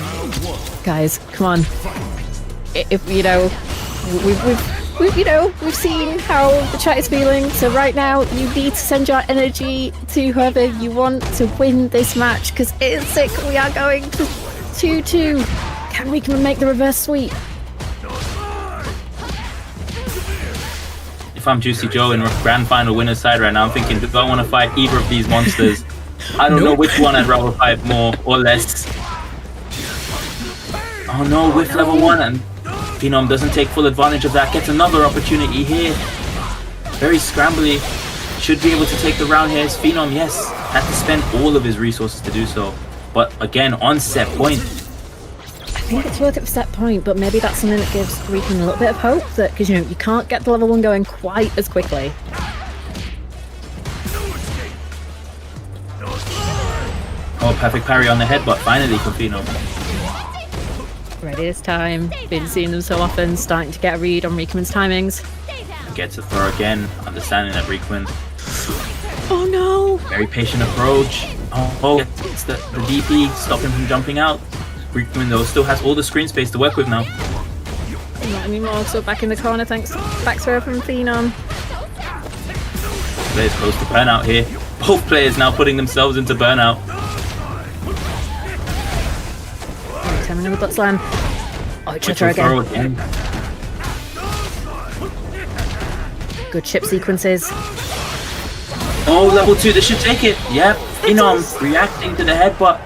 Guys, come on. If you know, we've seen how the chat is feeling. So right now, you need to send your energy to whoever you want to win this match because it is sick. We are going to 2-2. Can Reekman make the reverse sweep? If I'm Juicy Joe in Grand Final winner's side right now, I'm thinking, do I want to fight either of these monsters? I don't know which one I'd rather fight more or less. Oh no, with level 1, and Phenom doesn't take full advantage of that. Gets another opportunity here. Very scrambly. Should be able to take the round here. As Phenom, yes, had to spend all of his resources to do so. but again, on set point. I think it's worth it for set point, but maybe that's something that gives Reekman a little bit of hope, that because you can't get the level 1 going quite as quickly. Oh, perfect parry on the headbutt finally from Phenom. Ready this time. Been seeing them so often, starting to get a read on Reekman's timings. Gets a throw again, understanding that Reekman. Oh no! Very patient approach. Oh, it's the DP, stop him from jumping out. Reekman though still has all the screen space to work with now. Not anymore, so back in the corner, thanks. Back throw from Phenom. Players close to burnout here. Both players now putting themselves into burnout. Coming in with butt slam. Oh, chutter again. Again. Good chip sequences. Oh, level 2, this should take it. Yep, Phenom reacting to the headbutt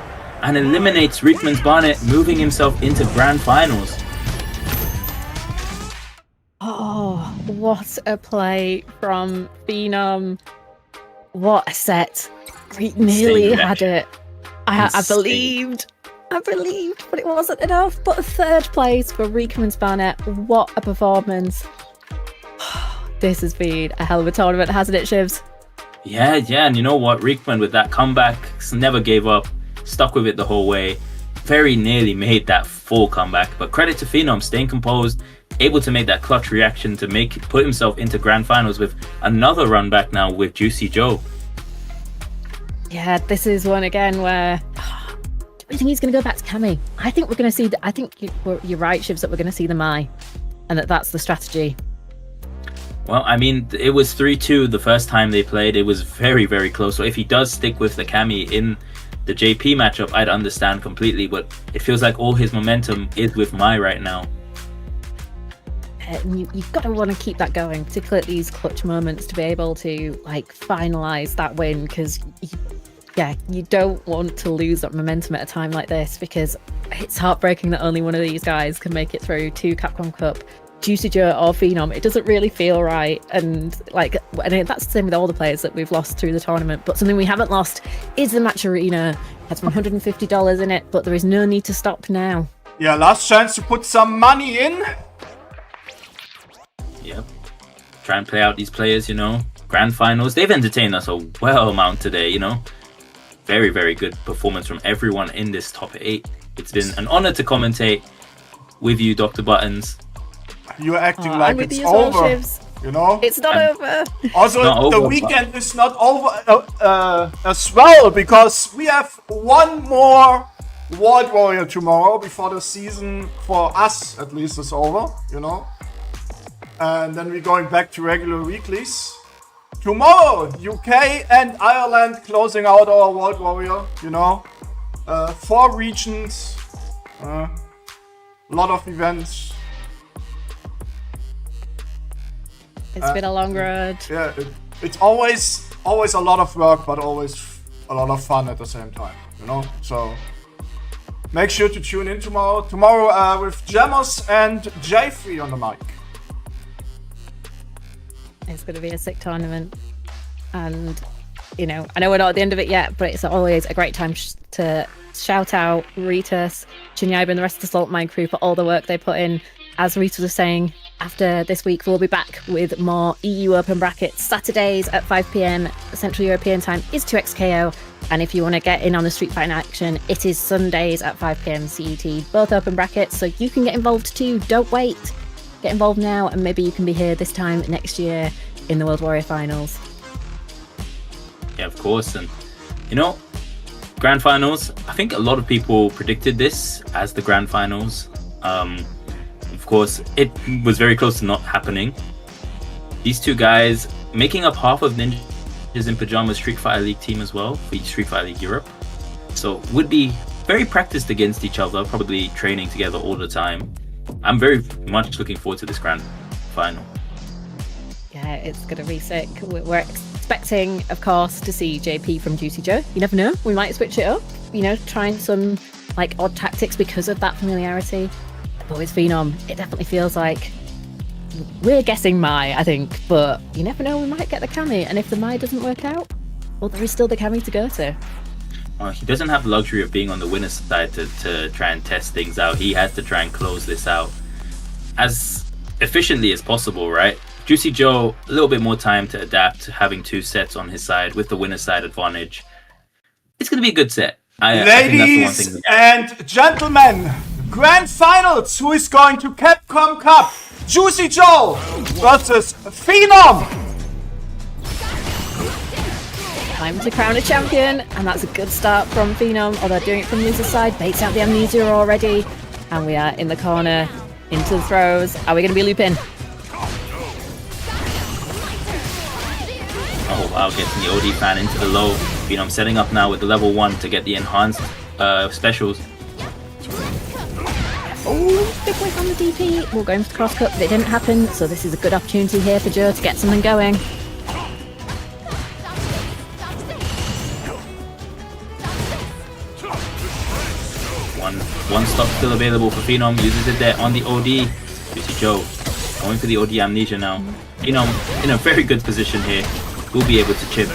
and eliminates Reekman's Barnet, moving himself into grand finals. Oh, what a play from Phenom. What a set. Reek nearly had it. I believed, but it wasn't enough. But 3rd place for Reekman's Barnet. What a performance. This has been a hell of a tournament, hasn't it, Shivs? Yeah, and you know what? Reekman with that comeback never gave up, stuck with it the whole way. Very nearly made that full comeback, but credit to Phenom staying composed, able to make that clutch reaction to put himself into grand finals with another run back now with Juicy Joe. Yeah, this is one again where do you think he's going to go back to Cammy? I think we're going to see I think you're right, Shivs, that we're going to see the Mai, and that's the strategy. Well, I mean, it was 3-2 the first time they played. It was very, very close. So if he does stick with the Cammy in the JP matchup, I'd understand completely. But it feels like all his momentum is with Mai right now. You've got to want to keep that going, particularly at these clutch moments, to be able to finalize that win. Because you don't want to lose that momentum at a time like this, because it's heartbreaking that only one of these guys can make it through to Capcom Cup. Juicy Joe or Phenom, it doesn't really feel right, and that's the same with all the players that we've lost through the tournament. But something we haven't lost is the match arena. Has $150 in it, but there is no need to stop now. Yeah, last chance to put some money in. Yep. Try and play out these players, grand finals. They've entertained us a well amount today, Very, very good performance from everyone in this top 8. It's been an honor to commentate with you, Dr. Buttons. You're acting like it's over, It's not over. Also, not the over, weekend is not over as well, because we have one more World Warrior tomorrow before the season, for us at least, is over, And then we're going back to regular weeklies. Tomorrow, UK and Ireland closing out our World Warrior, 4 regions, a lot of events. It's been a long road. Yeah, it's always a lot of work, but always a lot of fun at the same time, So make sure to tune in tomorrow. Tomorrow with Jamos and J3 on the mic. It's going to be a sick tournament, and I know we're not at the end of it yet, but it's always a great time to shout out Ritas, Chinyaiba, and the rest of the Saltmine crew for all the work they put in. As Rita was saying, after this week we'll be back with more EU Open brackets. Saturdays at 5 PM Central European time is 2xKO, and if you want to get in on the Street Fighting action, it is Sundays at 5 PM CET, both open brackets, so you can get involved too. Don't wait, get involved now, and maybe you can be here this time next year in the World Warrior Finals. Yeah, of course. And grand finals, I think a lot of people predicted this as the grand finals. Of course, it was very close to not happening. These two guys making up half of Ninjas in Pajamas Street Fighter League team as well, for Street Fighter League Europe. So would be very practiced against each other, probably training together all the time. I'm very much looking forward to this grand final. Yeah, it's going to be sick. We're expecting, of course, to see JP from Juicy Joe. You never know, we might switch it up, trying some odd tactics because of that familiarity. But with Phenom, it definitely feels like we're guessing Mai, I think, but you never know, we might get the Cammy, and if the Mai doesn't work out, well, there is still the Cammy to go to. He doesn't have the luxury of being on the winner's side to try and test things out. He has to try and close this out as efficiently as possible, right? Juicy Joe, a little bit more time to adapt, having 2 sets on his side with the winner's side advantage. It's going to be a good set. I think that's the one Ladies thing and gentlemen, grand finals. Who is going to Capcom Cup? Juicy Joe versus Phenom. Time to crown a champion, and that's a good start from Phenom. Although doing it from loser's side, baits out the amnesia already, and we are in the corner, into the throws. Are we going to be looping? Oh wow, getting the OD fan into the low. Phenom setting up now with the level 1 to get the enhanced specials. Oh, big whiff on the DP. We're going for the cross cut, but it didn't happen, so this is a good opportunity here for Joe to get something going. One stock still available for Phenom, uses it there on the OD. Juicy Joe going for the OD amnesia now. Phenom in a very good position here. Will be able to chip.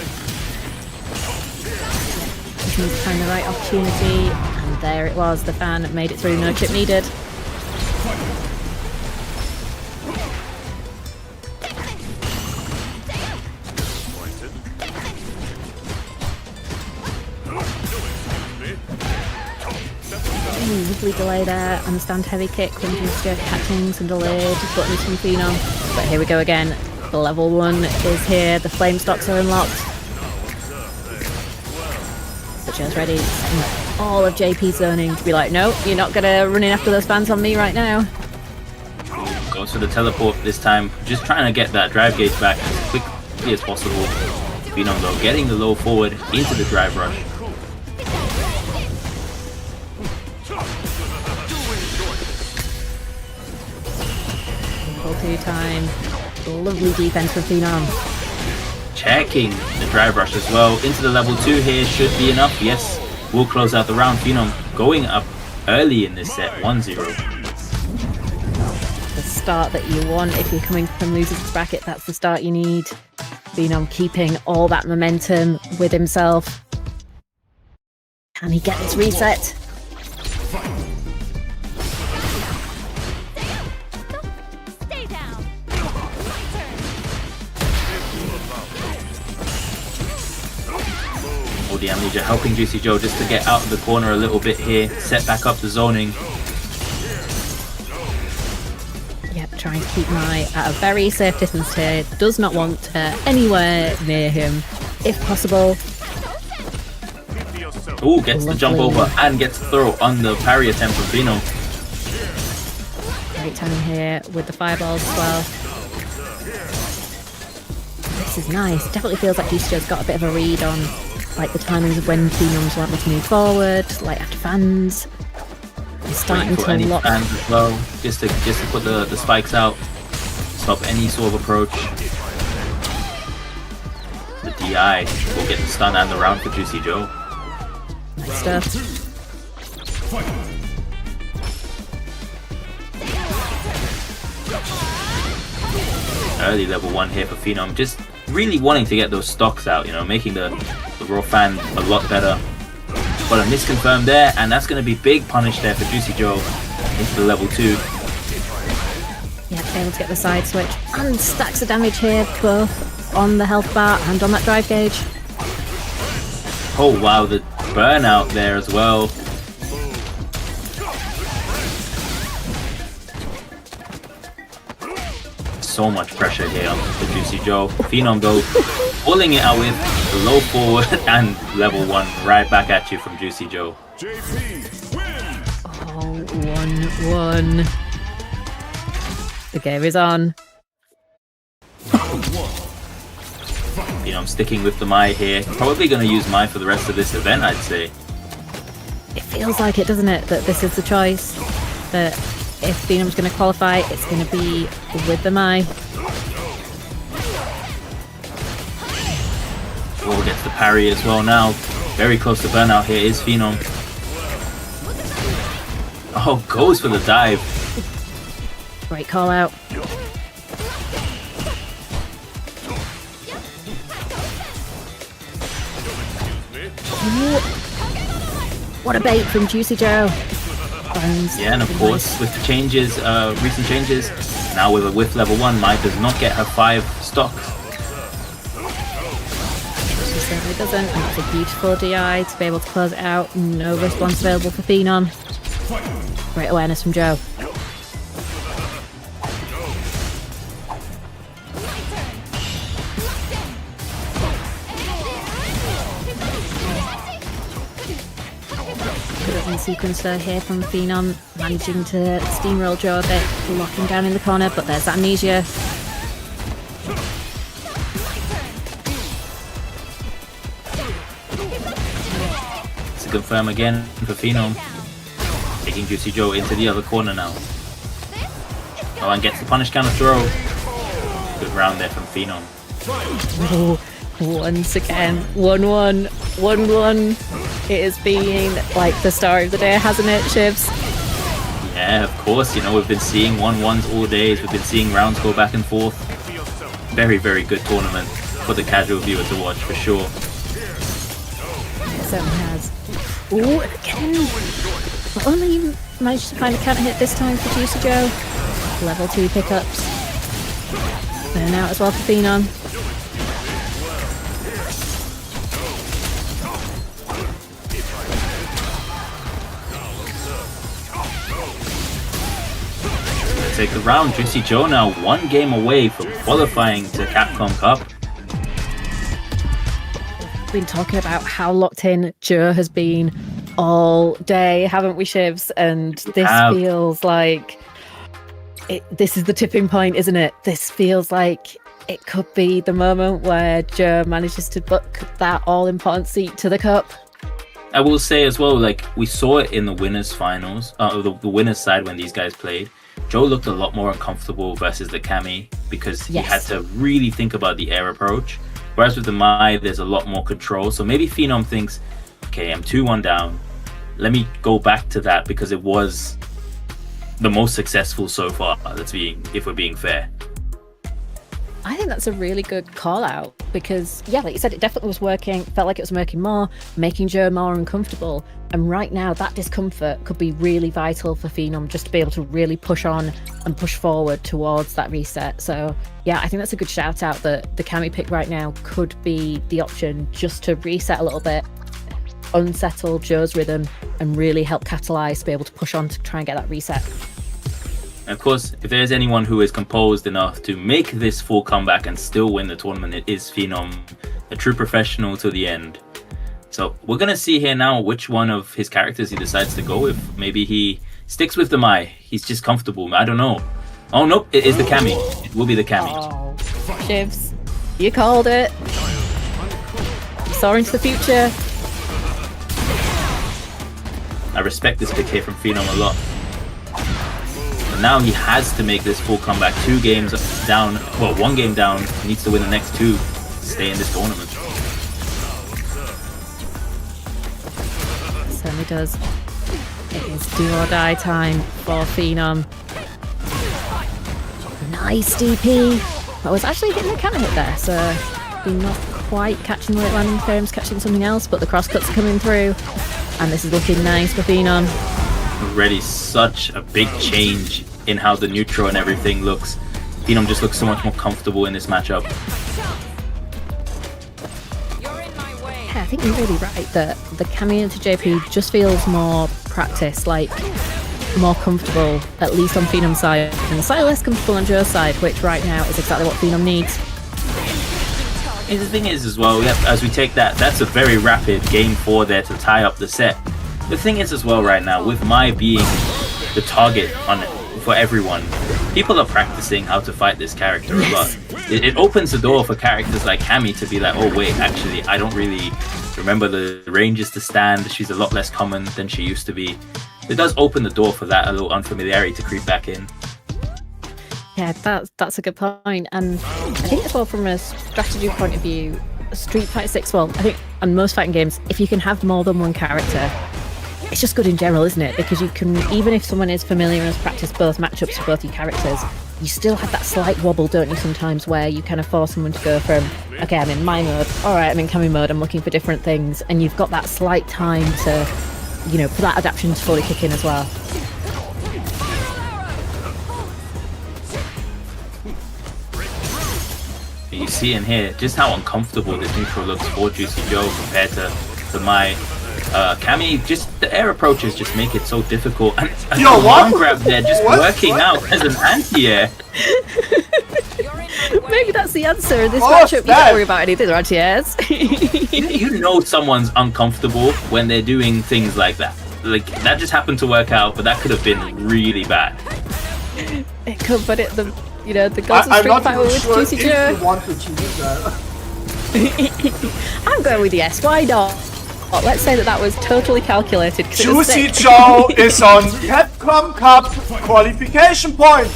Just needs to find the right opportunity, and there it was. The fan made it through, no chip needed. Lovely delay there, understand heavy kick when just catching some delayed buttons from Phenom. But here we go again. The level 1 is here, the flame stocks are unlocked. But Joe's ready, all of JP zoning to be like, no, you're not gonna run in after those fans on me right now. Goes for the teleport this time, just trying to get that drive gauge back as quickly as possible. Phenom though getting the low forward into the drive rush. Full 2 time. Lovely defense from Phenom. Checking the drive rush as well. Into the level 2 here should be enough. Yes, we'll close out the round. Phenom going up early in this set, 1-0. The start that you want if you're coming from loser's bracket, that's the start you need. Phenom keeping all that momentum with himself. Can he get this reset? The amnesia helping Juicy Joe just to get out of the corner a little bit here, set back up the zoning. Yep, trying to keep Mai at a very safe distance here. Does not want her anywhere near him, if possible. Oh, gets the jump over and gets the throw on the parry attempt from Phenom. Great timing here with the fireballs as well. This is nice. Definitely feels like Juicy Joe's got a bit of a read on like the timings of when Phenoms want me to move forward, like after fans. He's starting to unlock fans as well, just to put the spikes out, stop any sort of approach. The DI will get the stun and the round for Juicy Joe. Nice stuff. Early level 1 here for Phenom, just really wanting to get those stocks out, you know, making the raw fan a lot better. But a misconfirm there, and that's going to be big punish there for Juicy Joe into the level 2. Yeah, able to get the side switch and stacks of damage here, both on the health bar and on that drive gauge. Oh wow, the burnout there as well. So much pressure here for Juicy Joe. Phenom though, pulling it out with the low forward and level 1 right back at you from Juicy Joe. Oh, 1-1. The game is on. Phenom sticking with the Mai here. Probably going to use Mai for the rest of this event, I'd say. It feels like it, doesn't it? That this is the choice. That if Phenom's going to qualify, it's going to be with the Mai. Oh, gets the parry as well now. Very close to burnout here is Phenom. Oh, goes for the dive. Great call out. Ooh. What a bait from Juicy Joe. Bones. Yeah, and of course, with the changes, recent changes, now with a whiff level 1, Mai does not get her 5 stocks. She certainly doesn't, and it's a beautiful DI to be able to close it out. No response available for Phenom. Great awareness from Joe. Good opening sequence here from Phenom, managing to steamroll Joe a bit, locking down in the corner, but there's that amnesia. It's a confirm again for Phenom. Taking Juicy Joe into the other corner now. Oh, and gets the punish counter throw. Good round there from Phenom. Oh, once again, 1-1, 1-1. It has been like the star of the day, hasn't it, Shivs? Yeah, of course. You know, we've been seeing 1-1s all days. We've been seeing rounds go back and forth. Very, very good tournament for the casual viewer to watch, for sure. It certainly has. Oh, again. Not only managed to find a counter hit this time for Juicy Joe. Level 2 pickups. And out as well for Phenom. Take the round. Juicy Joe now 1 game away from qualifying to Capcom Cup. We've been talking about how locked in Joe has been all day, haven't we, Shivs? And this feels like this is the tipping point, isn't it? This feels like it could be the moment where Joe manages to book that all-important seat to the cup. I will say as well, like, we saw it in the winners finals, the winners side when these guys played. Joe looked a lot more uncomfortable versus the Cammy because he had to really think about the air approach. Whereas with the Mai, there's a lot more control. So maybe Phenom thinks, okay, I'm 2-1 down. Let me go back to that because it was the most successful so far, if we're being fair. I think that's a really good call out because, yeah, like you said, it definitely was working. Felt like it was working more, making Joe more uncomfortable. And right now, that discomfort could be really vital for Phenom just to be able to really push on and push forward towards that reset. So, yeah, I think that's a good shout out that the Cammy pick right now could be the option just to reset a little bit, unsettle Joe's rhythm, and really help catalyze to be able to push on to try and get that reset. Of course, if there's anyone who is composed enough to make this full comeback and still win the tournament, it is Phenom, a true professional to the end. So we're going to see here now which one of his characters he decides to go with. Maybe he sticks with the Mai. He's just comfortable. I don't know. Oh, nope. It is the Cammy. It will be the Cammy. Oh, Shivs, you called it. You saw into the future. I respect this pick here from Phenom a lot. Now he has to make this full comeback. 2 games down, well, 1 game down. He needs to win the next 2 to stay in this tournament. Certainly does. It is do or die time for Phenom. Nice DP. I was actually hitting a counter hit there, so been not quite catching the late landing frames, catching something else, but the cross cuts are coming through, and this is looking nice for Phenom. Already such a big change in how the neutral and everything looks. Phenom just looks so much more comfortable in this matchup. Yeah, I think you're really right that the Cammy into JP just feels more practice, like more comfortable, at least on Phenom's side, and slightly less comfortable on Joe's side, which right now is exactly what Phenom needs. And the thing is as well, as we take that, that's a very rapid game 4 there to tie up the set. The thing is as well right now, with Mai being the target for everyone, people are practicing how to fight this character a lot. It opens the door for characters like Cammy to be like, oh wait, actually, I don't really remember the ranges to stand. She's a lot less common than she used to be. It does open the door for that, a little unfamiliarity to creep back in. Yeah, that's a good point. And I think as well from a strategy point of view, Street Fighter 6, well, I think on most fighting games, if you can have more than one character, it's just good in general, isn't it? Because you can, even if someone is familiar and has practiced both matchups for both your characters, you still have that slight wobble, don't you, sometimes, where you kind of force someone to go from, okay, I'm in my mode, alright, I'm in Cammy mode, I'm looking for different things, and you've got that slight time to for that adaptation to fully kick in as well. You see in here just how uncomfortable this neutral looks for Juicy Joe compared to my Cammy. Just the air approaches just make it so difficult. And Yo, the what? arm grab there just working out as an anti-air. Maybe that's the answer. This Oh, matchup, you snap. don't worry about any of the anti-airs. You know someone's uncomfortable when they're doing things like that. Like that just happened to work out, but that could have been really bad. It could, but the gods of I'm Street not Fighter even with sure Juicy if Joe. you wanted to do that. I'm going with yes. Why not? Let's say that was totally calculated. 'cause it was Juicy sick. Joe is on Capcom Cup qualification point.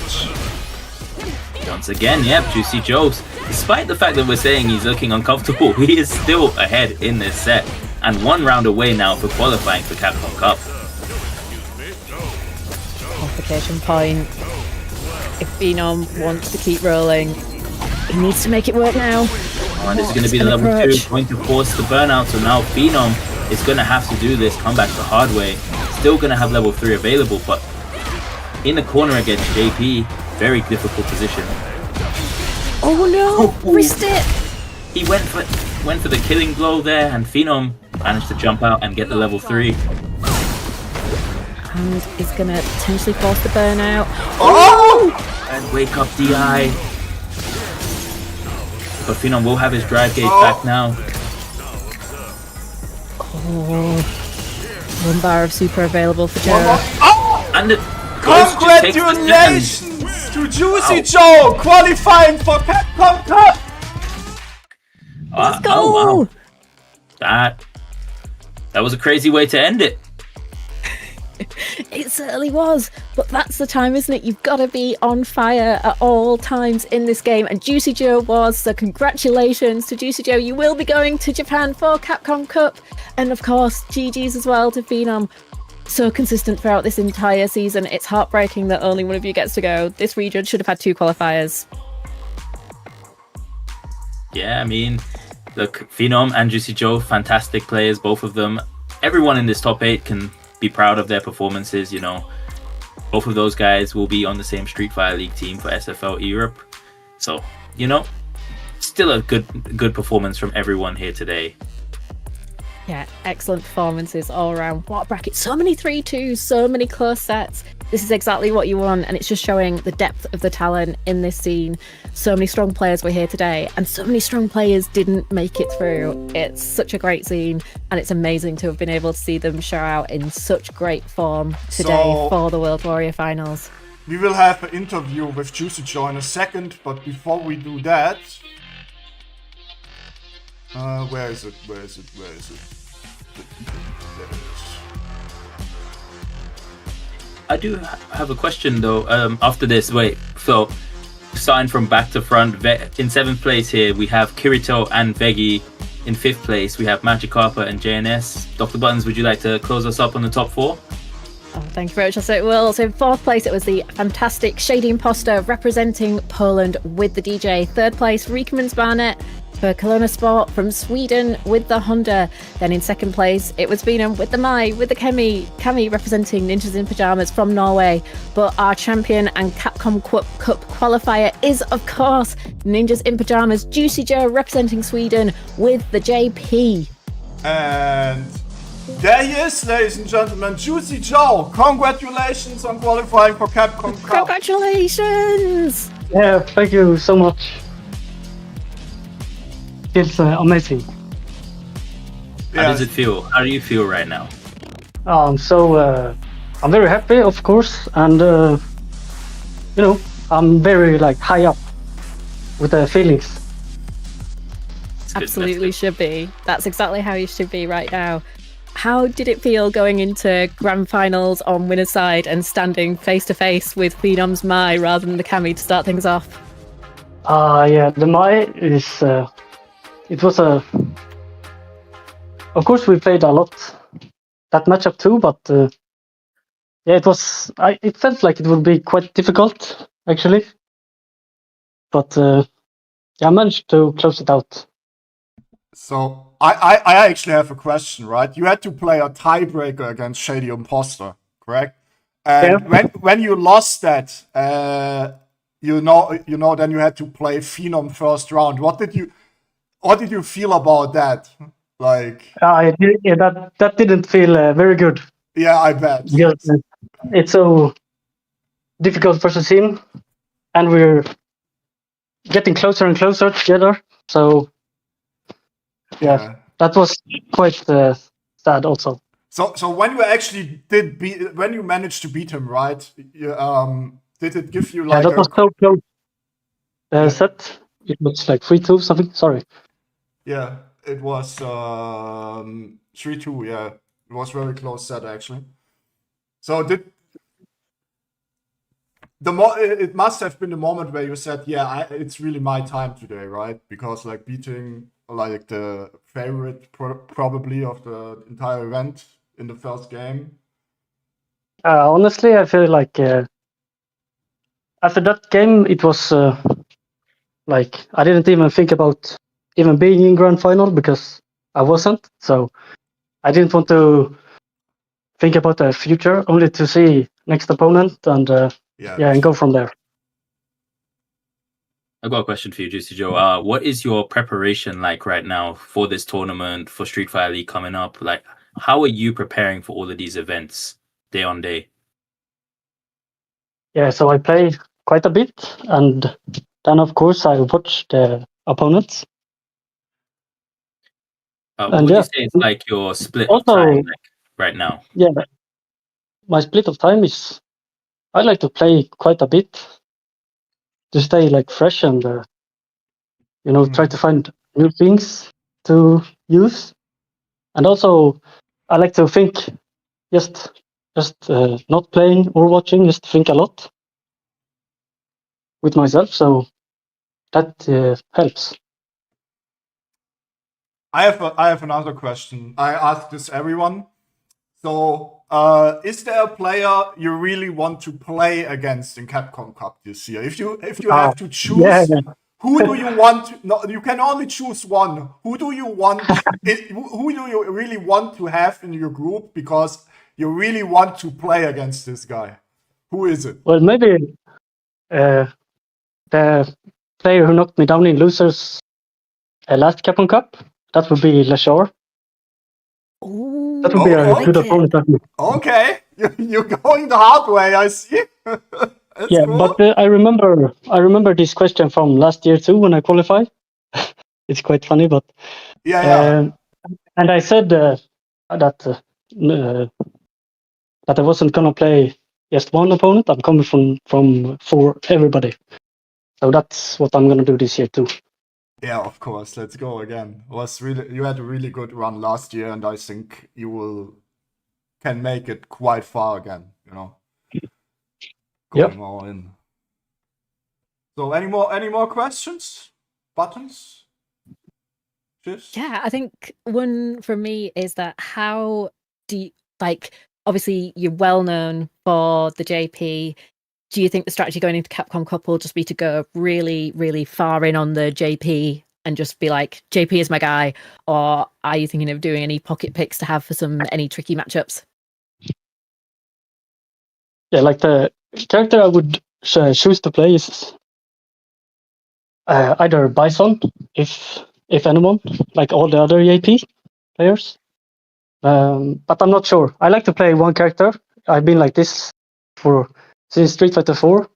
Once again, yep, Juicy Joe's. Despite the fact that we're saying he's looking uncomfortable, he is still ahead in this set. And 1 round away now for qualifying for Capcom Cup. Qualification point. If Phenom wants to keep rolling, he needs to make it work now. Oh, and this is going to be the An level approach. 2, going to force the burnout. So now Phenom is going to have to do this, come back the hard way. Still going to have level 3 available, but in the corner against JP, very difficult position. Oh no! Missed it! He went for the killing blow there, and Phenom managed to jump out and get the level 3. And is going to potentially force the burnout. Oh! And wake up DI. But Phenom will have his drive gauge Oh. back now. Oh. 1 bar of super available for Joe. Oh! And the ghost just takes the second. Congratulations to Juicy Ow. Joe qualifying for Capcom Cup. Let's go! Oh, wow. That was a crazy way to end it. It certainly was, but that's the time, isn't it? You've got to be on fire at all times in this game, and Juicy Joe was, so congratulations to Juicy Joe. You will be going to Japan for Capcom Cup, and of course, GG's as well to Phenom. So consistent throughout this entire season. It's heartbreaking that only one of you gets to go. This region should have had 2 qualifiers. Yeah, I mean, look, Phenom and Juicy Joe, fantastic players, both of them. Everyone in this top 8 can be proud of their performances, Both of those guys will be on the same Street Fighter League team for SFL Europe. So, still a good performance from everyone here today. Yeah, excellent performances all around. What a bracket. So many 3-2s, so many close sets. This is exactly what you want, and it's just showing the depth of the talent in this scene. So many strong players were here today, and so many strong players didn't make it through. It's such a great scene, and it's amazing to have been able to see them show out in such great form today for the World Warrior Finals. We will have an interview with Juicy Joe in a second, but before we do that... where is it? There it is. I do have a question though. After this, so starting from back to front, in 7th place here we have Kyito and Veggy. In 5th place we have Magikarp and JNS. Dr. Buttons, would you like to close us up on the top 4? Oh, thank you very much. So, well, so in 4th place, it was the fantastic Shady Imposter representing Poland with the DJ. 3rd place, Reekman's Barnet for Kelowna Sport from Sweden with the Honda. Then in 2nd place, it was Phenom with the Mai, with the Cami representing Ninjas in Pyjamas from Norway. But our champion and Capcom Cup qualifier is, of course, Ninjas in Pyjamas, Juicy Joe representing Sweden with the JP. And there he is, ladies and gentlemen, Juicy Joe. Congratulations on qualifying for Capcom Cup. Congratulations! Yeah, thank you so much. It's amazing. How does it feel? How do you feel right now? I'm very happy, of course, and I'm very high up with the feelings. Absolutely should be. That's exactly how you should be right now. How did it feel going into grand finals on winner's side and standing face to face with Phenom's Mai rather than the Cami to start things off? Yeah, the Mai is. It was a. Of course, we played a lot that matchup too, but yeah, it was. It felt like it would be quite difficult actually, but yeah, I managed to close it out. So I actually have a question, right? You had to play a tiebreaker against Shady Imposter, correct? And when you lost that, you know, then you had to play Phenom first round. What did you feel about that? Like, that didn't feel very good. yeah, I bet. Because it's so difficult versus him, and we're getting closer and closer together. So yeah. That was quite sad also. So when you actually when you managed to beat him, right? Did it give you like that was so close. Set. It was like 3-2 something. Sorry. Yeah, it was 3-2. Yeah, it was very close set actually. So it must have been the moment where you said, yeah, it's really my time today, right? Because like beating like the favorite probably of the entire event in the first game. Honestly, I feel like after that game, it was like I didn't even think about even being in grand final because I wasn't. So I didn't want to think about the future, only to see next opponent and and go from there. I've got a question for you, Juicy Joe. What is your preparation like right now for this tournament, for Street Fighter League coming up? Like, how are you preparing for all of these events day on day? Yeah, so I play quite a bit, and then of course I watch the opponents. What would you say is like your split of time right now? Yeah, my split of time is I like to play quite a bit to stay like fresh and try to find new things to use, and also I like to think just not playing or watching, just think a lot with myself, so that helps. I have another question. I ask this everyone. So, is there a player you really want to play against in Capcom Cup this year? If you have to choose, who do you want? No, you can only choose one. Who do you want? Who do you really want to have in your group because you really want to play against this guy? Who is it? Well, maybe the player who knocked me down in losers last Capcom Cup. That would be Lashore. That would be a good opponent. Okay, you're going the hard way, I see. Cool. But I remember this question from last year too when I qualified. It's quite funny, but and I said that I wasn't gonna play just one opponent. I'm coming for everybody. So that's what I'm gonna do this year too. Yeah, of course. Let's go again. You had a really good run last year, and I think you can make it quite far again. You know, going all in. So, any more questions? Buttons? Just? Yeah, I think one from me is that how do you obviously you're well known for the JP. Do you think the strategy going into Capcom Cup will just be to go really, really far in on the JP and just be like, JP is my guy? Or are you thinking of doing any pocket picks to have for any tricky matchups? Yeah, like the character I would choose to play is either Bison, if anyone, like all the other JP players. But I'm not sure. I like to play one character. I've been like this since Street Fighter 4.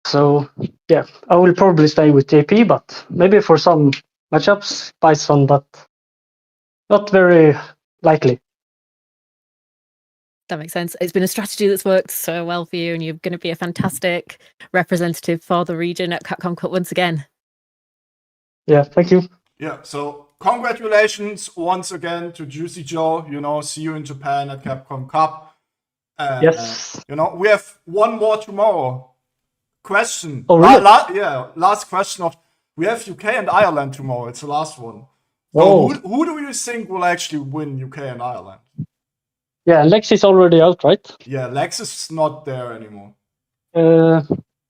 So yeah, I will probably stay with JP, but maybe for some matchups, Bison, but not very likely. That makes sense. It's been a strategy that's worked so well for you, and you're going to be a fantastic representative for the region at Capcom Cup once again. Yeah, thank you. Yeah, so congratulations once again to Juicy Joe. You know, see you in Japan at Capcom Cup. Yes. You know, we have one more tomorrow. Question. Oh, really? Last question we have UK and Ireland tomorrow. It's the last one. So who do you think will actually win UK and Ireland? Yeah, Lex is already out, right? Yeah, Lex is not there anymore.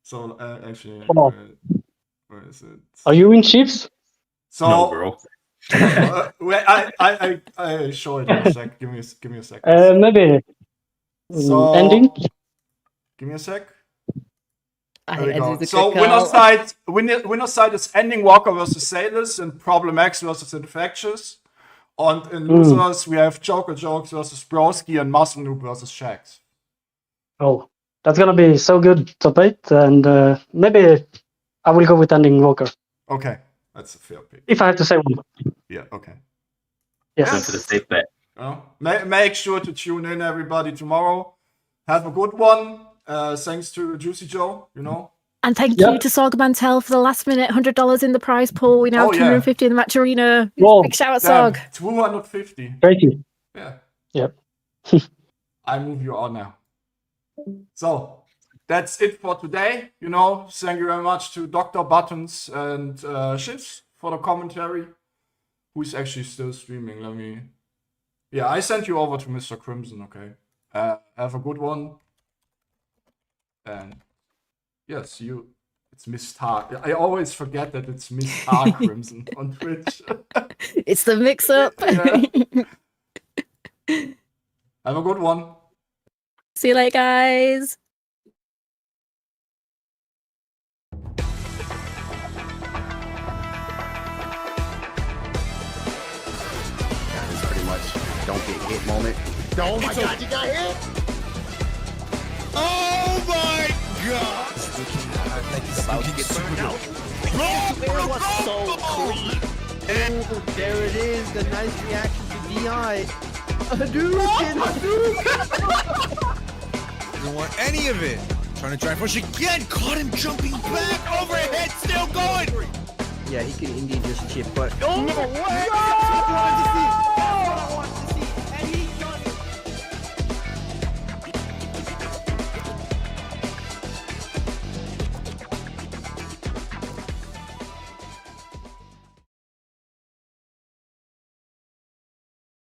So actually, where is it? Are you in Chiefs? So, no, bro. Wait, I show it in a sec. Give me a second. Maybe So- ending. Give me a sec. I There we think go. Endu's a So good call. winner side is Ending Walker versus Sailors and Problem X versus Infectious. And in losers we have Joker Jokes versus Broski and Muscle Noob versus Shax. Oh, that's gonna be so good, top 8, and maybe I will go with ending Walker. Okay, that's a fair pick. If I have to say one. Yeah, okay. Yes. Going for the safe bet. Make sure to tune in, everybody, tomorrow. Have a good one. Thanks to Juicy Joe, you know. And thank Yeah. you to Sorg Mantel for the last minute $100 in the prize pool. We now have Oh, yeah. 250 in the match arena. Whoa. Big shout out, Damn, Sorg. 250. Thank you. Yeah. Yep. I move you on now. So, that's it for today. You know, thank you very much to Dr. Buttons and Shifts for the commentary. Who's actually still streaming? Let me... Yeah, I sent you over to Mr. Crimson, okay? Have a good one. And... Yes, it's Miss Tar. I always forget that it's Miss Tar Crimson on Twitch. It's the mix up. Yeah. Have a good one. See you later, guys. It's pretty much don't get hit moment. Oh my god, you got hit! Oh my god! About to get burned out. It was so clean. Oh, there it is, the nice reaction to DI. Hadouken! Didn't want any of it. Trying to drive push again. Caught him jumping back. Overhead, still going. Yeah, he can indeed just chip, but... No way!